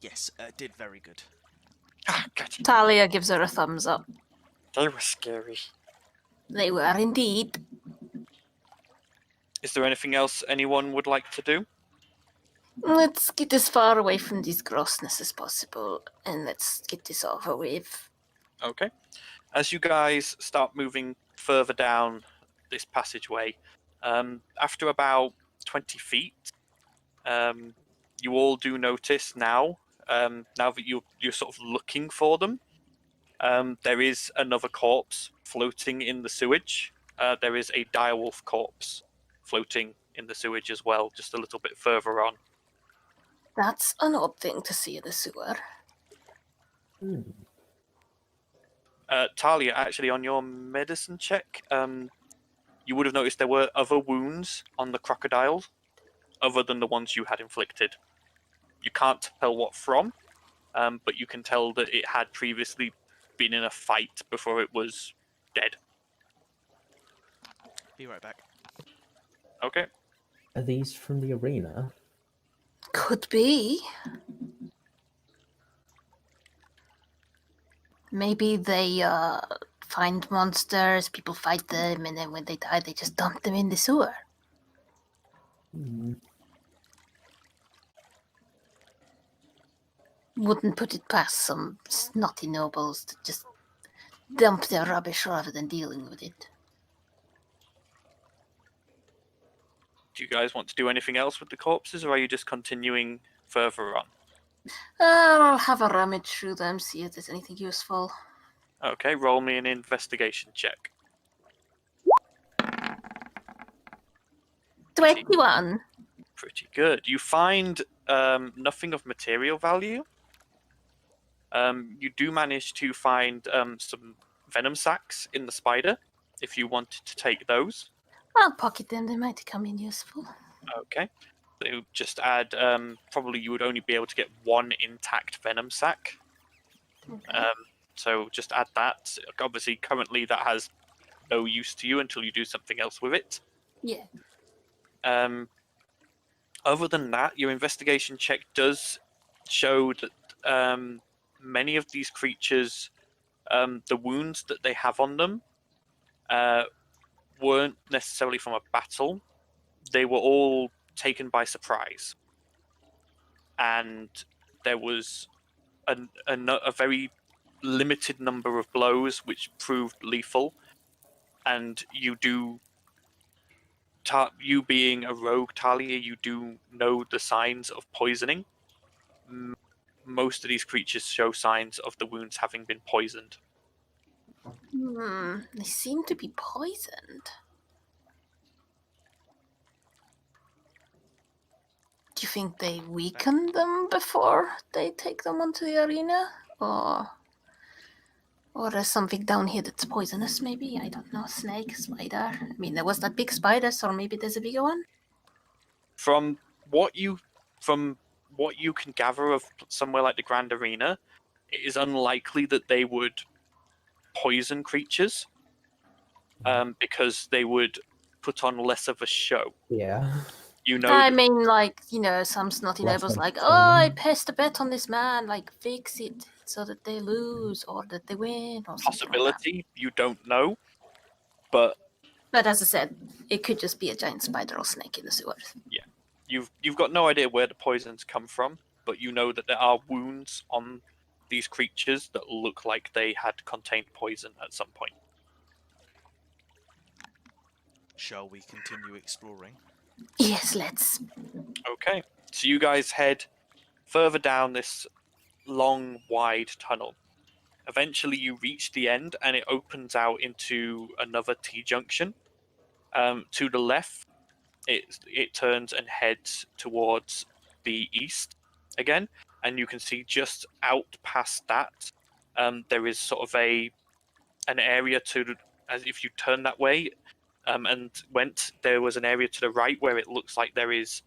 Yes, did very good. Ah, good. Talia gives her a thumbs up. They were scary." They were indeed. Is there anything else anyone would like to do? Let's get as far away from this grossness as possible, and let's get this over with. Okay. As you guys start moving further down this passageway, after about 20 feet, you all do notice now, now that you're sort of looking for them, there is another corpse floating in the sewage. There is a direwolf corpse floating in the sewage as well, just a little bit further on. That's an odd thing to see in the sewer. Talia, actually, on your medicine check, you would have noticed there were other wounds on the crocodile, other than the ones you had inflicted. You can't tell what from, but you can tell that it had previously been in a fight before it was dead. Be right back. Okay. Are these from the arena? Could be. Maybe they find monsters, people fight them, and then when they die, they just dump them in the sewer. Wouldn't put it past some snotty nobles to just dump their rubbish rather than dealing with it. Do you guys want to do anything else with the corpses, or are you just continuing further on? I'll have a rummage through them, see if there's anything useful. Okay, roll me an investigation check. 21. Pretty good. You find nothing of material value. You do manage to find some venom sacs in the spider, if you wanted to take those. I'll pocket them, they might come in useful. Okay. So just add, probably you would only be able to get 1 intact venom sac. Okay. So just add that. Obviously, currently that has no use to you until you do something else with it. Yeah. Other than that, your investigation check does show that many of these creatures, the wounds that they have on them weren't necessarily from a battle. They were all taken by surprise. And there was a very limited number of blows which proved lethal. And you being a rogue, Talia, you do know the signs of poisoning. Most of these creatures show signs of the wounds having been poisoned. They seem to be poisoned. Do you think they weaken them before they take them onto the arena? Or there's something down here that's poisonous, maybe? I don't know. Snake, spider. I mean, there was that big spider, so maybe there's a bigger one? From what you can gather of somewhere like the Grand Arena, it is unlikely that they would poison creatures, because they would put on less of a show. Yeah. I mean, like, some snotty neighbors like, oh, I placed a bet on this man, like, fix it so that they lose or that they win or possibility, like you don't know. But as I said, it could just be a giant spider or snake in the sewers. Yeah. You've got no idea where the poisons come from, but you know that there are wounds on these creatures that look like they had contained poison at some point. Shall we continue exploring? Yes, let's. Okay, so you guys head further down this long, wide tunnel. Eventually you reach the end and it opens out into another T-junction. To the left, it turns and heads towards the east again, and you can see just out past that, there is sort of an area as if you turn that way, and there was an area to the right where it looks like there is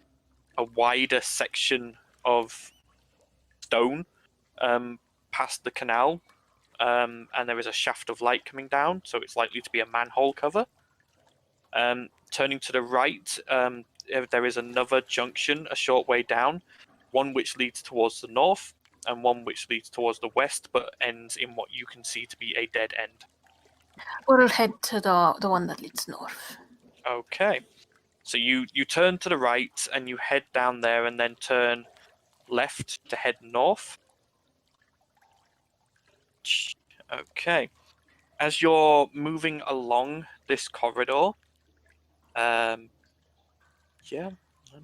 a wider section of stone past the canal, and there is a shaft of light coming down, so it's likely to be a manhole cover. Turning to the right, there is another junction a short way down, one which leads towards the north and one which leads towards the west, but ends in what you can see to be a dead end. We'll head to the one that leads north. Okay, so you turn to the right and you head down there and then turn left to head north. Okay, as you're moving along this corridor, none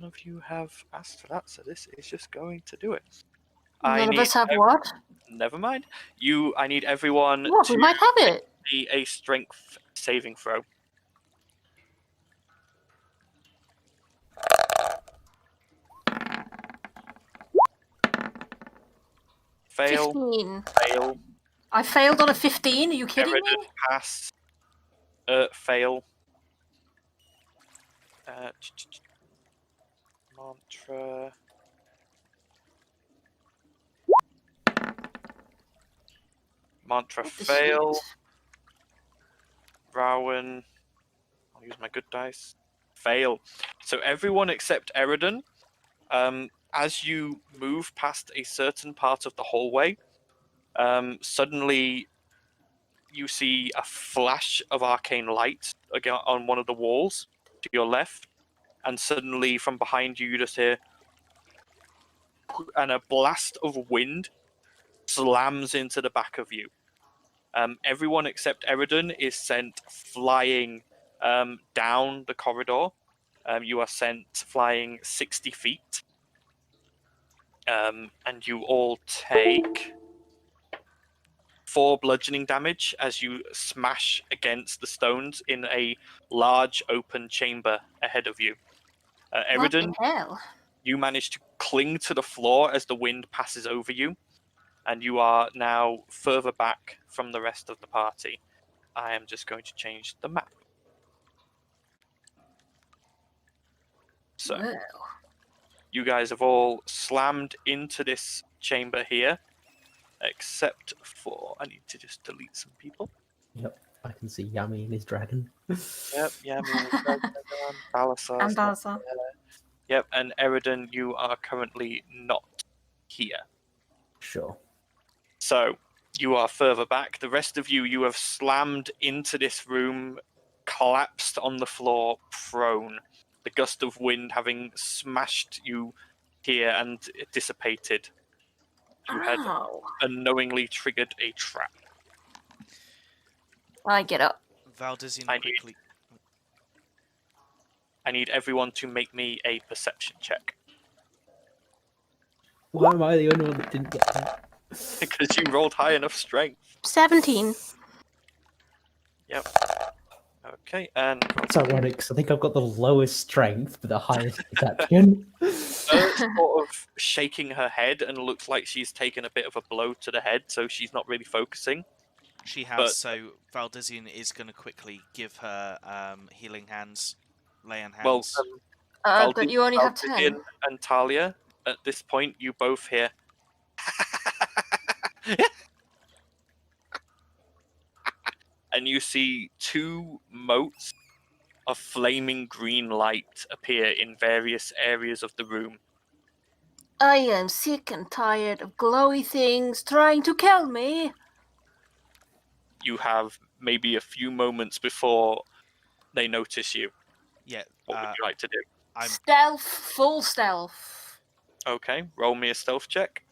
of you have asked for that, so this is just going to do it. None of us have what? Never mind. I need everyone What? to We might have it. make a strength saving throw. Fail. 15. Fail. I failed on a 15. Are you kidding me? Pass. Fail. Mantra. Mantra fail. Rowan. I'll use my good dice. Fail. So everyone except Eridan, as you move past a certain part of the hallway, suddenly you see a flash of arcane light again on one of the walls to your left, and suddenly from behind you, you just hear, and a blast of wind slams into the back of you. Everyone except Eridan is sent flying down the corridor. You are sent flying 60 feet. And you all take 4 bludgeoning damage as you smash against the stones in a large open chamber ahead of you. Eridan, What the hell? you manage to cling to the floor as the wind passes over you, and you are now further back from the rest of the party. I am just going to change the map. So, Well. you guys have all slammed into this chamber here, except for, I need to just delete some people. Yep, I can see Yami and his dragon. Yep, Yami, Balasar. And Balasar. Yep, and Eridan, you are currently not here. Sure. So you are further back. The rest of you have slammed into this room, collapsed on the floor, prone. The gust of wind having smashed you here and it dissipated. You had Ow. unknowingly triggered a trap. I get up. Valdizian I need- quickly. I need everyone to make me a perception check. Why am I the only one that didn't get that? Because you rolled high enough strength. 17. Yep. Okay, and It's ironic because I think I've got the lowest strength but the highest perception. Ert's sort of shaking her head and looks like she's taken a bit of a blow to the head, so she's not really focusing. She has, But- so Valdizian is going to quickly give her healing hands, lay on Well, hands. But you only have 10. Valdizian and Talia, at this point, you both hear. And you see two motes of flaming green light appear in various areas of the room. I am sick and tired of glowy things trying to kill me. You have maybe a few moments before they notice you. Yeah, What would you like to do? Stealth, full stealth. Okay, roll me a stealth check.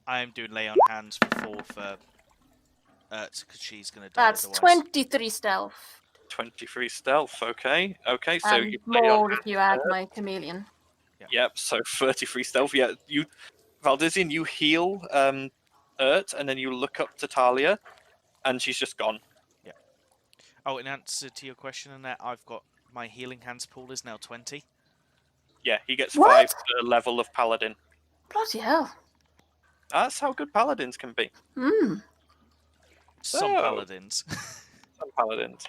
I'm doing lay on hands for 4 for because she's going to die That's otherwise. 23 stealth. 23 stealth, okay. Okay, so And you lay on more if you add my chameleon. Yep, so 33 stealth. Yeah, you, Valdizian, you heal Ert, and then you look up to Talia, and she's just gone. Oh, in answer to your question, Annette, I've got my healing hands pool is now 20. Yeah, he gets What? 5 per level of Paladin. Bloody hell. That's how good Paladins can be. Hmm. Some Oh. paladins. Some Paladins.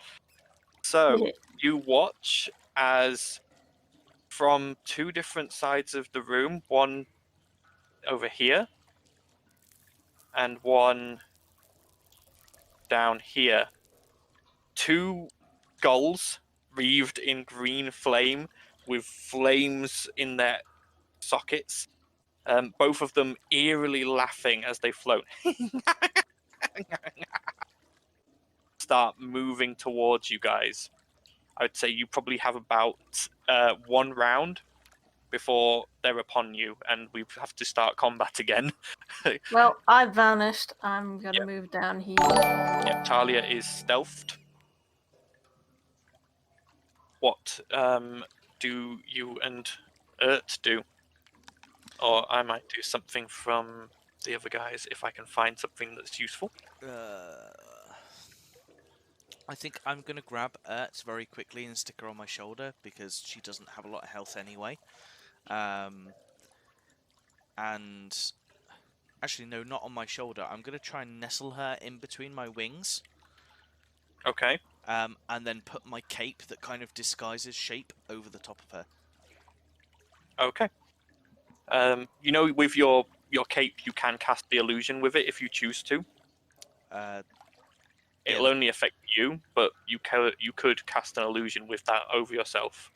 So, Yeah. you watch as from 2 different sides of the room, one over here, and one down here, 2 skulls wreathed in green flame with flames in their sockets, both of them eerily laughing as they float, start moving towards you guys. I would say you probably have about 1 round before they're upon you, and we have to start combat again. Well, I vanished. I'm gonna Yeah. move down here. Yeah, Talia is stealthed. What do you and Ert do? Or I might do something from the other guys if I can find something that's useful. I think I'm going to grab Ert very quickly and stick her on my shoulder because she doesn't have a lot of health anyway. And actually, no, not on my shoulder. I'm going to try and nestle her in between my wings. Okay. And then put my cape that kind of disguises shape over the top of her. Okay. You know, with your cape, you can cast the illusion with it if you choose to. It'll only affect you, but you could cast an illusion with that over yourself.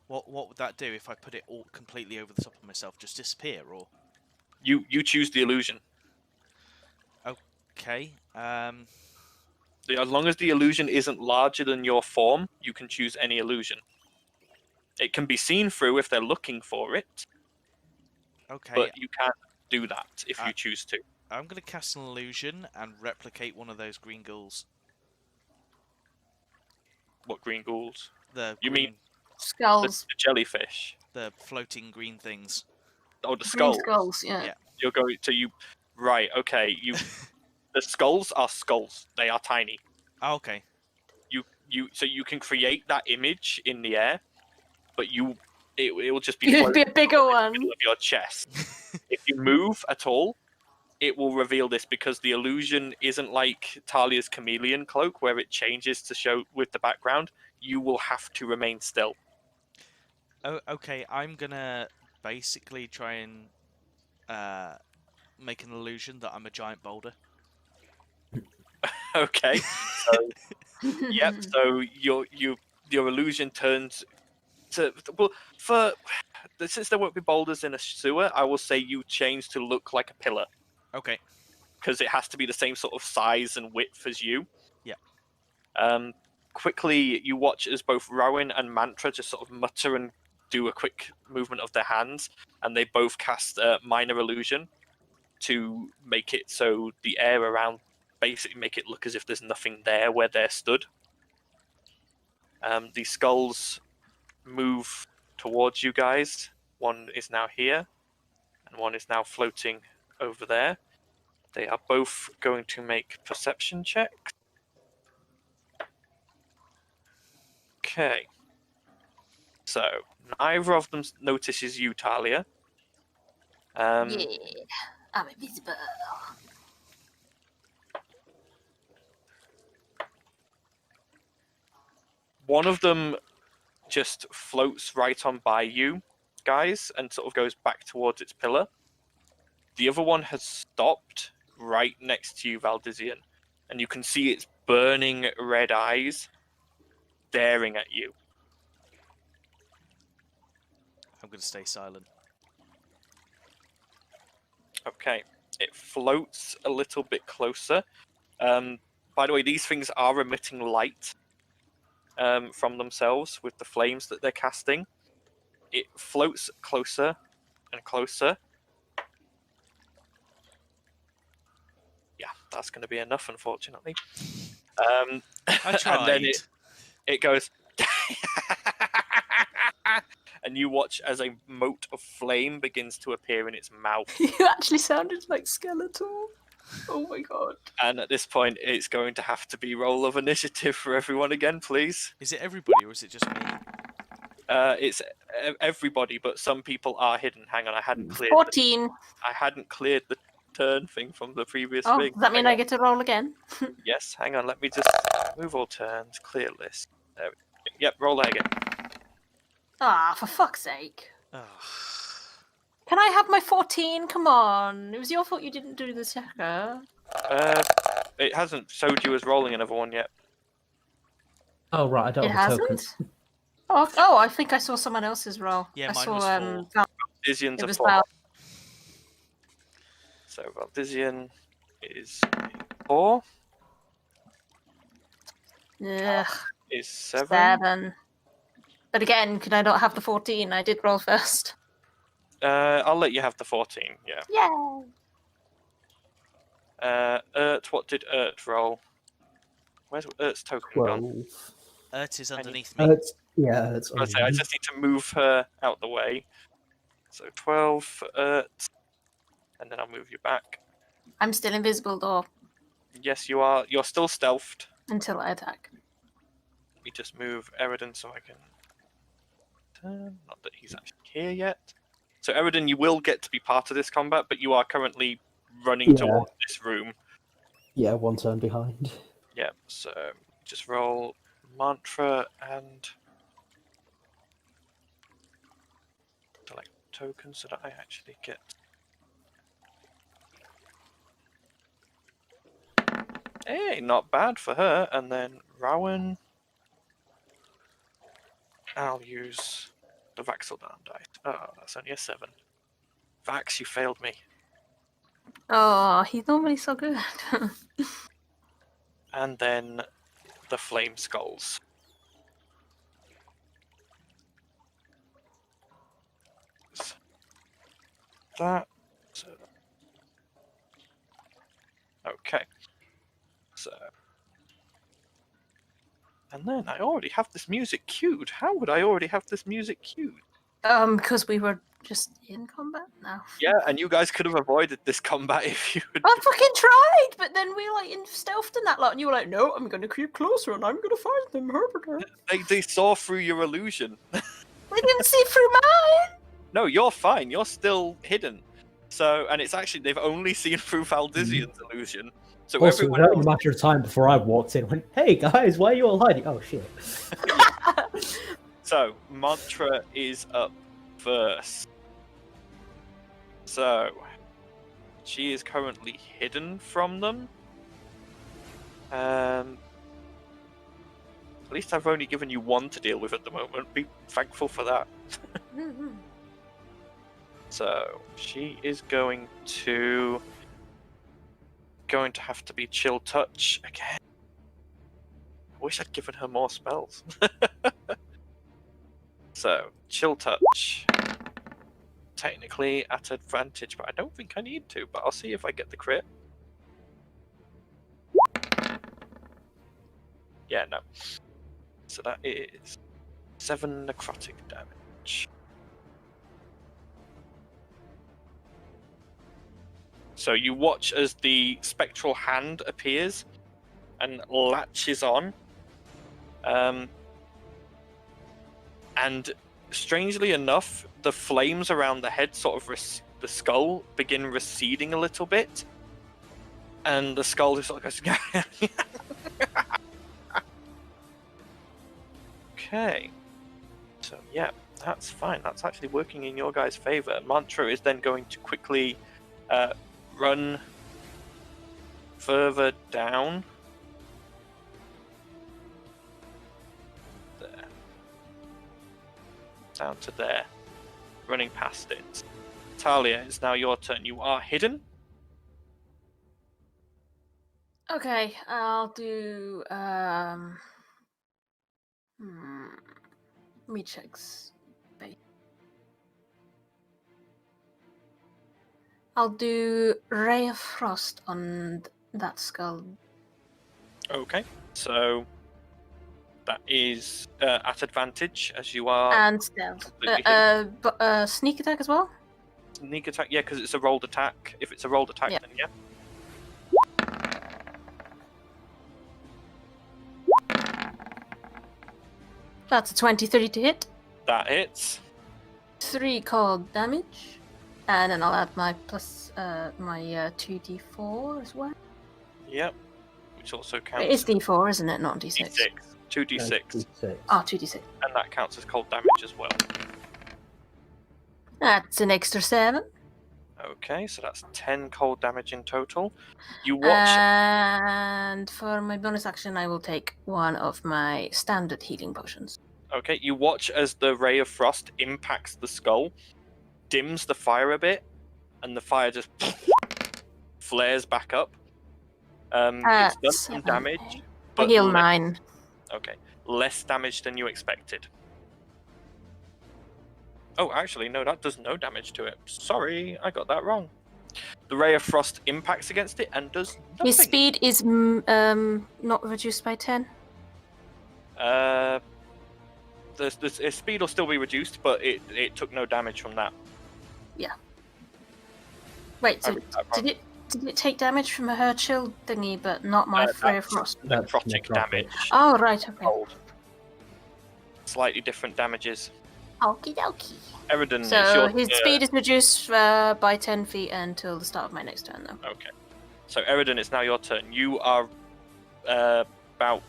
What would that do if I put it all completely over the top of myself? Just disappear, or? You choose the illusion. Okay. As long as the illusion isn't larger than your form, you can choose any illusion. It can be seen through if they're looking for it, Okay. but you can't do that if you choose to. I'm going to cast an illusion and replicate one of those green ghouls. What green ghouls? You mean Skulls. The jellyfish? the floating green things? Oh, the Green skulls. skulls, yeah. Yeah. You're going to Right. Okay. The skulls are skulls. They are tiny. Oh, okay. So you can create that image in the air, but it will just be You'd be a floating bigger in the one. middle of your chest. If you move at all, it will reveal this because the illusion isn't like Talia's chameleon cloak where it changes to show with the background. You will have to remain still. Oh, okay. I'm gonna basically try and make an illusion that I'm a giant boulder. Okay. So, yep. So your illusion turns to since there won't be boulders in a sewer, I will say you change to look like a pillar. Okay. because it has to be the same sort of size and width as you. Yeah. Quickly, you watch as both Rowan and Mantra just sort of mutter and do a quick movement of their hands, and they both cast Minor Illusion to make it so the air around, basically make it look as if there's nothing there where they're stood. The skulls move towards you guys. One is now here, and one is now floating over there. They are both going to make perception checks. Okay. So, neither of them notices you, Talia. Yeah, I'm invisible. One of them just floats right on by you guys and sort of goes back towards its pillar. The other one has stopped right next to you, Valdizian, and you can see its burning red eyes staring at you. I'm going to stay silent. Okay, it floats a little bit closer. By the way, these things are emitting light from themselves with the flames that they're casting. It floats closer and closer. Yeah, that's going to be enough, unfortunately. I tried. And then it goes... and you watch as a mote of flame begins to appear in its mouth. You actually sounded like Skeletor. Oh my god. And at this point, it's going to have to be roll of initiative for everyone again, please. Is it everybody or is it just me? It's everybody, but some people are hidden. Hang on, I hadn't cleared. 14. I hadn't cleared the turn thing from the previous Oh, thing. does that mean I get to roll again? Yes, hang on. Let me just move all turns. Clear list. There we go. Yep, roll that again. Ah, for fuck's sake. Oh. Can I have my 14? Come on. It was your fault you didn't do the checker. It hasn't showed you as rolling another one yet. Oh, right, I don't It have a hasn't? token. Oh, I think I saw someone else's roll. Yeah, I mine saw, was 4. Valdizian's it a was 4. Val. So Valdizian is 4. Ugh, Is 7. 7. But again, can I not have the 14? I did roll first. I'll let you have the 14, yeah. Yeah. Ert, what did Ert roll? Where's Ert's token gone? 12. Ert is underneath me. It's I say I just need to move her out the way. So 12 for Ert, and then I'll move you back. I'm still invisible, though, Yes, you are. You're still stealthed. until I attack. Let me just move Eridan so I can turn. Not that he's actually here yet. So Eridan, you will get to be part of this combat, but you are currently running towards this room. Yeah, one turn behind. Yeah, so just roll mantra and select token so that I actually get. Hey, not bad for her. And then Rowan, I'll use the Vaxeldan dice. Oh, that's only a 7. Vax, you failed me. Oh, he's normally so good. And then the flame skulls. That. So. Okay. So. And then I already have this music queued. How would I already have this music queued? Because we were just in combat now. Yeah, and you guys could have avoided this combat if you had. I fucking tried, but then we like stealthed in that lot, and you were like, "No, I'm going to creep closer, and I'm going to find them." They saw through your illusion. They didn't see through mine. No, you're fine. You're still hidden. So, and it's actually they've only seen through Valdizian's illusion. So Also, it everyone was only a else, matter of time before I walked in and went, "Hey guys, why are you all hiding?" Oh shit. So Mantra is up first. So she is currently hidden from them. At least I've only given you one to deal with at the moment. Be thankful for that. So she is going to going to have to be Chill Touch again. I wish I'd given her more spells. So, Chill Touch. Technically at advantage, but I don't think I need to, but I'll see if I get the crit. Yeah, no. So that is 7 necrotic damage. So you watch as the spectral hand appears and latches on. And strangely enough, the flames around the head, sort of the skull, begin receding a little bit. And the skull just sort of goes... Okay. So yeah, that's fine. That's actually working in your guys' favor. Mantra is then going to quickly run further down. There. Down to there. Running past it. Talia, it's now your turn. You are hidden. Okay, I'll do. Let me check. I'll do Ray of Frost on that skull. Okay, so that is at advantage as you are. And stealth. But sneak attack as well? Sneak attack, yeah, because it's a rolled attack. If it's a rolled attack, Yeah. then yeah. That's a 20-30 to hit. That hits. 3 cold damage. And then I'll add my plus my 2d4 as well. Yep. Which also counts. It is d4, isn't it? Not d6. D6. 2d6. D6. Oh, 2d6. And that counts as cold damage as well. That's an extra 7. Okay, so that's 10 cold damage in total. You watch. And for my bonus action, I will take one of my standard healing potions. Okay, you watch as the ray of frost impacts the skull, dims the fire a bit, and the fire just flares back up. It's done some damage, I but heal less- 9. Okay, less damage than you expected. Oh, actually, no, that does no damage to it. Sorry, I got that wrong. The ray of frost impacts against it and does nothing. His speed is not reduced by 10. His speed will still be reduced, but it took no damage from that. Wait, I so read that wrong. did it take damage from her chill thingy, but not my Ray of That's Frost? That's necrotic necrotic. damage. Oh, right, okay. Cold. Slightly different damages. Okie dokie. Eridan, it's So your his turn. speed is reduced by 10 feet until the start of my next turn, though. Okay. So Eridan, it's now your turn. You are about...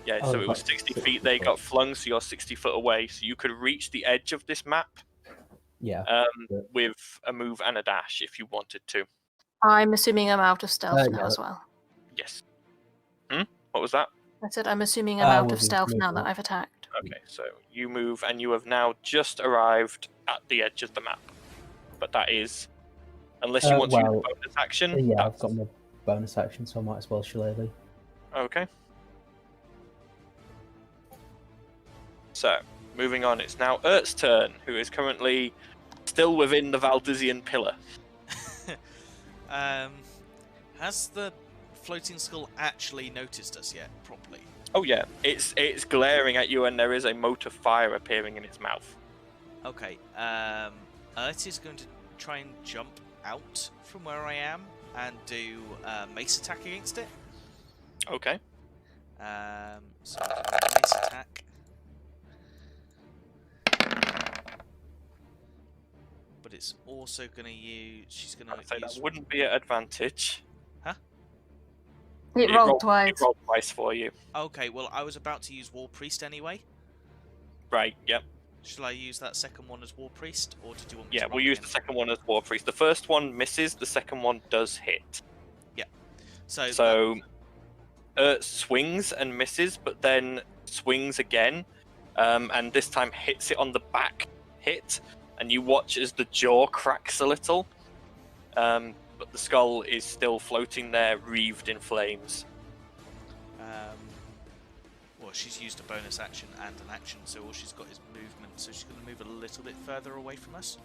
Yeah, Oh, so it was about 60 60 feet. They foot. got flung, so you're 60 foot away. So you could reach the edge of this map Yeah. with a move and a dash if you wanted to. I'm assuming I'm out of stealth now yeah. as well. Yes. What was that? I said I'm assuming I'm out well, of stealth now that movement. I've attacked. Okay, so you move and you have now just arrived at the edge of the map. But that is... Unless you want to use a well, bonus action. Yeah, I've that's- got my bonus action, so I might as well shillelagh. Okay. So, moving on, it's now Ert's turn, who is currently still within the Valdisian pillar. Has the floating skull actually noticed us yet properly? Oh yeah, it's glaring at you and there is a mote of fire appearing in its mouth. Okay, Ert is going to try and jump out from where I am and do mace attack against it. Okay. So I'll do a mace attack. But it's also going to use... She's going I'd say to use... that wouldn't be at advantage. It rolled twice. It rolled twice for you. Okay, well, I was about to use War Priest anyway. Right, yep. Shall I use that second one as War Priest, or did you want me Yeah, to we'll roll use again? the second one as War Priest. The first one misses, the second one does hit. So Ert swings and misses, but then swings again, and this time hits it on the back hit, and you watch as the jaw cracks a little. but the skull is still floating there, wreathed in flames. Well, she's used a bonus action and an action, so all she's got is movement. So she's going to move a little bit further away from us.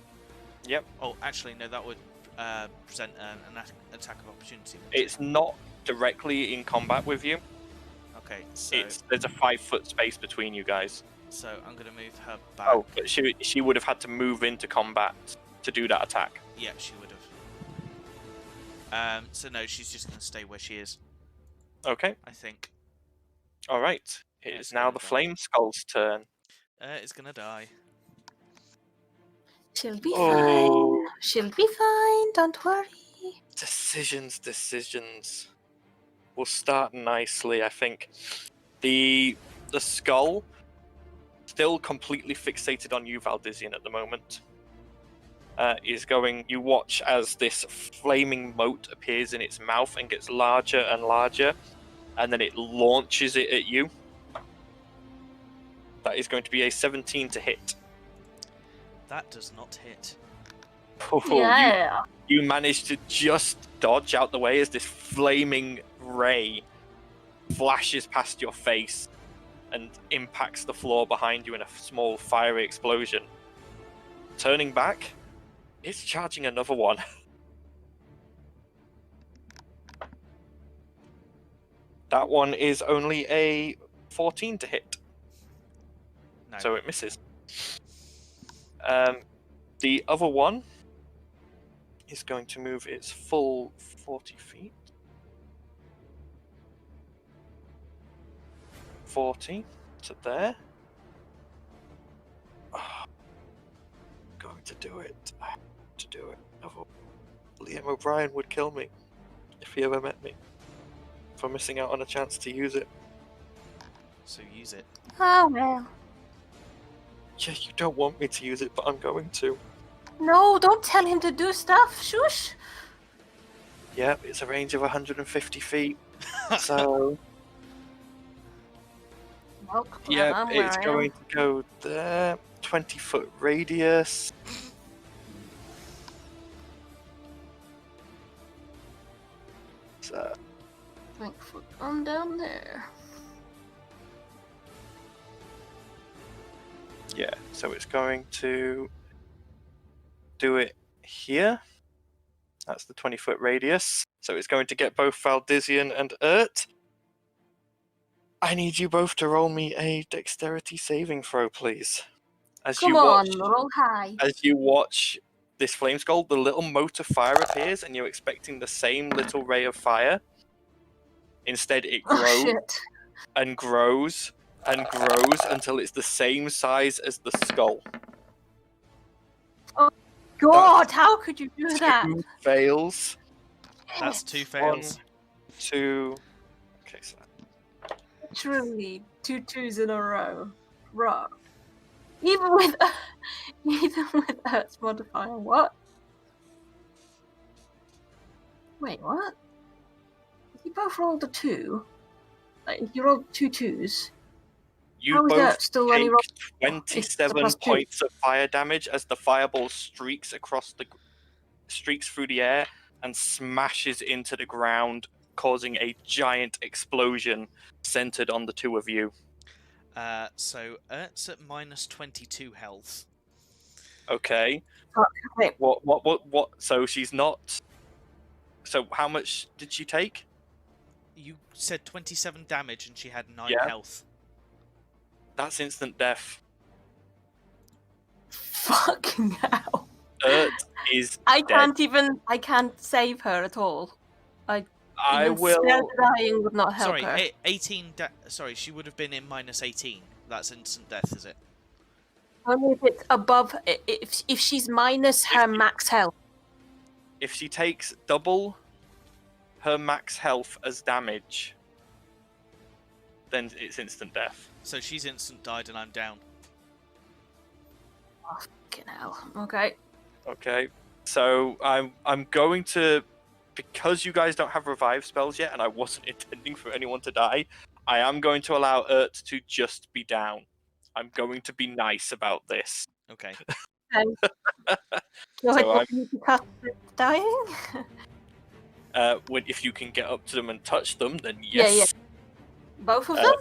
Yep. Oh, actually, no, that would present an attack of opportunity. It's not directly in combat with you. Okay, so There's a 5-foot space between you guys. So I'm going to move her back. Oh, but she would have had to move into combat to do that attack. Yeah, she would have. So no, she's just going to stay where she is. Okay. I think. All right. It Yeah, is it's now gonna the die. Flame Skull's turn. It's going to die. She'll be Oh. fine. She'll be fine. Don't worry. Decisions. We'll start nicely, I think. The skull, still completely fixated on you, Valdizian, at the moment. Is going. You watch as this flaming mote appears in its mouth and gets larger and larger, and then it launches it at you. That is going to be a 17 to hit. That does not hit. Oh, Yeah. You managed to just dodge out the way as this flaming ray flashes past your face and impacts the floor behind you in a small fiery explosion. Turning back, it's charging another one. That one is only a 14 to hit, No. so it misses. The other one is going to move its full 40 feet. 40 to there. Oh, I'm going to do it. I have to do it. Liam O'Brien would kill me if he ever met me for missing out on a chance to use it. So use it. Oh, well. Yeah, you don't want me to use it, but I'm going to. No, don't tell him to do stuff. Shush. Yep, it's a range of 150 feet. So, Well, yeah, I'm where it's I am. going to go there. 20-foot radius. So, Thankful I'm down there. yeah, so it's going to do it here. That's the 20-foot radius. So it's going to get both Valdizian and Urt. I need you both to roll me a dexterity saving throw, please. Come on, roll high. As you watch this flame skull, the little mote of fire appears, and you're expecting the same little ray of fire. Instead, it Oh, grows shit. and grows and grows until it's the same size as the skull. God, how could you do that? 2 fails. That's 2 1, fails. 2. Okay, so Literally 2 twos in a row. Right. Even with Earth's modifier, what? Wait, what? You both rolled a 2. Like, you rolled 2 twos. you How is both that still only take roll- 27 plus 2. points of fire damage as the fireball streaks through the air and smashes into the ground, causing a giant explosion centered on the two of you. So Ert's at minus 22 health. Okay. Wait, What? So she's not. So how much did she take? You said 27 damage and she had 9 Yeah. health. That's instant death. fucking hell. Urt is I dead. I can't save her at all. I Even will. scared dying would not help Sorry, her. 18. Sorry, she would have been in minus 18. That's instant death, is it? Only if it's above, if she's minus her max health. If she takes double her max health as damage, then it's instant death. So she's instant died and I'm down. Fucking hell. Okay. Okay. So I'm going to, because you guys don't have revive spells yet, and I wasn't intending for anyone to die, I am going to allow Urt to just be down. I'm going to be nice about this. Okay. So So I don't need to cast dying? If you can get up to them and touch them, then Yeah, yes. Both of them?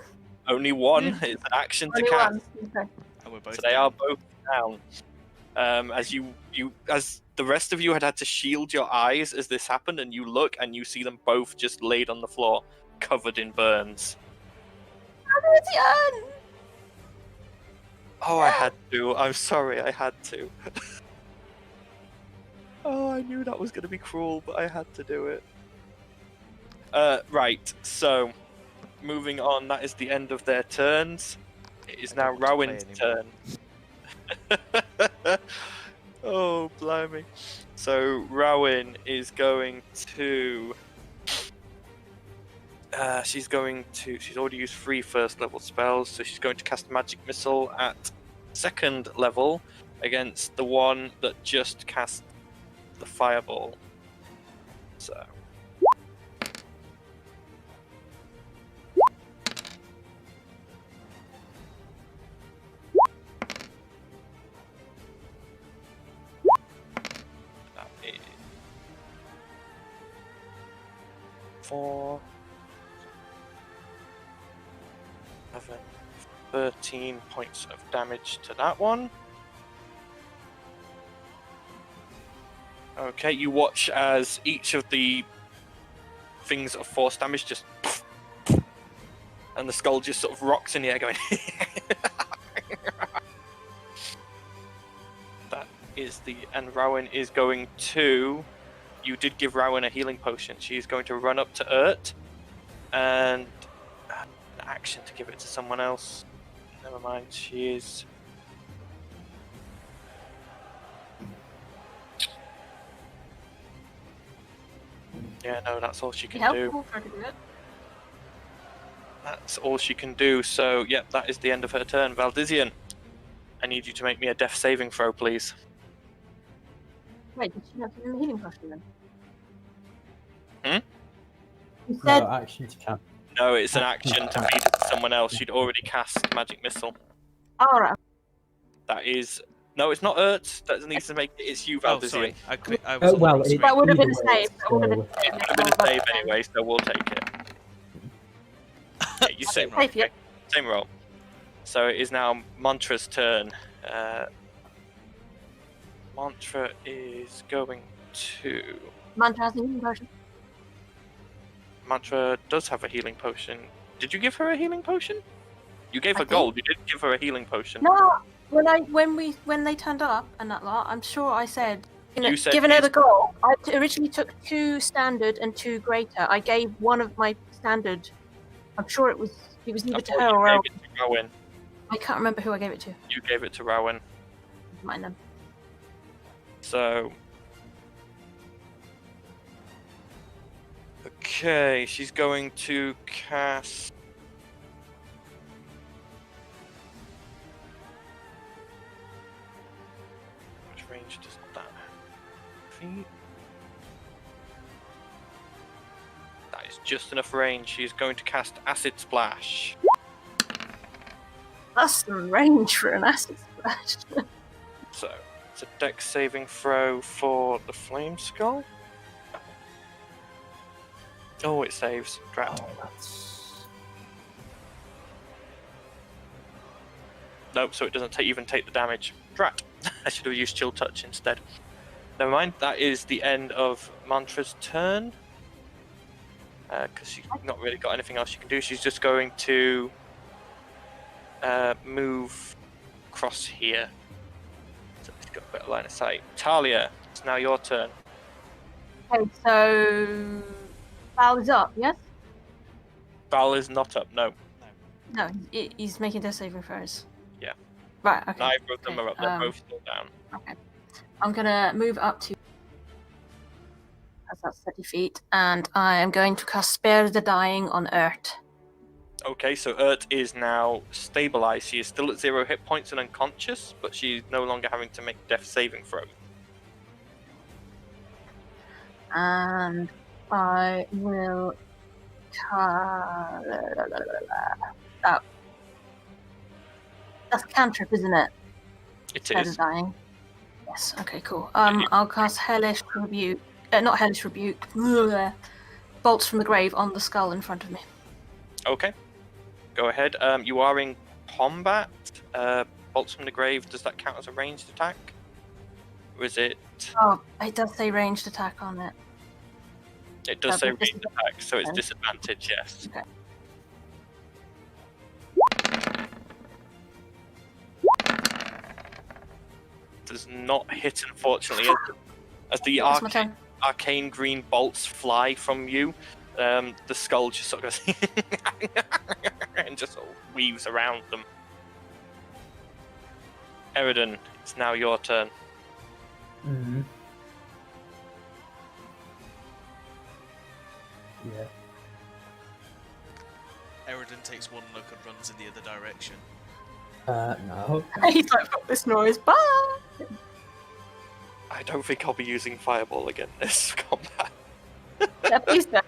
Only one Good. is an action to Only cast. one. Okay. And we're both So they down. are both down. As the rest of you had to shield your eyes as this happened, and you look and you see them both just laid on the floor, covered in burns. Almatae! Oh, I had to. I'm sorry, I had to. Oh, I knew that was going to be cruel, but I had to do it. Right, so moving on, that is the end of their turns. It is now I don't want to Rowan's play turn. Oh, blimey. So Rowan is going to... she's already used 3 first level spells, so she's going to cast Magic Missile at 2nd level against the one that just cast the Fireball. So... that is 4... 11, 13 points of damage to that one. Okay, you watch as each of the things of force damage just... and the skull just sort of rocks in the air going... That is the... And Rowan is going to... You did give Rowan a healing potion. She's going to run up to Urt and... action to give it to someone else. Never mind, she is... Yeah, no, that's all she can do. Helpful for her to do it. That's all she can do, so yep, that is the end of her turn. Valdizian, I need you to make me a death saving throw, please. Wait, did she not give him a healing potion then? Hmm? You said No, action to cast. No, it's an action to feed it to someone else. You'd already cast Magic Missile. alright. That is... No, it's not Urt that needs to make it, it's you, Oh, Valdizian. sorry. I was on the Well, wrong it- screen. That would have been a Either way, save. That would have been a save. It would have been a save anyway, so we'll take it. Yeah, you same roll. Safe, yeah. Okay. Same roll. So it is now Mantra's turn. Mantra is going to... Mantra has a healing potion. Mantra does have a healing potion. Did you give her a healing potion? You gave I her did. gold. You didn't give her a healing potion. No, when they turned up and that lot, I'm sure I said, You said given her use- the goal. I originally took 2 standard and 2 greater. I gave one of my standard. I'm sure it was I either to thought her you or gave Rowan. it to Rowan. I can't remember who I gave it to. You gave it to Rowan. Mind them. So... Okay, she's going to cast... Which range does that have? Feet? That is just enough range. She's going to cast Acid Splash. That's some range for an acid splash. So, it's a dex saving throw for the Flame Skull. Oh, it saves. Drat. Oh, that's... Nope, so it doesn't even take the damage. Drat. I should have used Chill Touch instead. Never mind, that is the end of Mantra's turn. Because she's not really got anything else she can do. She's just going to move across here. So she's got a better line of sight. Talia, it's now your turn. Okay, so Val is up, yes? Val is not up, no. No, he's making death saving throws. Yeah. Right. Okay. Neither of them okay, are up, they're both still down. Okay. I'm gonna move up to. That's 30 feet, and I am going to cast Spare the Dying on Urt. Okay, so Urt is now stabilized. She is still at 0 hit points and unconscious, but she's no longer having to make death saving throws. And I will that's cantrip, isn't it? It Spare the is. Dying. Yes. Okay. Cool. I'll cast Hellish Tribute not hellish rebuke. Bolts from the grave on the skull in front of me. Okay. Go ahead. You are in combat. Bolts from the grave, does that count as a ranged attack? Or is it... Oh, it does say ranged attack on it. It does say That'd be ranged attack, so it's disadvantage, yes. Okay. Does not hit, unfortunately, as the That's my turn. arcane green bolts fly from you. The skull just sort of goes and just sort of weaves around them. Eridan, it's now your turn. Mm-hmm. Yeah. Eridan takes one look and runs in the other direction. No. He's like, fuck this noise, bye! I don't think I'll be using Fireball again this combat. Yeah, please don't.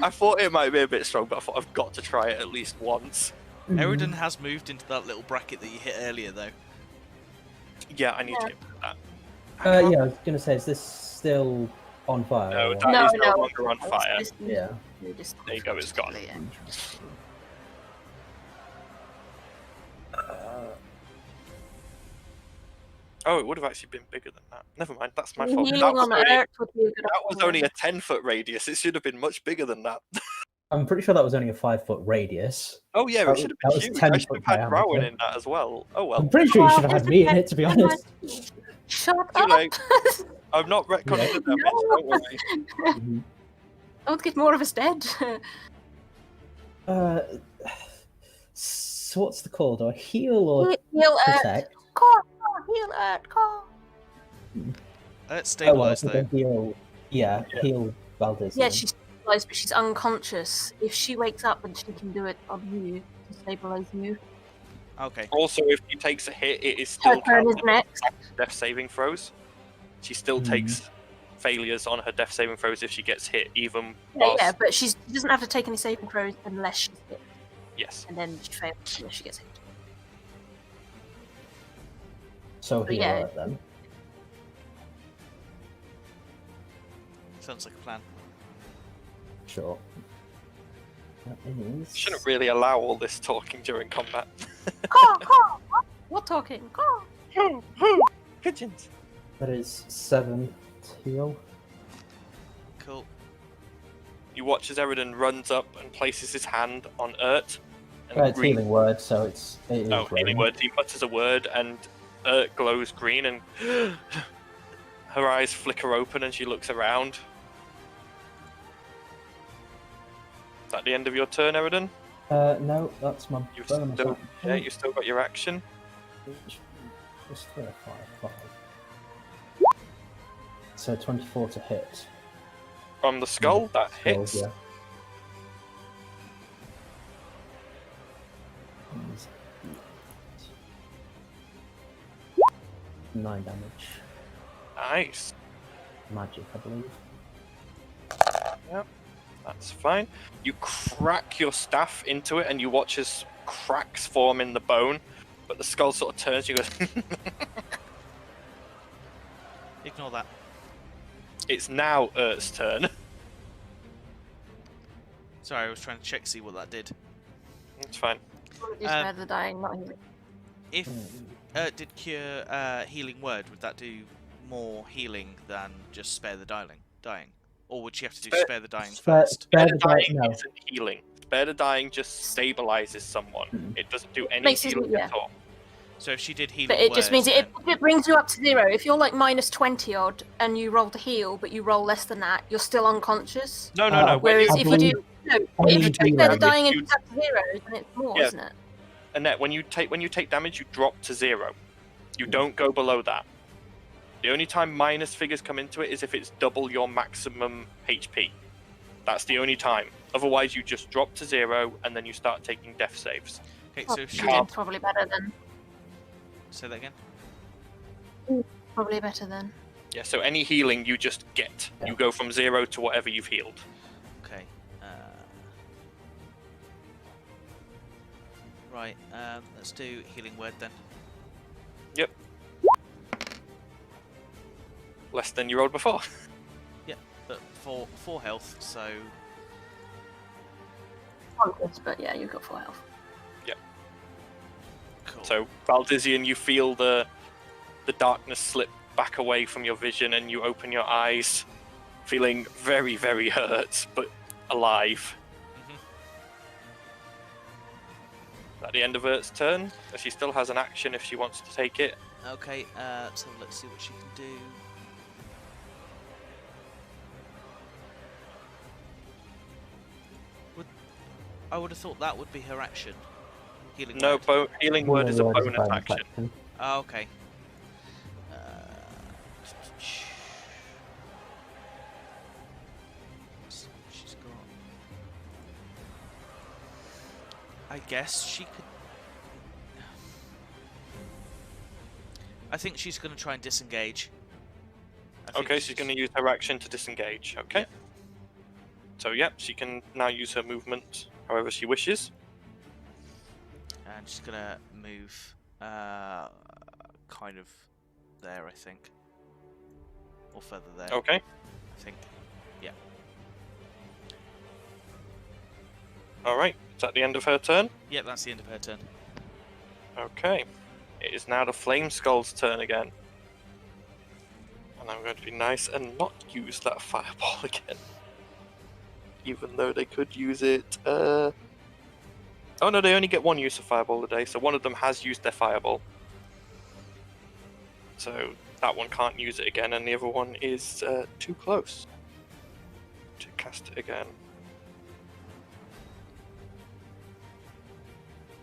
I thought it might be a bit strong, but I thought I've got to try it at least once. Eridan has moved into that little bracket that you hit earlier, though. Yeah, I need to get that. Yeah, I was gonna say, is this still on fire? No, or- that is no longer on fire. Yeah. There you go, it's gone. Oh, it would have actually been bigger than that. Never mind, that's my fault. Healing That was, on only, Earth would be a good that was option. only a 10-foot radius. It should have been much bigger than that. I'm pretty sure that was only a 5-foot radius. Oh yeah, That it should was have been huge. 10 I should foot have had Rowan diameter. in that as well. Oh well. I'm pretty sure you should have had me in it, to be honest. Shut Too up! late. I'm not retconning the damage, don't worry. Mhm. Don't get more of us dead. So what's the call? Do I heal or Heal Earth. protect? Call, heal Earth, call. Let's Oh, well, stabilize, so though. then heal. Yeah, heal Valdez. Yeah, then. she's stabilized, but she's unconscious. If she wakes up, then she can do it on you to stabilize you. Okay. Also, if she takes a hit, it is Her still turn is counted next. as death saving throws. She still takes failures on her death saving throws if she gets hit, even whilst... Yeah, but she doesn't have to take any saving throws unless she's hit, Yes. and then she fails unless she gets hit. So But heal yeah. it then. Sounds like a plan. Sure. That is... Shouldn't really allow all this talking during combat. Call! What talking? Call! Pigeons. That is 7 to heal. Cool. You watch as Eridan runs up and places his hand on Urt. And It's healing word, so it is Oh, healing growing. word. He mutters a word, and Urt glows green, and her eyes flicker open, and she looks around. Is that the end of your turn, Eridan? No, that's my You've bonus still, action. yeah, you still got your action. Just 5. So 24 to hit. From the skull, that Skull, hits. yeah. 9 damage. Nice. Magic, I believe. That's fine. You crack your staff into it, and you watch as cracks form in the bone, but the skull sort of turns. You go. Ignore that. It's now Urt's turn. Sorry, I was trying to check see what that did. It's fine. Just spare the dying, not healing. If did cure healing word, would that do more healing than just spare the dying? Or would she have to do spare the dying first? Spare Spare the the dying, dying no. isn't healing. Spare the dying just stabilizes someone. Mhm. It doesn't do any Makes it- healing yeah. at all. So if she did healing But it just word, means then- it brings you up to 0. If you're like minus 20 odd and you roll to heal, but you roll less than that, you're still unconscious. No, no, no. Whereas I if you do, believe no, only if you do spare the that dying if and you- it's up to 0, then it's more, Yeah. isn't it? Annette, when you take damage, you drop to 0. You don't go below that. The only time minus figures come into it is if it's double your maximum HP. That's the only time. Otherwise, you just drop to 0 and then you start taking death saves. Okay, Oh, so if she can't- did... probably better then. Say that again? Probably better then. Yeah. So any healing you just get. Yeah. You go from 0 to whatever you've healed. Okay. Right, let's do healing word then. Less than you rolled before. 4 health, so Bonkers, but yeah, you've got 4 health. cool. So, Valdizian, you feel the darkness slip back away from your vision, and you open your eyes, feeling very, very hurt, but alive. At the end of Ert's turn, she still has an action if she wants to take it. Okay, so let's see what she can do. I would have thought that would be her action. Healing No, word. healing word is a Word bonus action. Oh, okay. She's got. I guess she could. I think she's going to try and disengage. Okay, she's going to use her action to disengage. Okay. Yep. So, yep, she can now use her movement however she wishes. And she's going to move kind of there, I think. Or further there. Okay. I think. Yeah. Alright, is that the end of her turn? Yep, that's the end of her turn. Okay. It is now the Flame Skull's turn again. And I'm going to be nice and not use that fireball again. Even though they could use it. Oh no, they only get 1 use of fireball a day, so one of them has used their fireball. So that one can't use it again, and the other one is too close to cast it again.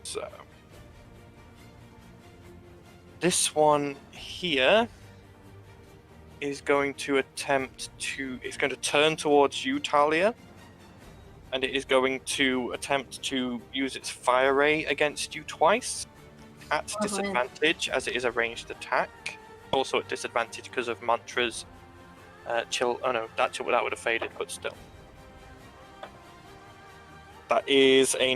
So this one here is going to attempt to. It's going to turn towards you, Talia, and it is going to attempt to use its fire ray against you twice at disadvantage, as it is a ranged attack. Also at disadvantage because of Mantra's chill. Oh no, that would have faded, but still. That is a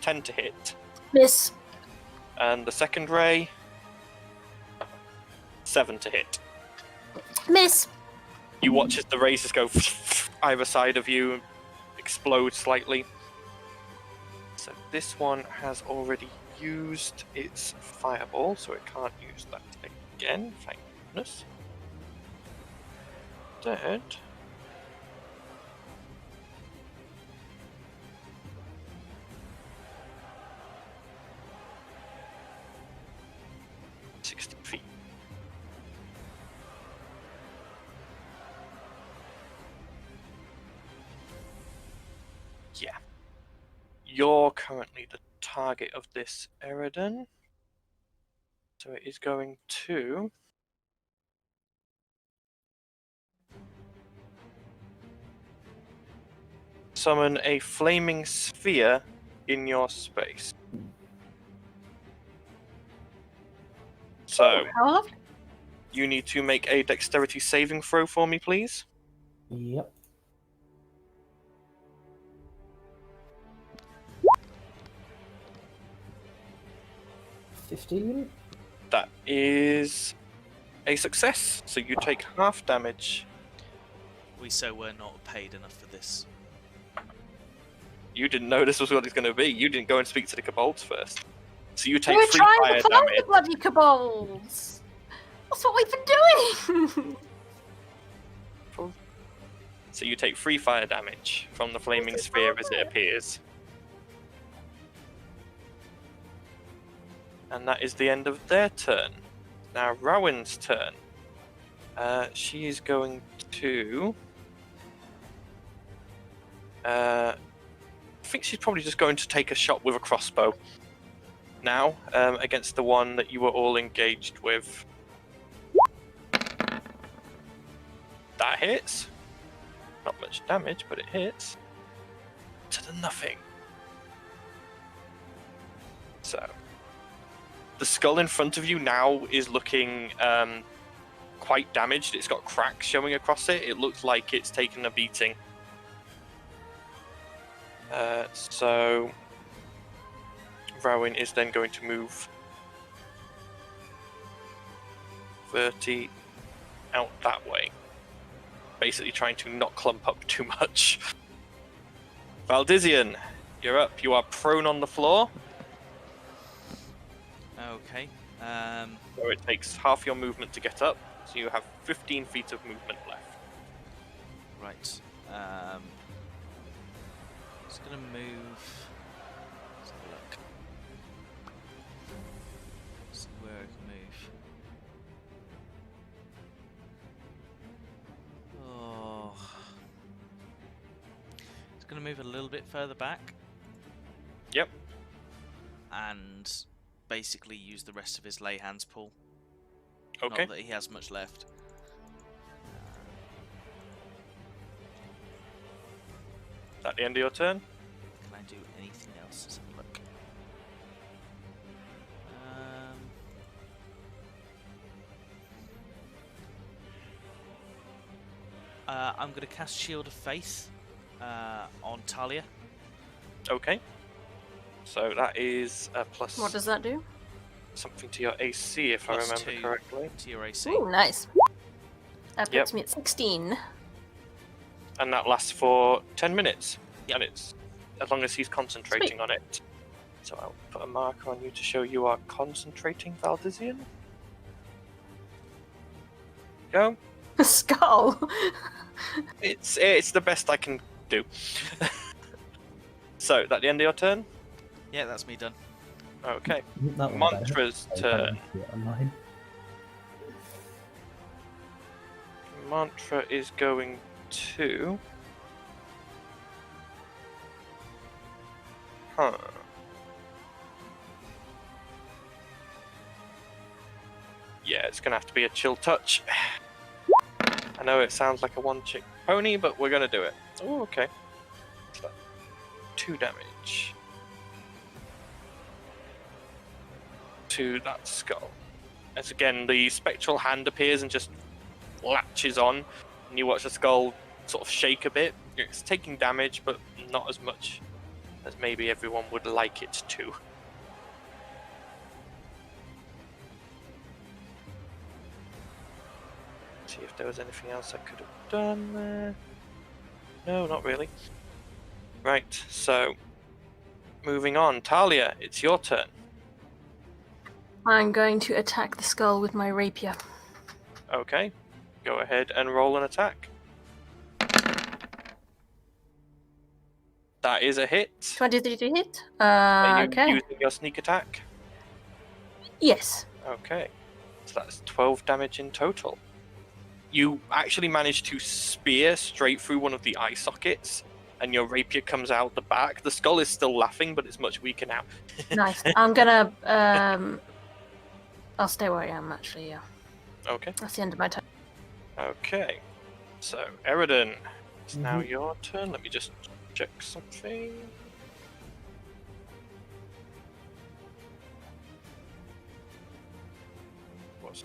10 to hit. Miss. And the second ray, 7 to hit. Miss. You watch as the razors go either side of you, explode slightly. So this one has already used its fireball, so it can't use that again, thank goodness. Dead. Feet. Yeah. You're currently the target of this Eridan. So it is going to summon a flaming sphere in your space. So How lovely. you need to make a dexterity saving throw for me, please. Yep. $15. That is a success. So you take half damage. We so were not paid enough for this. You didn't know this was what it's going to be. You didn't go and speak to the kobolds first. So you take We're 3 trying fire to find damage. the bloody kobolds. That's what we've been doing. So you take 3 fire damage from the flaming sphere as it appears. And that is the end of their turn. Now Rowan's turn. She is going to... I think she's probably just going to take a shot with a crossbow. Now, against the one that you were all engaged with. That hits. Not much damage, but it hits. To the nothing. So, the skull in front of you now is looking quite damaged. It's got cracks showing across it. It looks like it's taken a beating. So, Rowan is then going to move 30 out that way. basically trying to not clump up too much. Valdizian, you're up. You are prone on the floor. Okay. So it takes half your movement to get up. So you have 15 feet of movement left. Right. Just gonna move. Let's have a look. See where I can move. Oh. It's gonna move a little bit further back. Yep. And basically use the rest of his lay hands pool. Okay. Not that he has much left. Is that the end of your turn? Can I do anything else? Let's have a look. I'm going to cast Shield of Faith on Talia. Okay. So that is a plus What does that do? something to your AC, if I Plus remember 2 correctly. to your AC. Ooh, nice. That Yep. puts me at 16. And that lasts for 10 minutes. Yep. And it's as long as he's concentrating Sweet. on it. So I'll put a marker on you to show you are concentrating, Valdizian. Go. A skull. It's the best I can do. So, that the end of your turn? Yeah, that's me done. Okay. That one better. Mantra's I can't turn. see it on mine. Mantra is going to... Huh. Yeah, it's going to have to be a chill touch. I know it sounds like a one-chick pony, but we're going to do it. Oh, okay. So, 2 damage. To that skull. As again, the spectral hand appears and just latches on, and you watch the skull sort of shake a bit. It's taking damage, but not as much as maybe everyone would like it to. See if there was anything else I could have done there. No, not really. Right, so moving on. Talia, it's your turn. I'm going to attack the skull with my rapier. Okay, go ahead and roll an attack. That is a hit. 23 to hit. Are you Okay. using your sneak attack? Yes. Okay, so that's 12 damage in total. You actually manage to spear straight through one of the eye sockets, and your rapier comes out the back. The skull is still laughing, but it's much weaker now. Nice. I'm gonna. I'll stay where I am, actually, yeah. Okay. That's the end of my turn. Okay, so Eridan, it's now Mhm. your turn. Let me just check something. What's...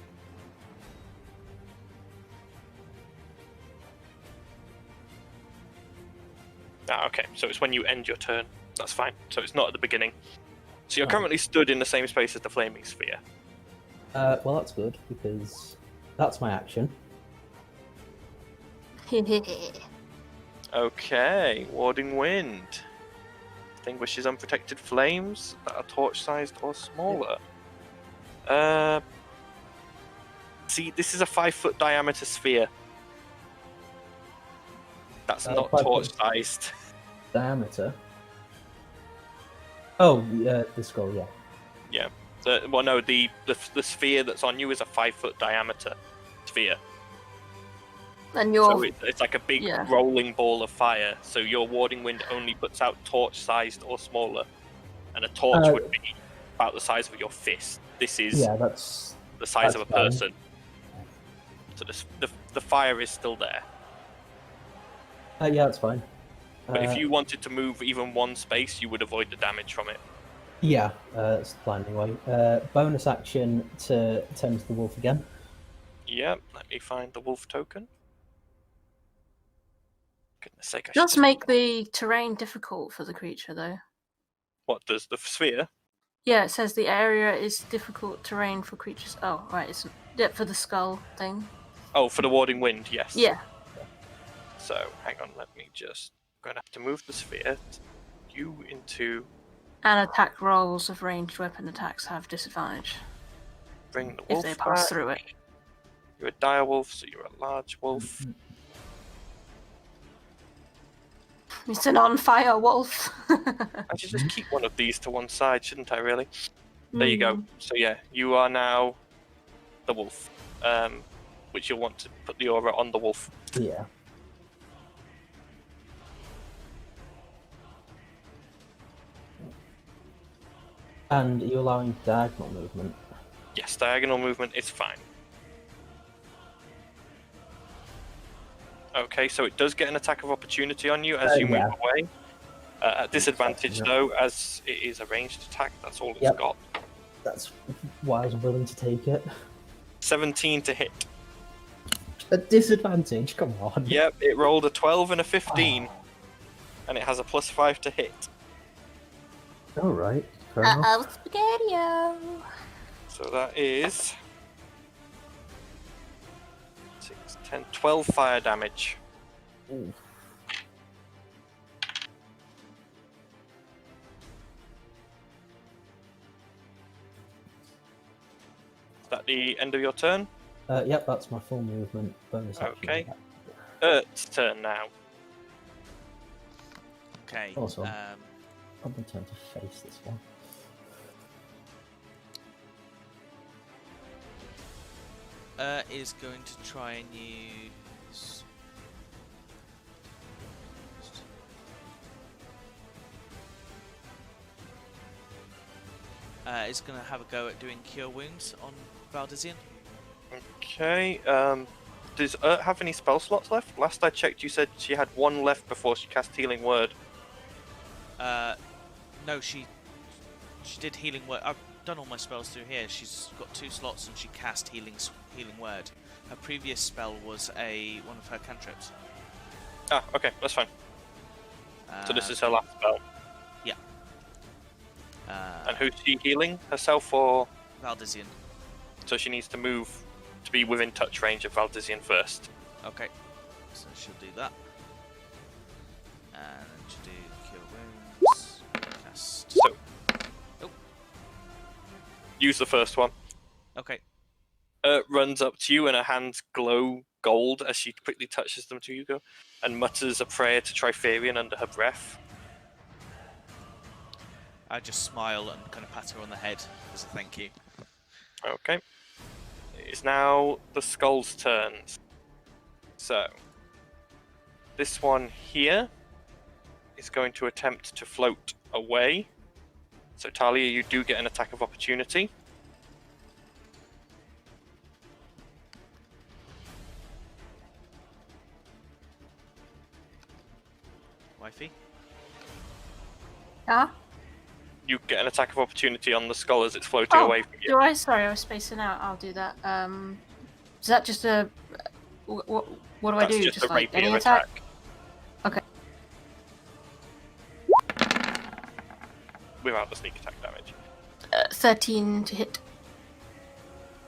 okay, so it's when you end your turn. That's fine. So it's not at the beginning. So you're Oh. currently stood in the same space as the flaming sphere. Well, that's good because that's my action. Okay, Warding Wind. Extinguishes unprotected flames that are torch-sized or smaller. See, this is a 5-foot diameter sphere. That's not 5 foot. torch-sized. Diameter. Oh, the skull, yeah. Well, no, the sphere that's on you is a 5-foot diameter sphere. And you're. So it's like a big yeah. rolling ball of fire. So your Warding Wind only puts out torch-sized or smaller, and a torch would be about the size of your fist. This is Yeah, that's the size of a that's fine. person. So the fire is still there. yeah, that's fine. But if you wanted to move even one space, you would avoid the damage from it. Yeah, that's the plan anyway. Bonus action to tend to the wolf again. Yep, let me find the wolf token. Goodness sake, I It does should... make the terrain difficult for the creature, though. What, does the sphere? Yeah, it says the area is difficult terrain for creatures. Oh, right, it's yeah, for the skull thing. Oh, for the Warding Wind, yes. Yeah. So hang on, let me just. I'm gonna have to move the sphere. You into. And attack rolls of ranged weapon attacks have disadvantage Bring the if wolf they pass back. through it. You're a dire wolf, so you're a large wolf. It's an on-fire wolf. I should just keep one of these to one side, shouldn't I? Really? There you go. So yeah, you are now the wolf, which you'll want to put the aura on the wolf. Yeah. And you're allowing diagonal movement. Yes, diagonal movement is fine. Okay, so it does get an attack of opportunity on you as you move yeah. away. At disadvantage, Yeah. though, as it is a ranged attack. That's all it's Yep. got. That's why I was willing to take it. 17 to hit. A disadvantage? Come on. Yep, it rolled a 12 and a 15, and it has a +5 to hit. Alright, fair enough. Uh-oh, Spaghetti-O. So that is 6, 10, 12 fire damage. Ooh. Is that the end of your turn? Yep, that's my full movement bonus action. Okay. Ert's turn now. Okay. Awesome. Probably time to face this one. Is going to try and use. Is going to have a go at doing cure wounds on Valdizian. Okay. Does Ert have any spell slots left? Last I checked, you said she had one left before she cast Healing Word. No, she did healing word. I've done all my spells through here. She's got 2 slots and she cast healing word. Her previous spell was one of her cantrips. Ah, okay, that's fine. So this is her last spell. Yeah. And who's she healing? Herself or? Valdizian. So she needs to move to be within touch range of Valdizian first. Okay. So she'll do that. And then she'll do cure wounds. Cast. So. Oh. Use the first one. Okay. Runs up to you and her hands glow gold as she quickly touches them to Hugo and mutters a prayer to Trifarian under her breath. I just smile and kind of pat her on the head as a thank you. Okay. It is now the skull's turns. So, this one here is going to attempt to float away. So, Talia, you do get an attack of opportunity. Wifey? Yeah? You get an attack of opportunity on the skull as it's floating away from you. Do I? Sorry, I was spacing out. I'll do that. Is that just a... What do I That's do? just a like rapier any attack? Okay. Without the sneak attack damage. 13 to hit.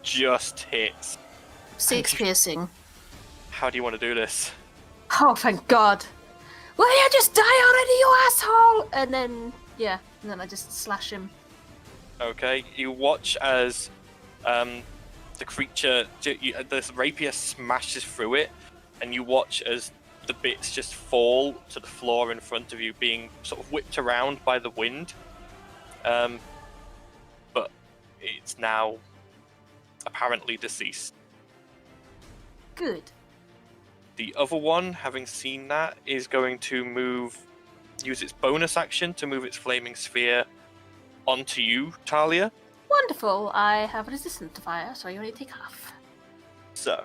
Just hits. 6 piercing. How do you want to do this? Oh, thank God. Will you just die already, you asshole? And then, yeah, and then I just slash him. Okay, you watch as the creature, the rapier smashes through it, and you watch as the bits just fall to the floor in front of you, being sort of whipped around by the wind. But it's now apparently deceased. Good. The other one, having seen that, is going to use its bonus action to move its flaming sphere onto you, Talia. Wonderful. I have resistance to fire, so I only take half. So.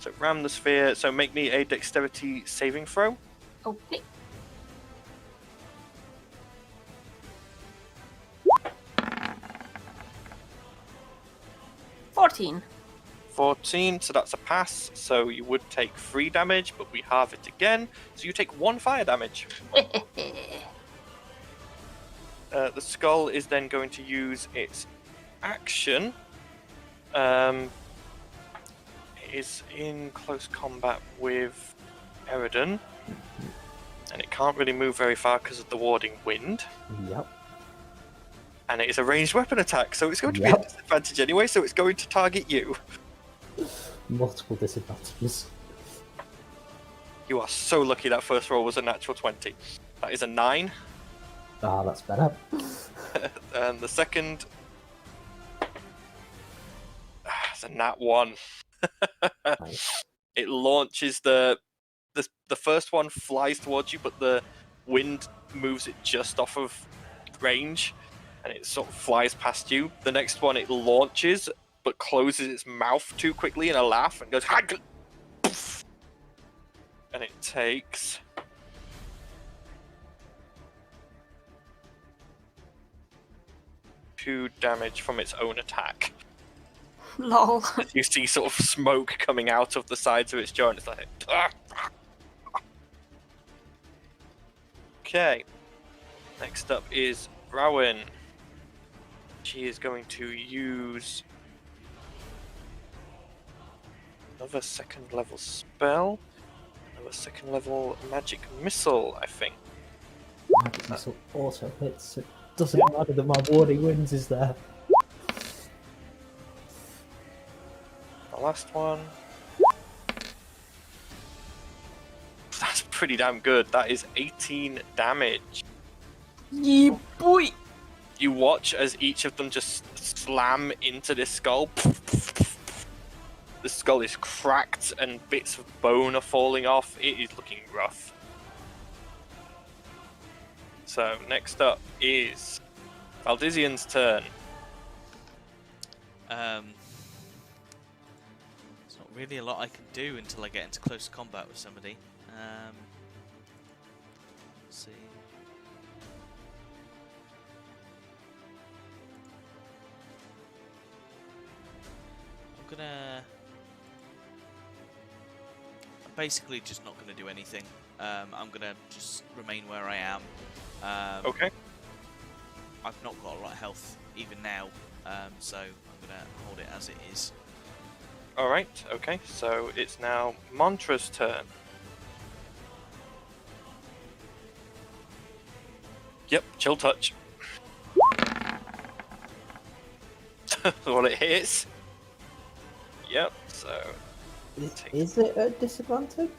So ram the sphere, so make me a dexterity saving throw. Okay. $14. 14, so that's a pass, so you would take 3 damage, but we halve it again, so you take 1 fire damage. The skull is then going to use its action It is in close combat with Eridan, and it can't really move very far because of the warding wind. Yep. And it is a ranged weapon attack, so it's going to be a disadvantage anyway, so it's going to target you. Multiple disadvantages. You are so lucky that first roll was a natural 20. That is a 9. Ah, that's better. And the second... it's a nat 1. Nice. It launches the first one flies towards you, but the wind moves it just off of range, and it sort of flies past you. The next one it launches, but closes its mouth too quickly in a laugh and goes, and it takes 2 damage from its own attack. Lol. You see sort of smoke coming out of the sides of its jaw, and it's like... Okay. Next up is Rowan. She is going to use another 2nd level spell. Another 2nd level magic missile, I think. Magic missile also hits. It doesn't matter that my warding winds is there. The last one. That's pretty damn good. That is 18 damage. Yeah, boy. You watch as each of them just slam into this skull. The skull is cracked and bits of bone are falling off. It is looking rough. So next up is Valdizian's turn. There's not really a lot I can do until I get into close combat with somebody. Let's see. I'm basically just not gonna do anything. I'm gonna just remain where I am. Okay. I've not got a lot of health even now, so I'm gonna hold it as it is. Alright, okay. So it's now Mantra's turn. Yep, chill touch. What it hits. Yep, so... Is it a disadvantage?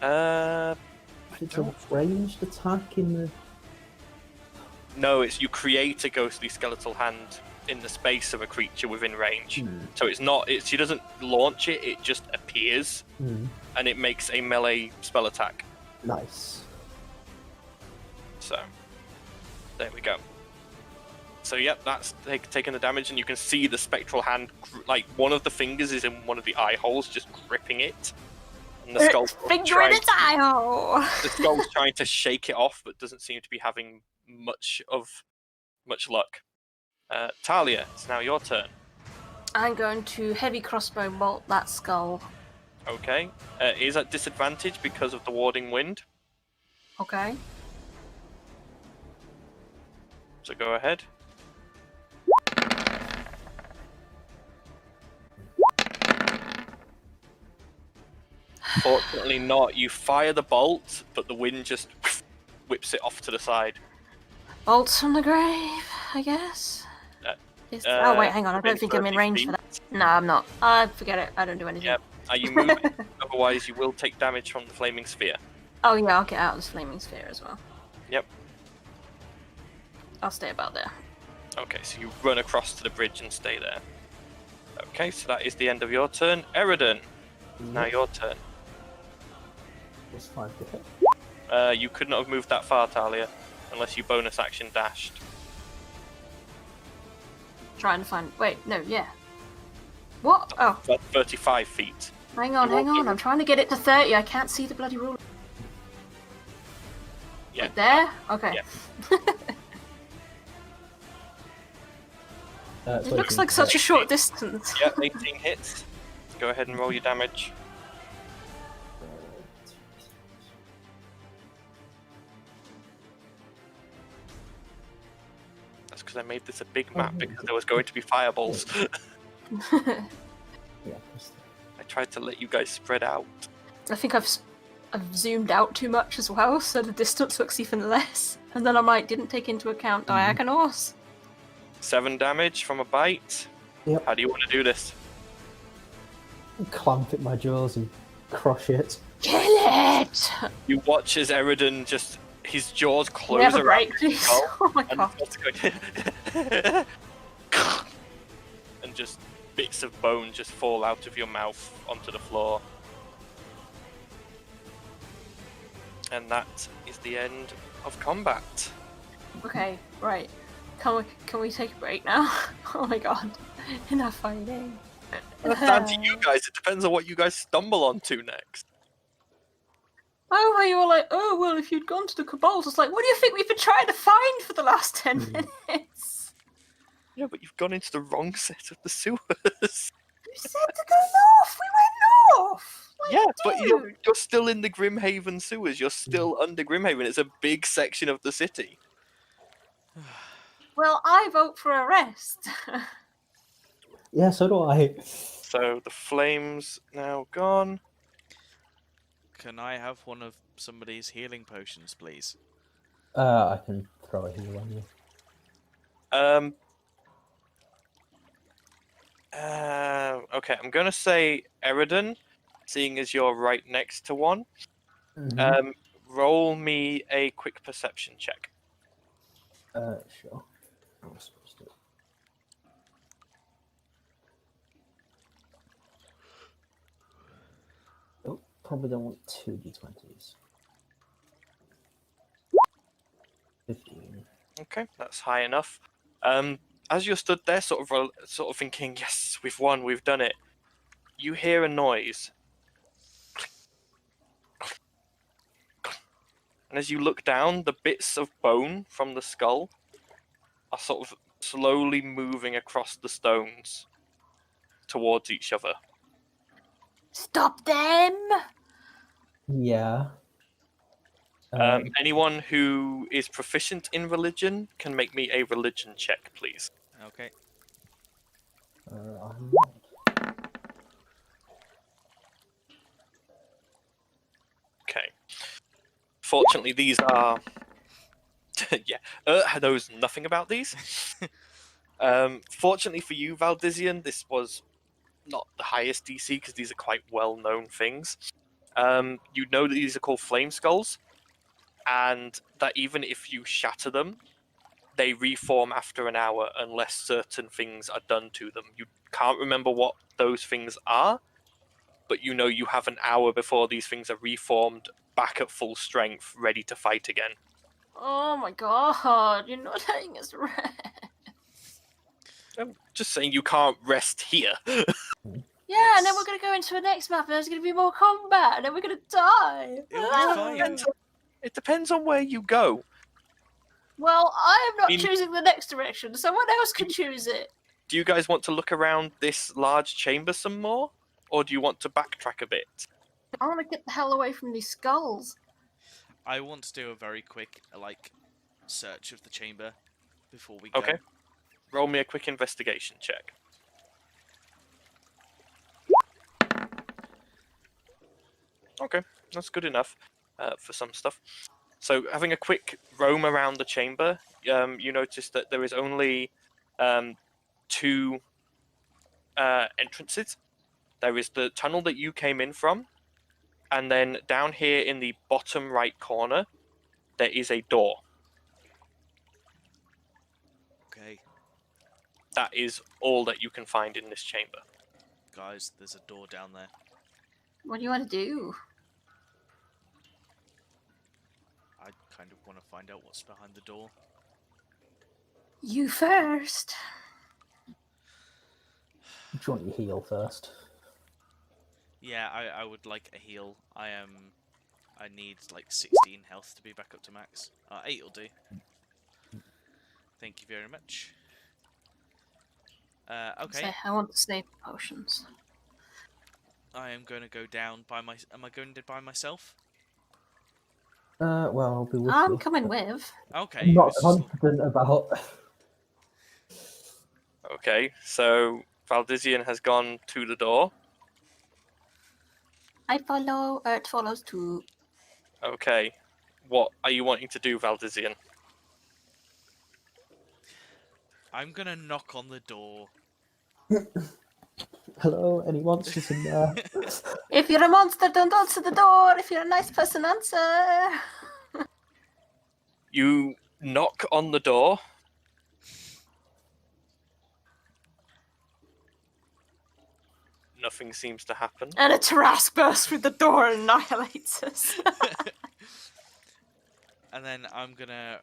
It's a ranged attack in the... No, it's you create a ghostly skeletal hand in the space of a creature within range. So it's not... she doesn't launch it, it just appears. And it makes a melee spell attack. Nice. So, there we go. So yep, that's taking the damage, and you can see the spectral hand, like one of the fingers is in one of the eye holes, just gripping it. And the skull's Finger in its eye hole! The skull's trying to shake it off, but doesn't seem to be having much luck. Talia, it's now your turn. I'm going to heavy crossbow bolt that skull. Okay. It is at disadvantage because of the warding wind. Okay. So go ahead. Fortunately not. You fire the bolt, but the wind just whips it off to the side. Bolts from the grave, I guess. Oh wait, hang on. I don't think I'm in range for that. No, I'm not. Forget it. I don't do anything. Yep. Are you moving? Otherwise, you will take damage from the flaming sphere. Oh yeah, I'll get out of this flaming sphere as well. Yep. I'll stay about there. Okay, so you run across to the bridge and stay there. Okay, so that is the end of your turn. Eridan, now your turn. Was 5 to hit. You could not have moved that far, Talia, unless you bonus action dashed. Trying to find. Wait, no, yeah. What? Oh. That's 35 feet. Hang on. I'm trying to get it to 30. I can't see the bloody ruler. Yeah. Right there? Okay. Yeah. It looks like such a short distance. Yeah, 18 hits. Go ahead and roll your damage. That's because I made this a big map because there was going to be fireballs. Yeah. Just... I tried to let you guys spread out. I think I've zoomed out too much as well, so the distance looks even less. And then I didn't take into account diagonals. 7 damage from a bite. Yep. How do you want to do this? Clamp at my jaws and crush it. Kill it! You watch as Eridan just his jaws Can close we have a around break, his please? skull, Oh my and god. starts going and just bits of bone just fall out of your mouth onto the floor. And that is the end of combat. Okay, right. Can we take a break now? Oh my god. Enough fighting. That's down to you guys. It depends on what you guys stumble onto next. Oh, well, you were like, oh, well, if you'd gone to the Cabals, it's like, what do you think we've been trying to find for the last 10 minutes? Yeah, but you've gone into the wrong set of the sewers. You said to go north! We went north! Like, Yeah, but dude. you're still in the Grimhaven sewers. You're still under Grimhaven. It's a big section of the city. Well, I vote for arrest. Yeah, so do I. So the flames now gone. Can I have one of somebody's healing potions, please? I can throw a heal on you. Okay, I'm gonna say Eridan, seeing as you're right next to one. Roll me a quick perception check. Sure. I'm supposed to. Oh, probably don't want 2 d20s. 15. Okay, that's high enough. As you're stood there, sort of thinking, "Yes, we've won, we've done it," you hear a noise, and as you look down, the bits of bone from the skull are sort of slowly moving across the stones towards each other. Stop them! Yeah. Anyone who is proficient in religion can make me a religion check, please. Okay. I'm not. Okay. Fortunately, these are... yeah, knows nothing about these. Fortunately for you, Valdizian, this was not the highest DC because these are quite well-known things. You know that these are called flame skulls, and that even if you shatter them, they reform after an hour unless certain things are done to them. You can't remember what those things are, but you know you have an hour before these things are reformed back at full strength, ready to fight again. Oh my god, you're not letting us rest. I'm just saying you can't rest here. Yeah, and then we're gonna go into the next map and there's gonna be more combat and then we're gonna die. It'll be fine. It depends on where you go. Well, I am not I mean- choosing the next direction. Someone else can choose it. Do you guys want to look around this large chamber some more? Or do you want to backtrack a bit? I want to get the hell away from these skulls. I want to do a very quick, search of the chamber before we go. Okay. Roll me a quick investigation check. Okay, that's good enough for some stuff. So, having a quick roam around the chamber, you notice that there is only 2 entrances. There is the tunnel that you came in from, and then down here in the bottom right corner, there is a door. Okay, That is all that you can find in this chamber. guys, there's a door down there. What do you want to do? I kind of want to find out what's behind the door. You first. Do you want your heal first? Yeah, I would like a heal. I need 16 health to be back up to max. 8 will do. Thank you very much. Okay, Say, I want to save potions. I am going to go down by my. Am I going by myself? Well, I'll be with I'm you. coming with. Okay. I'm not this is- confident about. Okay, so Valdizian has gone to the door. I follow. Earth follows too. Okay. What are you wanting to do, Valdizian? I'm gonna knock on the door. Hello, any monsters in there? If you're a monster, don't answer the door. If you're a nice person, answer. You knock on the door. Nothing seems to happen. And a Tarrasque bursts through the door and annihilates us. And then I'm gonna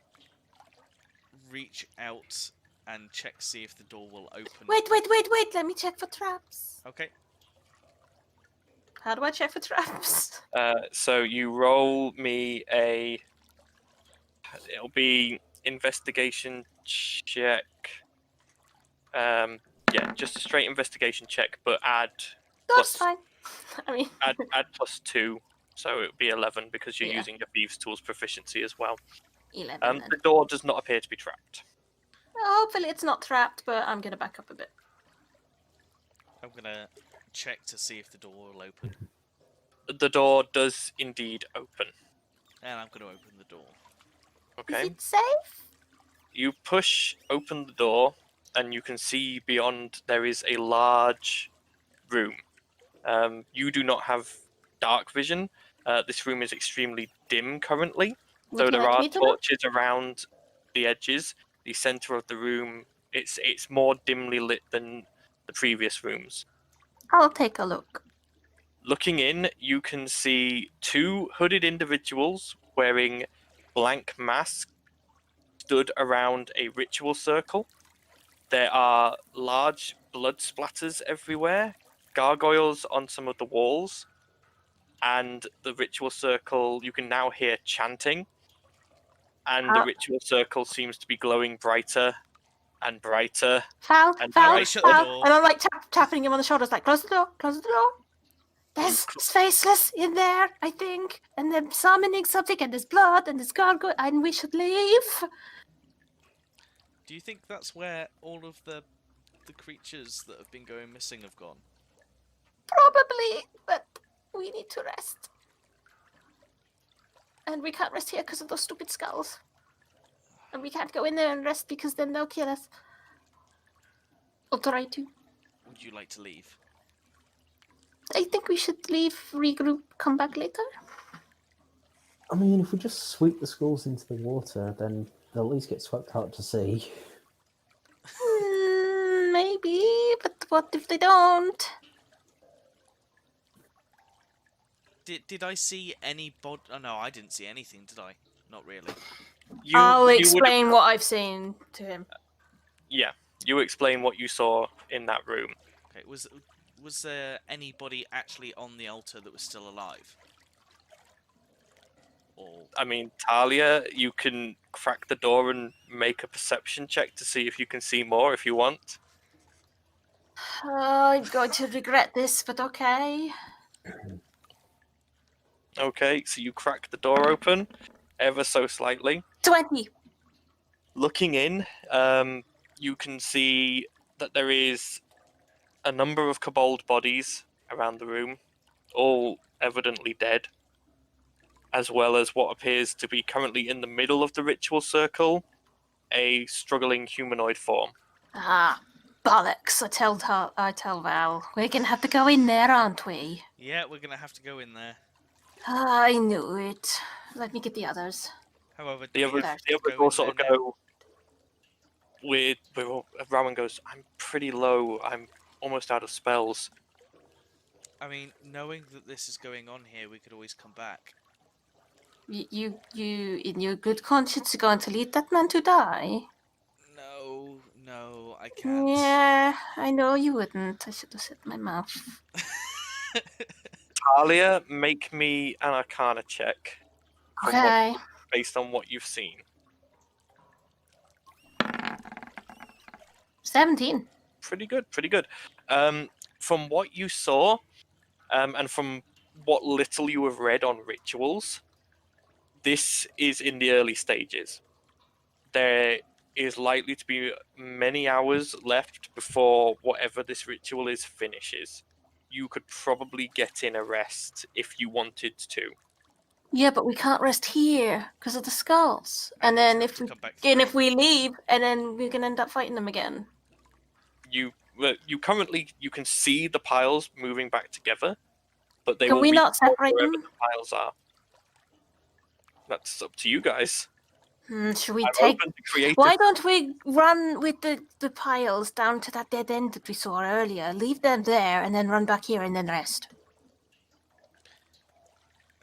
reach out and check, see if the door will open. Wait. Let me check for traps. Okay. How do I check for traps? So you roll me a. It'll be investigation check. Yeah, just a straight investigation check, but add That's plus fine. I mean, add +2, so it would be 11 because you're Yeah. using your thieves' tools proficiency as well. 11 then. The door does not appear to be trapped. Hopefully it's not trapped, but I'm gonna back up a bit. I'm gonna check to see if the door will open. The door does indeed open. And I'm gonna open the door. Okay. Is it safe? You push open the door, and you can see beyond there is a large room. You do not have dark vision. This room is extremely dim currently, so Would you there like are me to look? torches around the edges. The center of the room, it's more dimly lit than the previous rooms. I'll take a look. Looking in, you can see two hooded individuals wearing blank masks stood around a ritual circle. There are large blood splatters everywhere, gargoyles on some of the walls, and the ritual circle, you can now hear chanting, and the ritual circle seems to be glowing brighter and brighter. Foul. And I shut the door. And I'm like tapping him on the shoulders, like, close the door. There's faceless in there, I think, and they're summoning something, and there's blood, and there's gargoyle, and we should leave. Do you think that's where all of the creatures that have been going missing have gone? Probably, but we need to rest. And we can't rest here because of those stupid skulls. And we can't go in there and rest because then they'll kill us. I'll try to. Would you like to leave? I think we should leave, regroup, come back later. I mean, if we just sweep the skulls into the water, then they'll at least get swept out to sea. Maybe, but what if they don't? Did I see any bod? Oh no, I didn't see anything, did I? Not really. I'll you explain what I've seen to him. Yeah, you explain what you saw in that room. Okay, was there anybody actually on the altar that was still alive? Or I mean, Talia, you can crack the door and make a perception check to see if you can see more if you want. I'm going to regret this, but okay. Okay, so you crack the door open ever so slightly. 20. Looking in, you can see that there is a number of kobold bodies around the room, all evidently dead, as well as what appears to be currently in the middle of the ritual circle, a struggling humanoid form. Ah, bollocks. I tell Val. We're going to have to go in there, aren't we? yeah, we're gonna have to go in there. I knew it. Let me get the others. However, The do others, we have the to others go all in sort there of now? go. Rowan goes, I'm pretty low. I'm almost out of spells. I mean, knowing that this is going on here, we could always come back. You, in your good conscience, are going to lead that man to die? No, I can't. Yeah, I know you wouldn't. I should have said my mouth. Talia, make me an Arcana check Okay. based on what you've seen. 17. Pretty good, pretty good. From what you saw, and from what little you have read on rituals, this is in the early stages. There is likely to be many hours left before whatever this ritual is finishes. You could probably get in a rest if you wanted to. Yeah, but we can't rest here because of the skulls. And we'll then have if to we come back if through. we leave, and then we're gonna end up fighting them again. You currently you can see the piles moving back together, but they Can will we be not separate wherever them? the piles are. That's up to you guys. Should we I'm take? open to creative. Why don't we run with the piles down to that dead end that we saw earlier? Leave them there, and then run back here and then rest.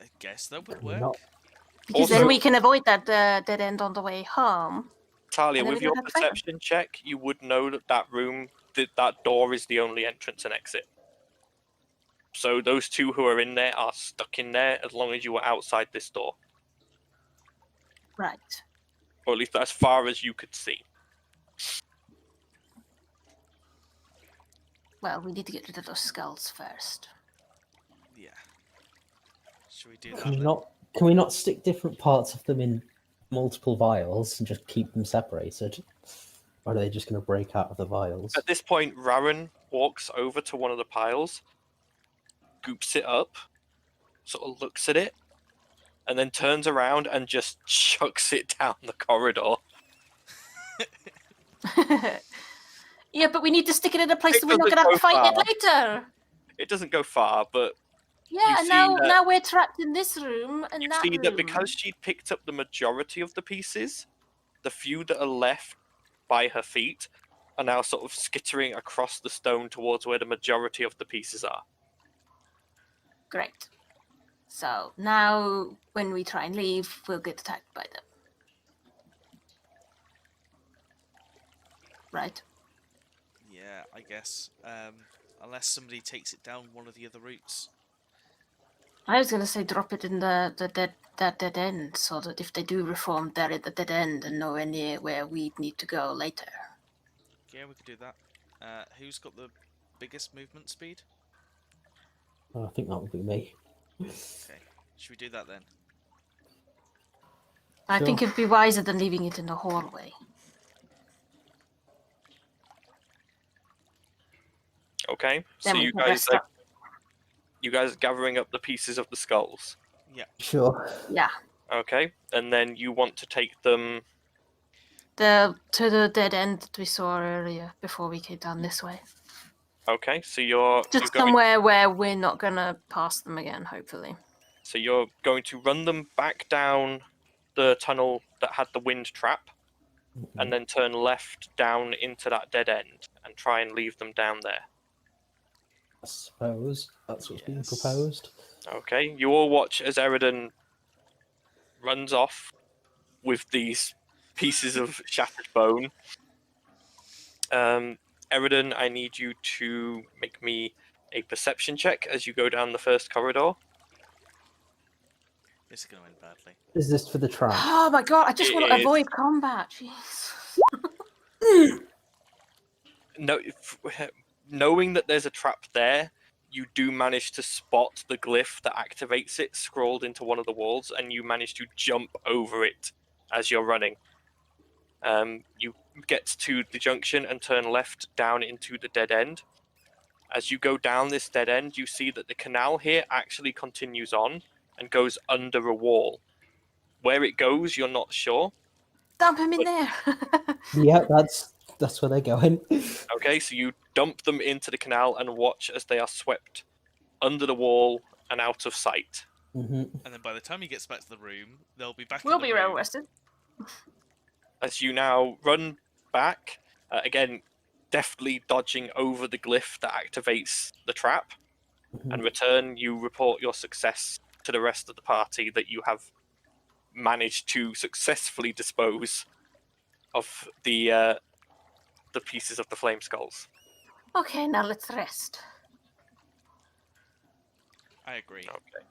I guess that would Can we work. not? Because Also- then we can avoid that dead end on the way home. Talia, And then with we your don't have to fight them. perception check, you would know that that door is the only entrance and exit. So those two who are in there are stuck in there as long as you were outside this door, Right. or at least as far as you could see. Well, we need to get rid of those skulls first. Yeah. Should we do that? Can we then? not? Can we not stick different parts of them in multiple vials and just keep them separated? Or are they just going to break out of the vials? At this point, Raren walks over to one of the piles, scoops it up, sort of looks at it, and then turns around and just chucks it down the corridor. Yeah, but we need to stick it in a place It that we're not doesn't going to have to go fight far. it later. It doesn't go far, but Yeah, You and see now that- now we're trapped in this room and you that see room. that because she picked up the majority of the pieces, the few that are left by her feet are now sort of skittering across the stone towards where the majority of the pieces are. Great. So now when we try and leave, we'll get attacked by them. Right. Yeah, I guess. Unless somebody takes it down one of the other routes. I was gonna say drop it in that dead end, so that if they do reform, they're at the dead end and nowhere near where we need to go later. Yeah, we could do that. Who's got the biggest movement speed? Oh, I think that would be me. Okay. Should we do that then? I Sure. think it'd be wiser than leaving it in the hallway. Okay, so Then we you can guys rest are up. gathering up the pieces of the skulls. Sure. Yeah. Okay, and then you want to take them. To the dead end that we saw earlier before we came down this way. Okay, so you're Just going. somewhere where we're not gonna pass them again, hopefully. So you're going to run them back down the tunnel that had the wind trap, and then turn left down into that dead end and try and leave them down there. I suppose that's what's being Yes. proposed. Okay, you all watch as Eridan runs off with these pieces of shattered bone. Eridan, I need you to make me a perception check as you go down the first corridor. This is going to end badly. Is this for the trap? Oh my god, I just It want to is. avoid combat. Jeez. No, knowing that there's a trap there, you do manage to spot the glyph that activates it scrawled into one of the walls, and you manage to jump over it as you're running. You get to the junction and turn left down into the dead end. As you go down this dead end, you see that the canal here actually continues on and goes under a wall. Where it goes, you're not sure. Dump him in there. Yeah, that's where they're going. Okay, so you dump them into the canal and watch as they are swept under the wall and out of sight. Hmm. And then by the time he gets back to the room, they'll be back We'll in the be room. well rested. As you now run back, again, deftly dodging over the glyph that activates the trap, and return, you report your success to the rest of the party that you have managed to successfully dispose of the pieces of the flame skulls. Okay, now let's rest. I agree. Okay.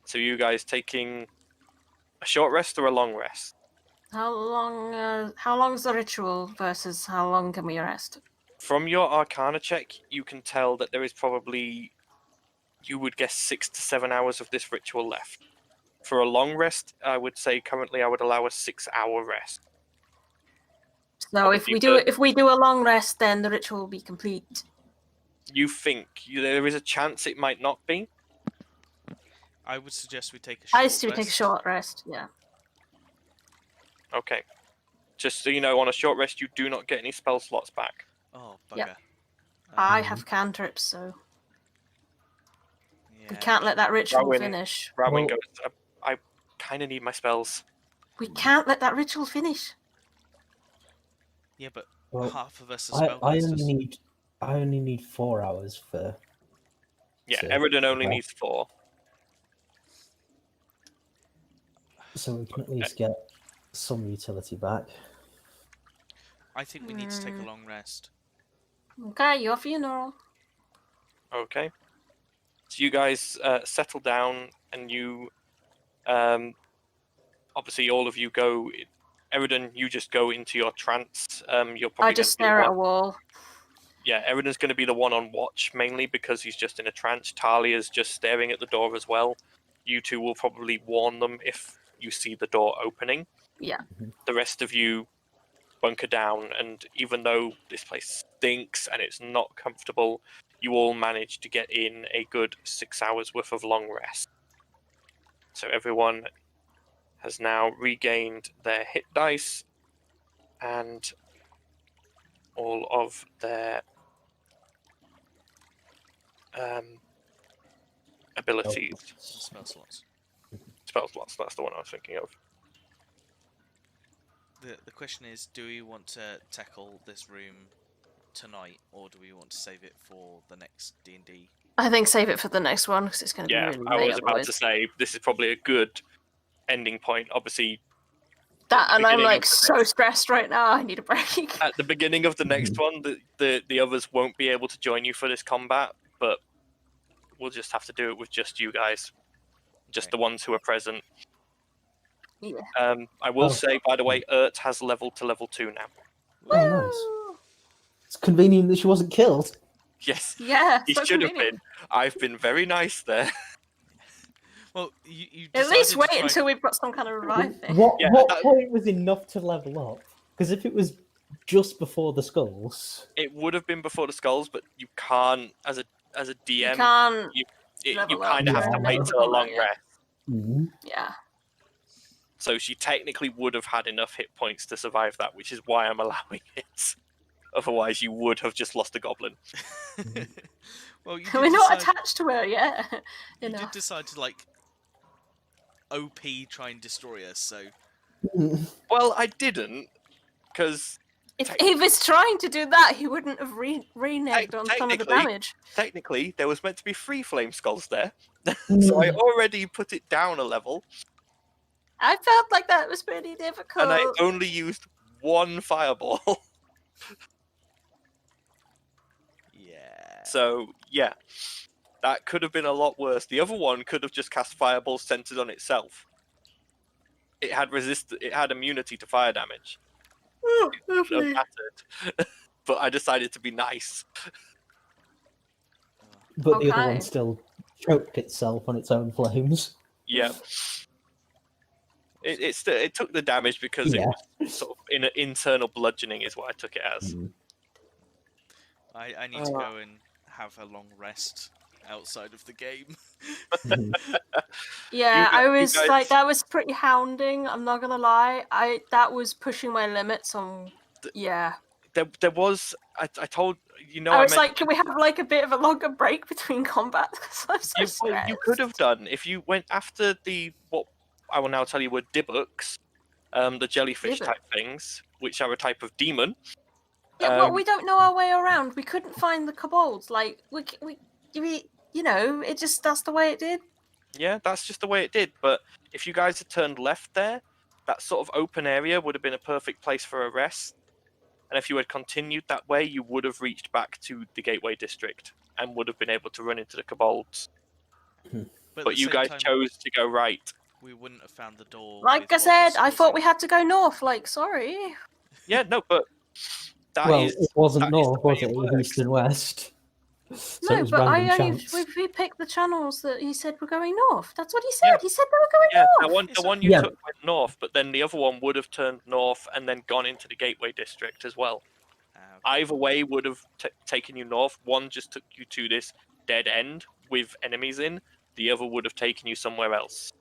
So you guys taking a short rest or a long rest? How long's the ritual versus how long can we rest? From your Arcana check, you can tell that there is probably, you would guess, 6 to 7 hours of this ritual left. For a long rest, I would say currently I would allow a 6-hour rest. So if we do a long rest, then the ritual will be complete. You think there is a chance it might not be? I would suggest we take a short I used to rest. take a short rest. Yeah. Okay. Just so you know, on a short rest, you do not get any spell slots back. Oh, bugger. Yep. I have cantrips, so Yeah. we can't let that ritual Rowan- finish. Rowan Well- goes, I kind of need my spells. We can't let that ritual finish. Yeah, but Well, half of us are I spellcasters. only need 4 hours for. Yeah, So, Eridan only okay. needs 4. So we can at least get some utility back. I think we need to take a long rest. Okay, your funeral. Okay. So you guys settle down, and you, obviously, all of you go. Eridan, you just go into your trance. You're probably I just gonna be the stare at a one- wall. Yeah, Eridan's going to be the one on watch mainly because he's just in a trance. Talia's just staring at the door as well. You two will probably warn them if you see the door opening. Yeah. The rest of you bunker down, and even though this place stinks and it's not comfortable, you all manage to get in a good 6 hours worth of long rest. So everyone has now regained their hit dice and all of their abilities. Spell slots. Spell slots, that's the one I was thinking of. The question is, do we want to tackle this room tonight, or do we want to save it for the next D&D? I think save it for the next one because it's going to Yeah, be really I late was about otherwise. to say this is probably a good ending point. Obviously, That, and I'm beginning like of the so stressed right now. I need a break. at the beginning of the next one, the others won't be able to join you for this combat, but we'll just have to do it with just you guys, just Okay. the ones who are present. Yeah. I will Oh. say, by the way, Ert has leveled to level 2 now. Oh, nice. It's convenient that she wasn't killed. Yes, Yeah, he so should have convenient. been. I've been very nice there. Well, you At least decided to wait try- until we've got some kind of revive thing. What Yeah, what that- point was enough to level up? Because if it was just before the skulls, It would have been before the skulls, but you can't, as a You DM, can't. you level up kind of have to Yeah. wait till a long Yeah. rest. Yeah. So she technically would have had enough hit points to survive that, which is why I'm allowing it. Otherwise, you would have just lost a goblin. Well, you We're did not decide, attached to her yet. you did Enough. decide to like OP try and destroy us. So Well, I didn't, because If he was trying to do that, he wouldn't have reneged on some of the technically- damage. technically there was meant to be 3 flame skulls there, so I already put it down a level, I felt like that was pretty difficult. and I only used 1 fireball. yeah. So yeah, that could have been a lot worse. The other one could have just cast fireballs centered on itself. It had It had immunity to fire damage. Oh, It wouldn't lovely. have mattered. But I decided to be nice. but the other Okay. one still choked itself on its own flames. Yeah. It took the damage because it Yeah. was sort of in internal bludgeoning is what I took it as. I need to go and have a long rest outside of the game. Yeah, You I was guys- like, that was pretty hounding. I'm not gonna lie. That was pushing my limits on. Yeah, There was I told you know I I was meant like, can we have like a bit of a longer break between combat? 'Cause I'm so you stressed. could have done if you went after the what I will now tell you were dibbucks, the jellyfish Dibbuk. type things, which are a type of demon. Yeah, well, Um, we don't know our way around. We couldn't find the kobolds. Like, you know, it just that's the way it did. Yeah, that's just the way it did. But if you guys had turned left there, that sort of open area would have been a perfect place for a rest. And if you had continued that way, you would have reached back to the Gateway District and would have been able to run into the kobolds. at But the you same guys time, chose to go right. we wouldn't have found the door. Like with I what said, was I thought we missing. had to go north. Like, sorry. Yeah, no, but that Well, is it wasn't that is the north, way was it? It was works. east and west. So it No, was but random chance. we picked the channels that he said were going north. That's what he said. Yeah. He said they were going Yeah, north. the one you Yeah. took went north, but then the other one would have turned north and then gone into the Gateway District as well. Okay. Either way would have taken you north. One just took you to this dead end with enemies in. The other would have taken you somewhere else.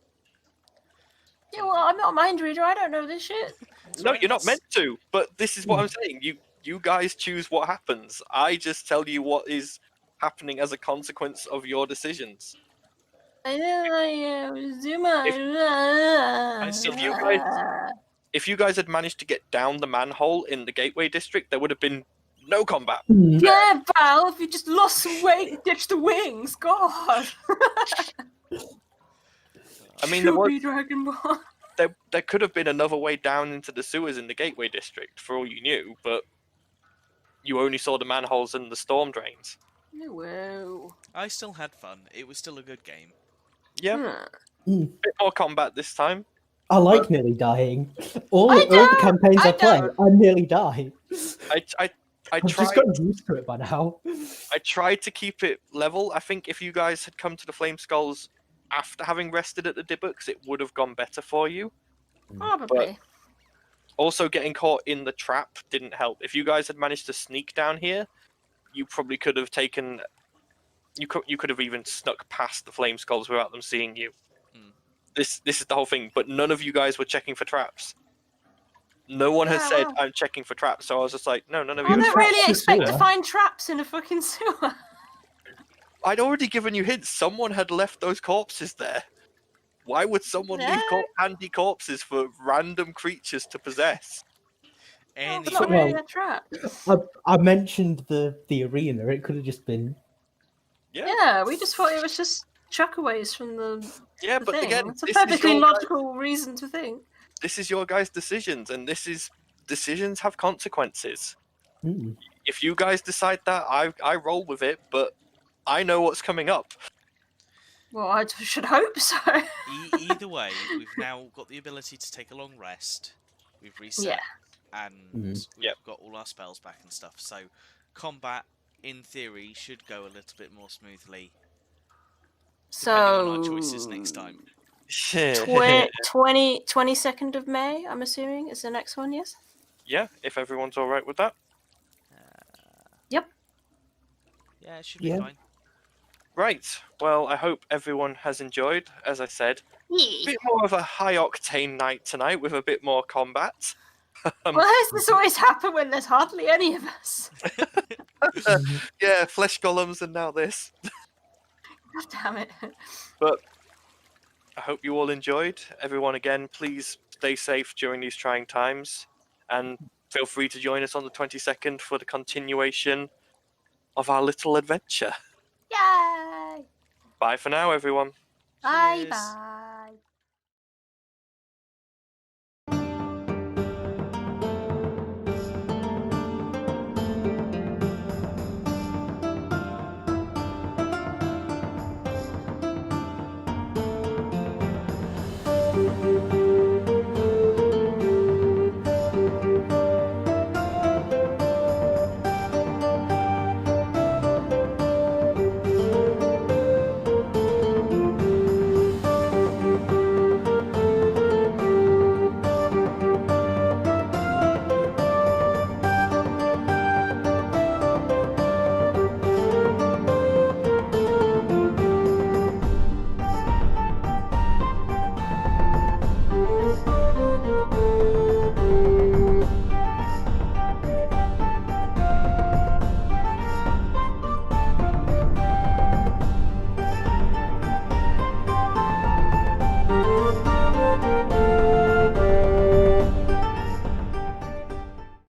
Yeah, well, I'm not a mind reader. I don't know this shit. No, right, you're not that's- meant to. But this is what I'm saying. You guys choose what happens. I just tell you what is happening as a consequence of your decisions. I If you guys had managed to get down the manhole in the Gateway District, there would have been no combat. Hmm. Yeah, Val, if you just lost some weight and ditched the wings, God. I mean, Should be Dragon Ball. there could have been another way down into the sewers in the Gateway District, for all you knew, but you only saw the manholes and the storm drains. Whoa. I still had fun. It was still a good game. Yeah, Hmm. bit more combat this time. I like nearly dying. All I the don't, campaigns I, I play, don't. I nearly die. I I've just tried. gotten used to it by now. I tried to keep it level. I think if you guys had come to the Flame Skulls after having rested at the Dibbocks, it would have gone better for you. Probably. Also, getting caught in the trap didn't help. If you guys had managed to sneak down here, you probably could have taken. You could have even snuck past the Flame Skulls without them seeing you. Hmm. This is the whole thing. But none of you guys were checking for traps. No one has Yeah, said well. I'm checking for traps. So I was just like, no, none of I you. Are don't traps really in expect to sewer? find traps in a fucking sewer. I'd already given you hints. Someone had left those corpses there. Why would someone leave No. handy corpses for random creatures to possess? Well, it's Anyway, not really Well, a trap. I mentioned the arena. It could have just been. Yeah, we just thought it was just chuckaways from the Yeah, the but thing. again, It's a this is perfectly your guys' logical reason to think. this is your guys' decisions, and decisions have consequences. Hmm. If you guys decide that, I roll with it, but I know what's coming up. Well, I should hope so. either way, we've now got the ability to take a long rest. We've reset, and we've Yep. got all our spells back and stuff. So, combat, in theory, should go a little bit more smoothly. Depending on our choices next time. 22nd of May, I'm assuming, is the next one, yes? Yeah, if everyone's all right with that. Yep. Yeah, it should be Yeah. fine. Right. Well, I hope everyone has enjoyed. As I said, a bit more of a high-octane night tonight with a bit more combat. Why does this always happen when there's hardly any of us? Yeah, flesh golems and now this. God damn it. But I hope you all enjoyed. Everyone, again, please stay safe during these trying times. And feel free to join us on the 22nd for the continuation of our little adventure. Yay! Bye for now, everyone. Bye Cheers. bye.